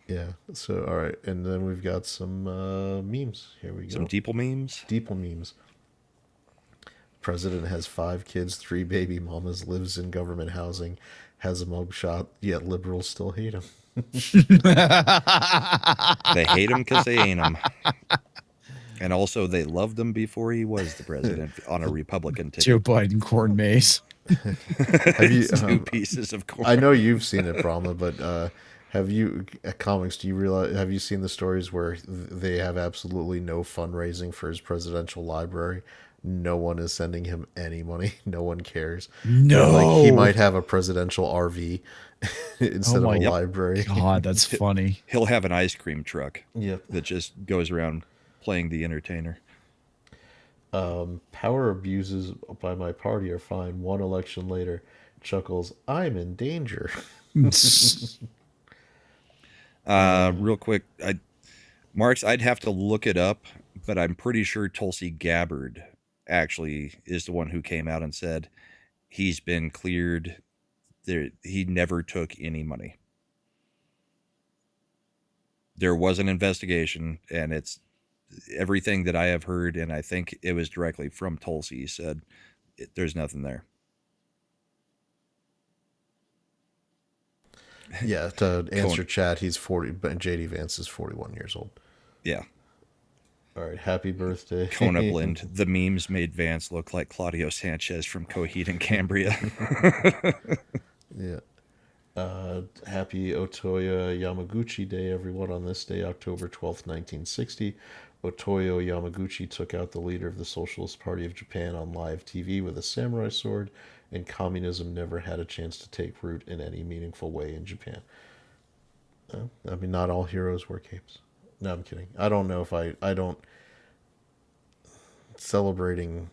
yeah. So, all right. And then we've got some memes. Here we go. Some Deeple memes. Deeple memes. President has 5 kids, 3 baby mamas, lives in government housing, has a mugshot, yet liberals still hate him. They hate him because they ain't him. And also, they loved him before he was the president on a Republican ticket. Joe Biden corn maze. Have you, 2 pieces of corn. I know you've seen it, Brahma, but have you, at Comix, have you seen the stories where they have absolutely no fundraising for his presidential library? No one is sending him any money. No one cares. No. Like, he might have a presidential RV instead of a library. God, that's funny. He'll have an ice cream truck. Yep. That just goes around playing the entertainer. Power abuses by my party are fine. 1 election later, chuckles, I'm in danger. Real quick, Marks, I'd have to look it up, but I'm pretty sure Tulsi Gabbard actually is the one who came out and said he's been cleared. He never took any money. There was an investigation, and it's everything that I have heard, and I think it was directly from Tulsi, said there's nothing there. Yeah, to answer chat, he's 40, but JD Vance is 41 years old. Yeah. All right, happy birthday. Kona Blind. The memes made Vance look like Claudio Sanchez from Coheed and Cambria. Yeah. Happy Otoyo Yamaguchi Day, everyone. On this day, October 12th, 1960, Otoyo Yamaguchi took out the leader of the Socialist Party of Japan on live TV with a samurai sword, and communism never had a chance to take root in any meaningful way in Japan. I mean, not all heroes wear capes. No, I'm kidding. I don't know if I don't celebrating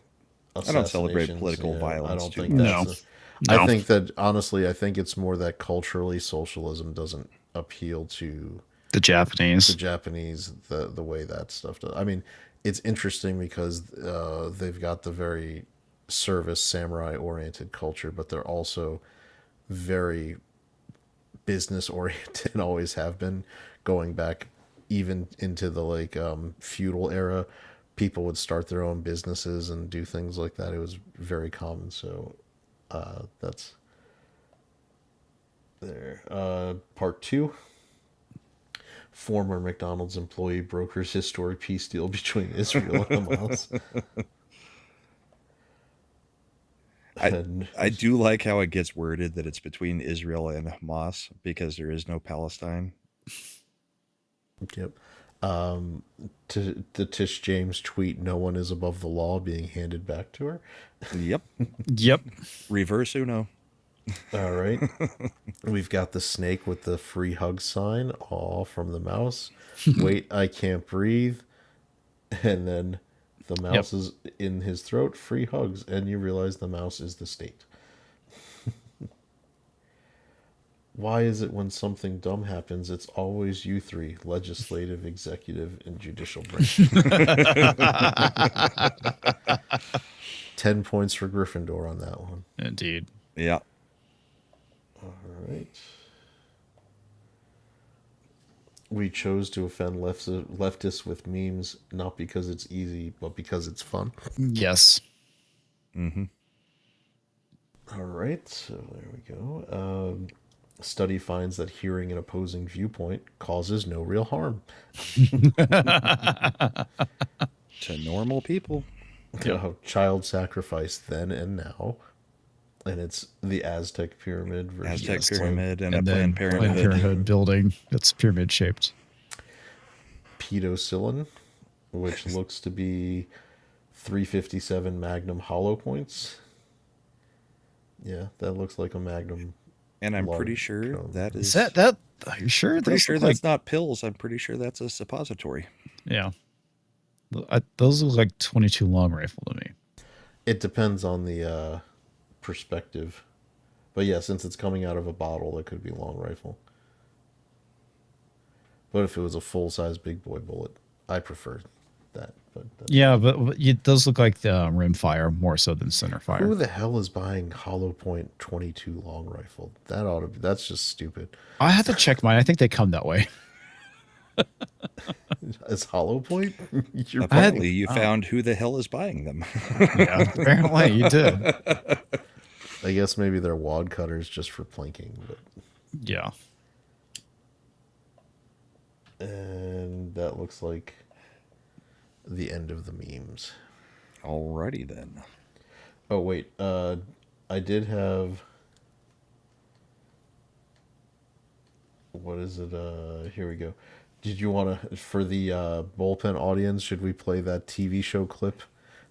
I don't celebrate political yeah, violence. I don't think that's No. I think that, honestly, I think it's more that culturally socialism doesn't appeal to The Japanese. the way that stuff does. I mean, it's interesting because they've got the very service samurai oriented culture, but they're also very business oriented and always have been, going back even into the feudal era. People would start their own businesses and do things like that. It was very common. So that's there. Part 2. Former McDonald's employee brokers historic peace deal between Israel and Hamas. I do like how it gets worded that it's between Israel and Hamas because there is no Palestine. Yep. To the Tish James tweet, no one is above the law, being handed back to her. Yep. Yep. Reverse Uno. All right. We've got the snake with the free hug sign, all from the mouse. Wait, I can't breathe. And then the mouse is in his throat, free hugs, and you realize the mouse is the state. Why is it when something dumb happens, it's always you three, legislative, executive, and judicial branch? 10 points for Gryffindor on that one. Indeed. Yeah. All We chose to offend leftists with memes, not because it's easy, but because it's fun. Yes. Mm-hmm. All right, so there we go. Study finds that hearing an opposing viewpoint causes no real harm. To normal people. Child sacrifice then and now. And it's the Aztec pyramid versus Aztec pyramid and a then Planned Parenthood. Planned Parenthood building that's pyramid shaped. Pedosilin, which looks to be 357 Magnum hollow points. Yeah, that looks like a Magnum. And I'm pretty sure that is... that are you sure? Pretty sure that's not pills. I'm pretty sure that's a suppository. Yeah. Those look like 22 long rifle to me. It depends on the perspective. But yeah, since it's coming out of a bottle, it could be long rifle. But if it was a full-size big boy bullet, I prefer that. But it does look like the rimfire more so than center fire. Who the hell is buying hollow point 22 long rifle? That's just stupid. I have to check mine. I think they come that way. It's hollow point? Apparently, you found who the hell is buying them. Yeah, apparently you did. I guess maybe they're wad cutters just for planking. But yeah. And that looks like the end of the memes. Alrighty then. Oh wait, I did have. What is it? Here we go. Did you want to, for the bullpen audience, should we play that TV show clip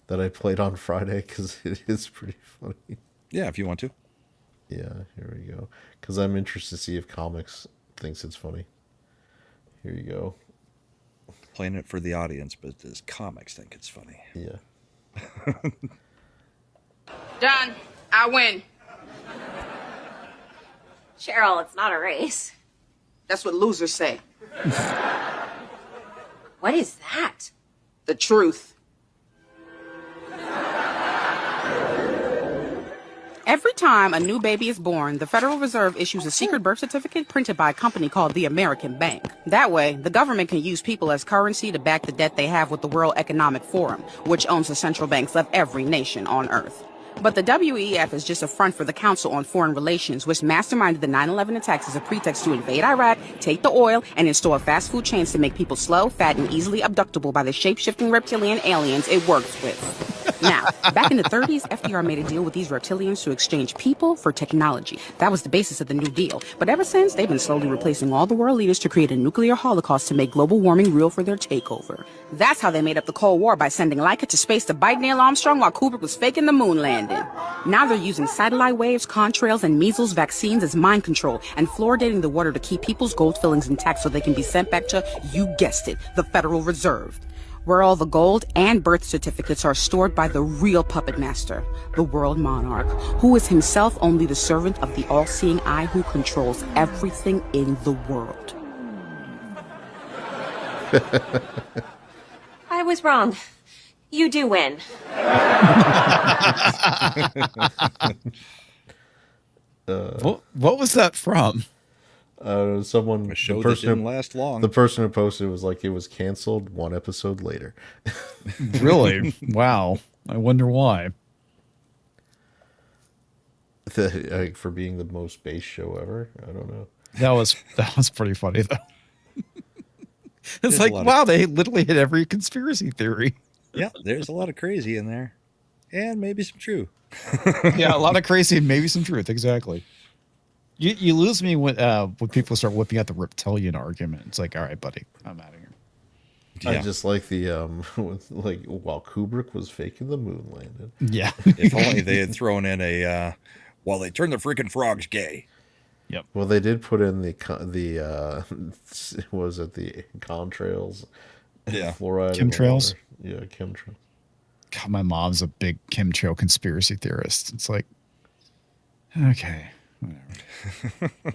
that I played on Friday? Because it is pretty funny. Yeah, if you want to. Yeah, here we go. Because I'm interested to see if Comix thinks it's funny. Here you go. Playing it for the audience, but does Comix think it's funny? Yeah. Done. I win. Cheryl, it's not a race. That's what losers say. What is that? The truth. Every time a new baby is born, the Federal Reserve issues a secret birth certificate printed by a company called the American Bank. That way, the government can use people as currency to back the debt they have with the World Economic Forum, which owns the central banks of every nation on Earth. But the WEF is just a front for the Council on Foreign Relations, which masterminded the 9/11 attacks as a pretext to invade Iraq, take the oil, and install fast food chains to make people slow, fat, and easily abductable by the shape-shifting reptilian aliens it works with. Now, back in the 30s, FDR made a deal with these reptilians to exchange people for technology. That was the basis of the New Deal. But ever since, they've been slowly replacing all the world leaders to create a nuclear holocaust to make global warming real for their takeover. That's how they made up the Cold War, by sending Laika to space to bite Neil Armstrong while Kubrick was faking the moon landing. Now they're using satellite waves, contrails, and measles vaccines as mind control and fluoridating the water to keep people's gold fillings intact so they can be sent back to, you guessed it, the Federal Reserve, where all the gold and birth certificates are stored by the real puppet master, the world monarch, who is himself only the servant of the all-seeing eye who controls everything in the world. I was wrong. You do win. What was that from? Someone. A show that didn't last long. The person who posted was like, it was canceled 1 episode later. Really? Wow. I wonder why. For being the most base show ever. I don't know. That was pretty funny though. It's like, wow, they literally hit every conspiracy theory. Yeah, there's a lot of crazy in there. And maybe some true. Yeah, a lot of crazy and maybe some truth. Exactly. You lose me when people start whipping out the reptilian argument. It's like, all right, buddy, I'm out of here. Yeah. I just like the like while Kubrick was faking the moon landing. Yeah. If only they had thrown in a well, they turned the freaking frogs gay. Yep. Well, they did put in the was it the contrails? Yeah. Fluoride. Chemtrails. Yeah, chemtrails. God, my mom's a big chemtrail conspiracy theorist. It's like, okay, whatever.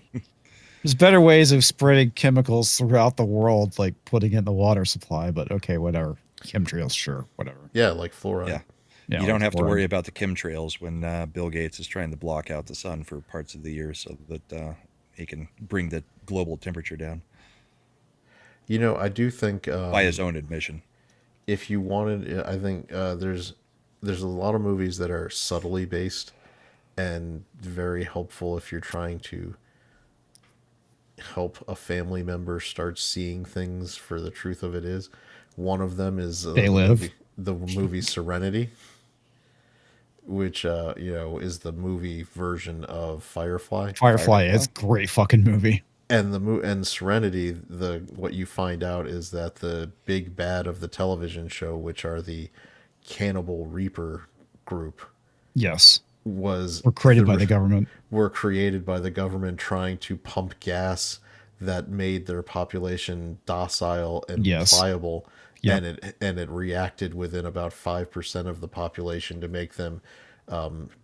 There's better ways of spreading chemicals throughout the world, like putting it in the water supply, but okay, whatever. Chemtrails, sure, whatever. Yeah, like fluoride. Yeah. Yeah, you don't like have to fluoride. worry about the chemtrails when Bill Gates is trying to block out the sun for parts of the year so that he can bring the global temperature down. You know, I do think by his own admission. If you wanted, I think there's a lot of movies that are subtly based and very helpful if you're trying to help a family member start seeing things for the truth of it is. One of them is the movie Serenity, which is the movie version of Firefly. Firefly is a great fucking movie. And and Serenity, what you find out is that the big bad of the television show, which are the Cannibal Reaper group, yes, were created by the government. Were created by the government trying to pump gas that made their population docile and pliable. Yep. And it reacted within about 5% of the population to make them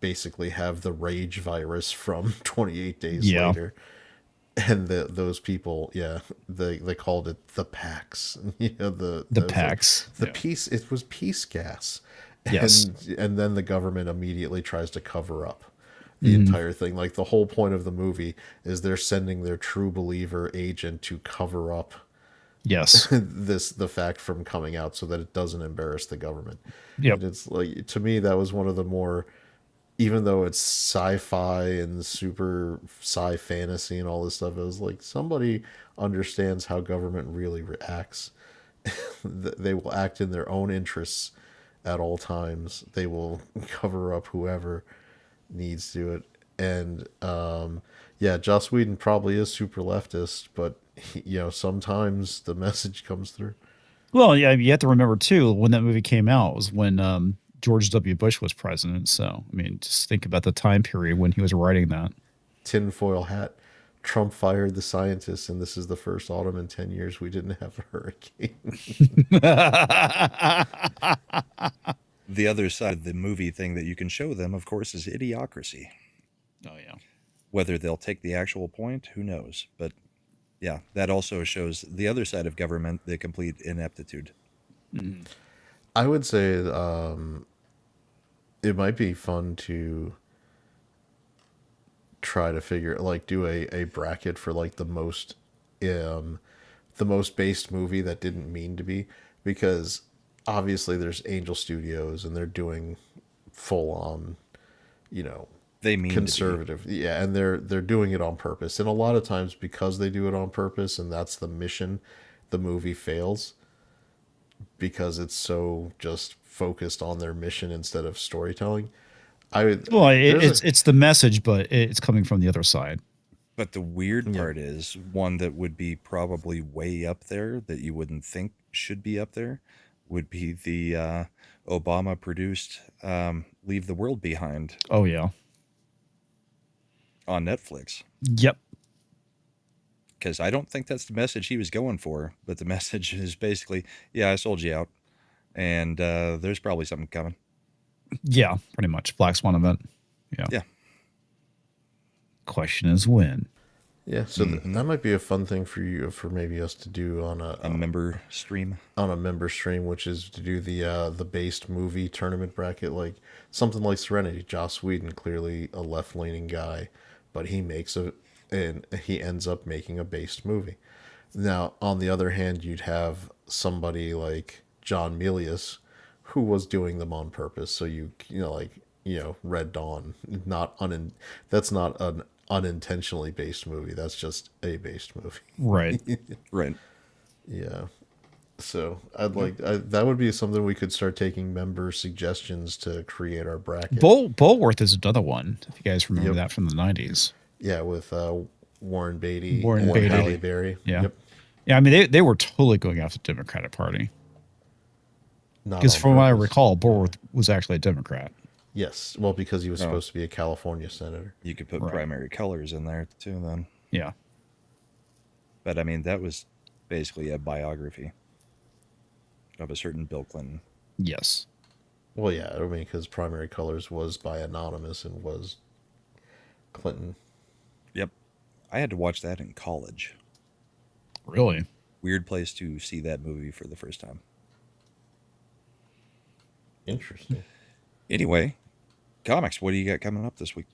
basically have the rage virus from 28 days later. And those people, they called it the PAX. The PAX. Peace. It was peace gas. Yes. And then the government immediately tries to cover up the entire thing. Like the whole point of the movie is they're sending their true believer agent to cover up the fact from coming out so that it doesn't embarrass the government. Yep. And it's like, to me, that was one of the more, even though it's sci-fi and super sci-fantasy and all this stuff, it was like somebody understands how government really reacts. They will act in their own interests at all times. They will cover up whoever needs to it. And Joss Whedon probably is super leftist, but sometimes the message comes through. Well, yeah, you have to remember too, when that movie came out was when George W. Bush was president. So, I mean, just think about the time period when he was writing that. Tinfoil hat. Trump fired the scientists, and this is the first autumn in 10 years we didn't have a hurricane. The other side of the movie thing that you can show them, of course, is Idiocracy. Oh, yeah. Whether they'll take the actual point, who knows? But yeah, that also shows the other side of government, the complete ineptitude. Mm-hmm. I would say it might be fun to try to do a bracket for like the most based movie that didn't mean to be, because obviously there's Angel Studios and they're doing full on, they mean conservative, and they're doing it on purpose, and a lot of times because they do it on purpose and that's the mission, the movie fails because it's so just focused on their mission instead of storytelling. It's the message, but it's coming from the other side. But the weird part is one that would be probably way up there that you wouldn't think should be up there would be the Obama produced Leave the World Behind. Oh, yeah. On Netflix. Yep. Because I don't think that's the message he was going for, but the message is basically, I sold you out, and there's probably something coming. Yeah, pretty much. Black Swan event. Yeah. Question is when. Yeah, so that might be a fun thing for maybe us to do on a member stream. On a member stream, which is to do the based movie tournament bracket, like something like Serenity. Joss Whedon, clearly a left-leaning guy, but he ends up making a based movie. Now, on the other hand, you'd have somebody like John Milius, who was doing them on purpose. So Red Dawn, that's not an unintentionally based movie. That's just a based movie. Right. Right. Yeah. So that would be something we could start taking member suggestions to create our bracket. Bulworth is another one, if you guys remember that from the 90s. Yeah, with Warren Beatty and Beatty. Halle Berry. Yeah. Yep. Yeah, I mean, they were totally going after the Democratic Party. Because from what I recall, Bulworth was actually a Democrat. Yes. Well, because he was supposed to be a California senator. You could put Primary Colors in there, too, then. Yeah. But, I mean, that was basically a biography of a certain Bill Clinton. Yes. Well, yeah, I mean, because Primary Colors was by Anonymous and was Clinton. Yep. I had to watch that in college. Really? Weird place to see that movie for the first time. Interesting. Anyway, comics, what do you got coming up this week?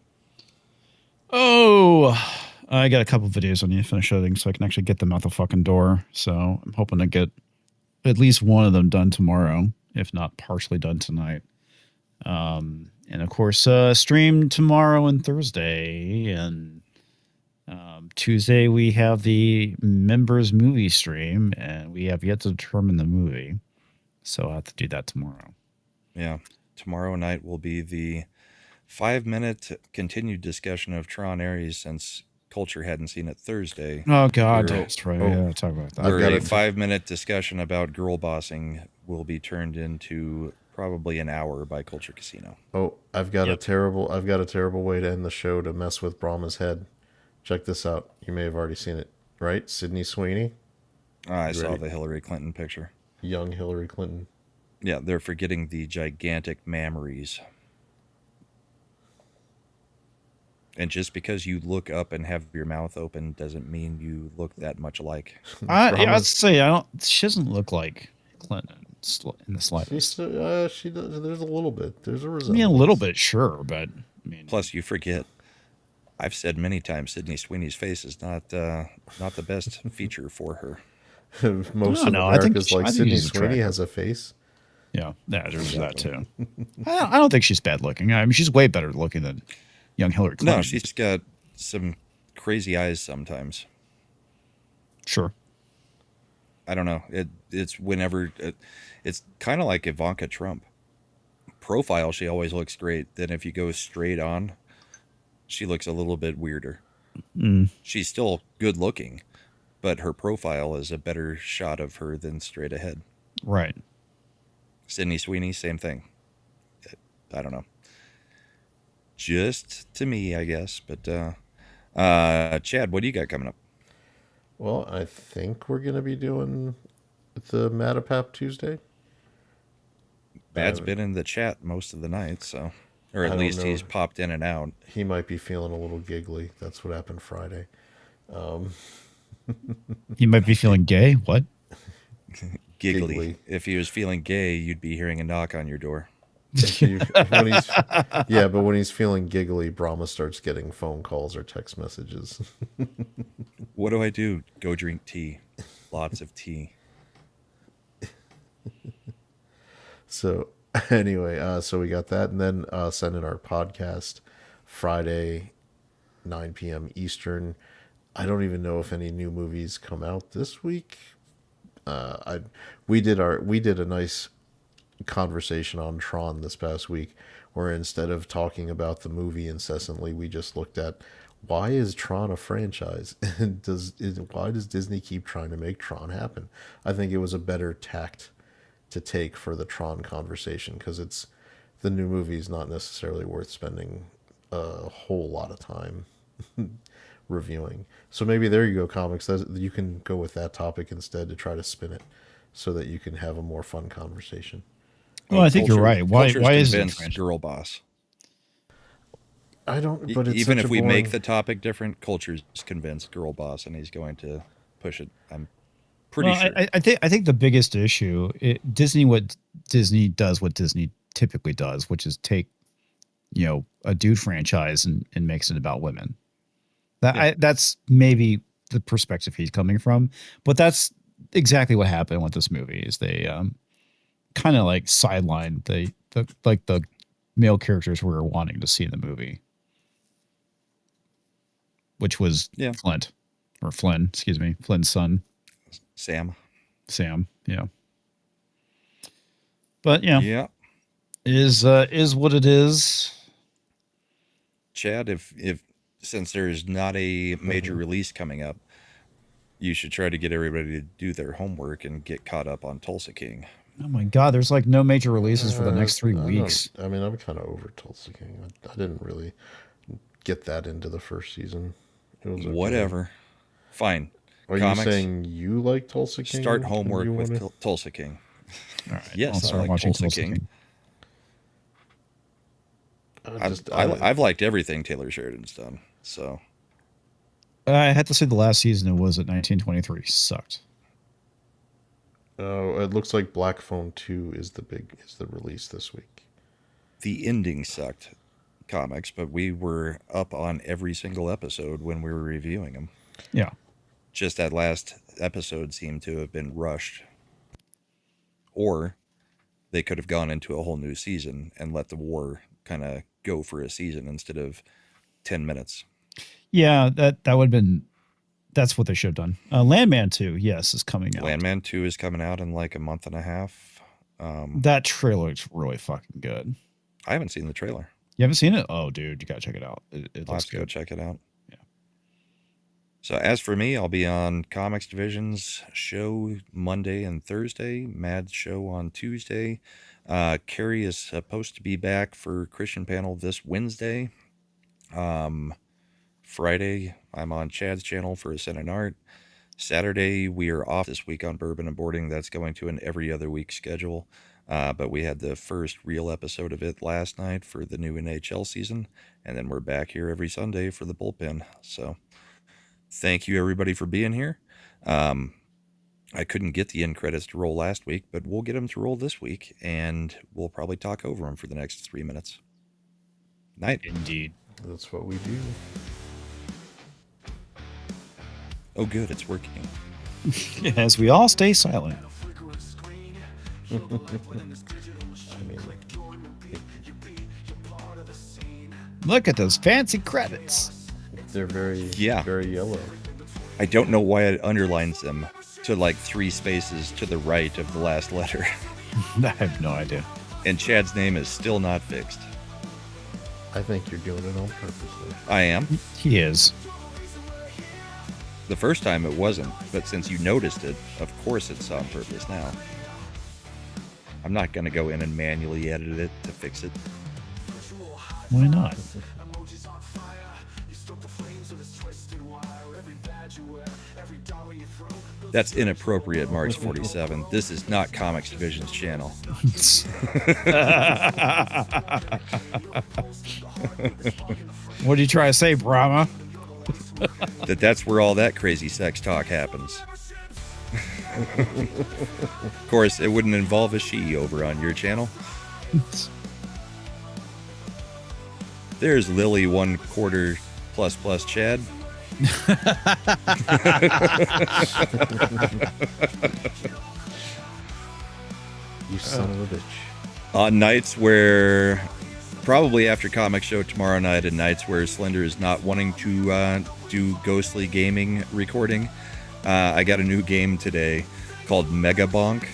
Oh, I got a couple videos I need to finish editing so I can actually get them out the fucking door. So I'm hoping to get at least one of them done tomorrow, if not partially done tonight. And of course, stream tomorrow and Thursday. And Tuesday we have the members movie stream, and we have yet to determine the movie. So I'll have to do that tomorrow. Yeah. Tomorrow night will be the 5-minute continued discussion of Tron Ares since Culture hadn't seen it Thursday. Oh, God. That's right. Yeah, talk about that. Where a 5-minute discussion about girl bossing will be turned into probably an hour by Culture Casino. Oh, I've got a terrible way to end the show to mess with Brahma's head. Check this out. You may have already seen it, right? Sydney Sweeney. I saw the Hillary Clinton picture. Young Hillary Clinton. Yeah, they're forgetting the gigantic mammaries. And just because you look up and have your mouth open doesn't mean you look that much alike. I'd say she doesn't look like Clinton in the slightest. She does. There's a little bit. There's a resemblance. I mean, a little bit, sure, but I mean. Plus, you forget. I've said many times Sydney Sweeney's face is not the best feature for her. Most of America's like Sydney Sweeney has a face. Yeah, there's that too. I don't think she's bad looking. I mean, she's way better looking than young Hillary Clinton. No, she's got some crazy eyes sometimes. Sure. I don't know. It's whenever it's kind of like Ivanka Trump. Profile, she always looks great. Then if you go straight on, she looks a little bit weirder. She's still good looking, but her profile is a better shot of her than straight ahead. Right. Sydney Sweeney, same thing. I don't know. Just to me, I guess. But Chad, what do you got coming up? Well, I think we're going to be doing the MadEPAP Tuesday. Bad's been in the chat most of the night, so, or at least he's popped in and out. He might be feeling a little giggly. That's what happened Friday. He might be feeling gay. What? Giggly. If he was feeling gay, you'd be hearing a knock on your door. But when he's feeling giggly, Brahma starts getting phone calls or text messages. What do I do? Go drink tea. Lots of tea. So anyway, so we got that, and then Ascendant Art podcast Friday, 9 p.m. Eastern. I don't even know if any new movies come out this week. We did a nice conversation on Tron this past week, where instead of talking about the movie incessantly, we just looked at why is Tron a franchise, and why does Disney keep trying to make Tron happen? I think it was a better tact to take for the Tron conversation, because the new movie is not necessarily worth spending a whole lot of time reviewing. So maybe there you go, Comix. You can go with that topic instead to try to spin it so that you can have a more fun conversation. Well, I think you're right. Why is it girl boss? I don't. But it's even such if a we boring... make the topic different, Culture's convinced girl boss, and he's going to push it. I'm pretty sure. I think the biggest issue, what Disney typically does, which is take, a dude franchise and makes it about women. That's maybe the perspective he's coming from, but that's exactly what happened with this movie. Is they kind of like sidelined the male characters we were wanting to see in the movie, which was Flynn, excuse me, Flynn's son, Sam, yeah. But yeah, is what it is. Chad, if since there's not a major release coming up, you should try to get everybody to do their homework and get caught up on Tulsa King. Oh my God, there's like no major releases for the next 3 weeks. I mean, I'm kind of over Tulsa King. I didn't really get that into the first season. It was whatever. Fine. Are you saying you like Tulsa King? Start homework with Tulsa King. All right, yes, I like Tulsa King. I've liked everything Taylor Sheridan's done. So I had to say the last season it was at 1923 sucked. Oh, it looks like Black Phone 2 is the release this week. The ending sucked. Comix, but we were up on every single episode when we were reviewing them. Yeah. Just that last episode seemed to have been rushed. Or they could have gone into a whole new season and let the war kind of go for a season instead of 10 minutes. Yeah, that would have been, that's what they should have done. Landman 2, yes, is coming out. Landman 2 is coming out in like a month and a half. That trailer is really fucking good. I haven't seen the trailer. You haven't seen it? Oh, dude, you gotta check it out. It I'll looks have to good. go check it out. Yeah. So as for me, I'll be on Comix Division's show Monday and Thursday. Mad's show on Tuesday. Keri is supposed to be back for Christian Panel this Wednesday. Friday, I'm on Chad's channel for Ascendant Art. Saturday, we are off this week on Bourbon and Boarding. That's going to an every other week schedule. But we had the first real episode of it last night for the new NHL season. And then we're back here every Sunday for the Bullpen. So thank you, everybody, for being here. I couldn't get the end credits to roll last week, but we'll get them to roll this week. And we'll probably talk over them for the next 3 minutes. Night. Indeed. That's what we do. Oh, good. It's working. As we all stay silent. Look at those fancy credits. They're very yellow. I don't know why it underlines them to like 3 spaces to the right of the last letter. I have no idea. And Chad's name is still not fixed. I think you're doing it on purpose, though. I am. He is. The first time it wasn't, but since you noticed it, of course it's on purpose now. I'm not going to go in and manually edit it to fix it. Why not? That's inappropriate, Marks 47. This is not Comix Division's channel. What did you try to say, Brahma? That's where all that crazy sex talk happens. Of course, it wouldn't involve a she over on your channel. There's Lily 1/4 ++ Chad. You son of a bitch. On nights where, probably after Comic Show tomorrow night, and nights where Slender is not wanting to do ghostly gaming recording, I got a new game today called Mega Bonk.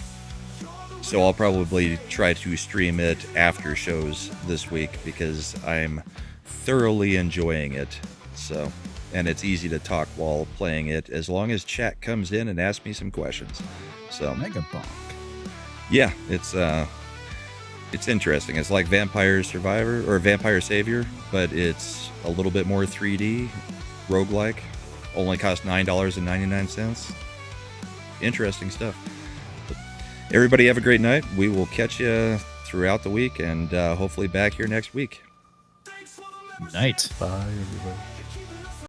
So I'll probably try to stream it after shows this week because I'm thoroughly enjoying it. So, and it's easy to talk while playing it as long as chat comes in and asks me some questions. So Mega Bonk. Yeah, it's interesting. It's like Vampire Survivor or Vampire Savior, but it's a little bit more 3D, roguelike. Only costs $9.99. Interesting stuff. But everybody have a great night. We will catch you throughout the week and hopefully back here next week. Night. Bye, everybody.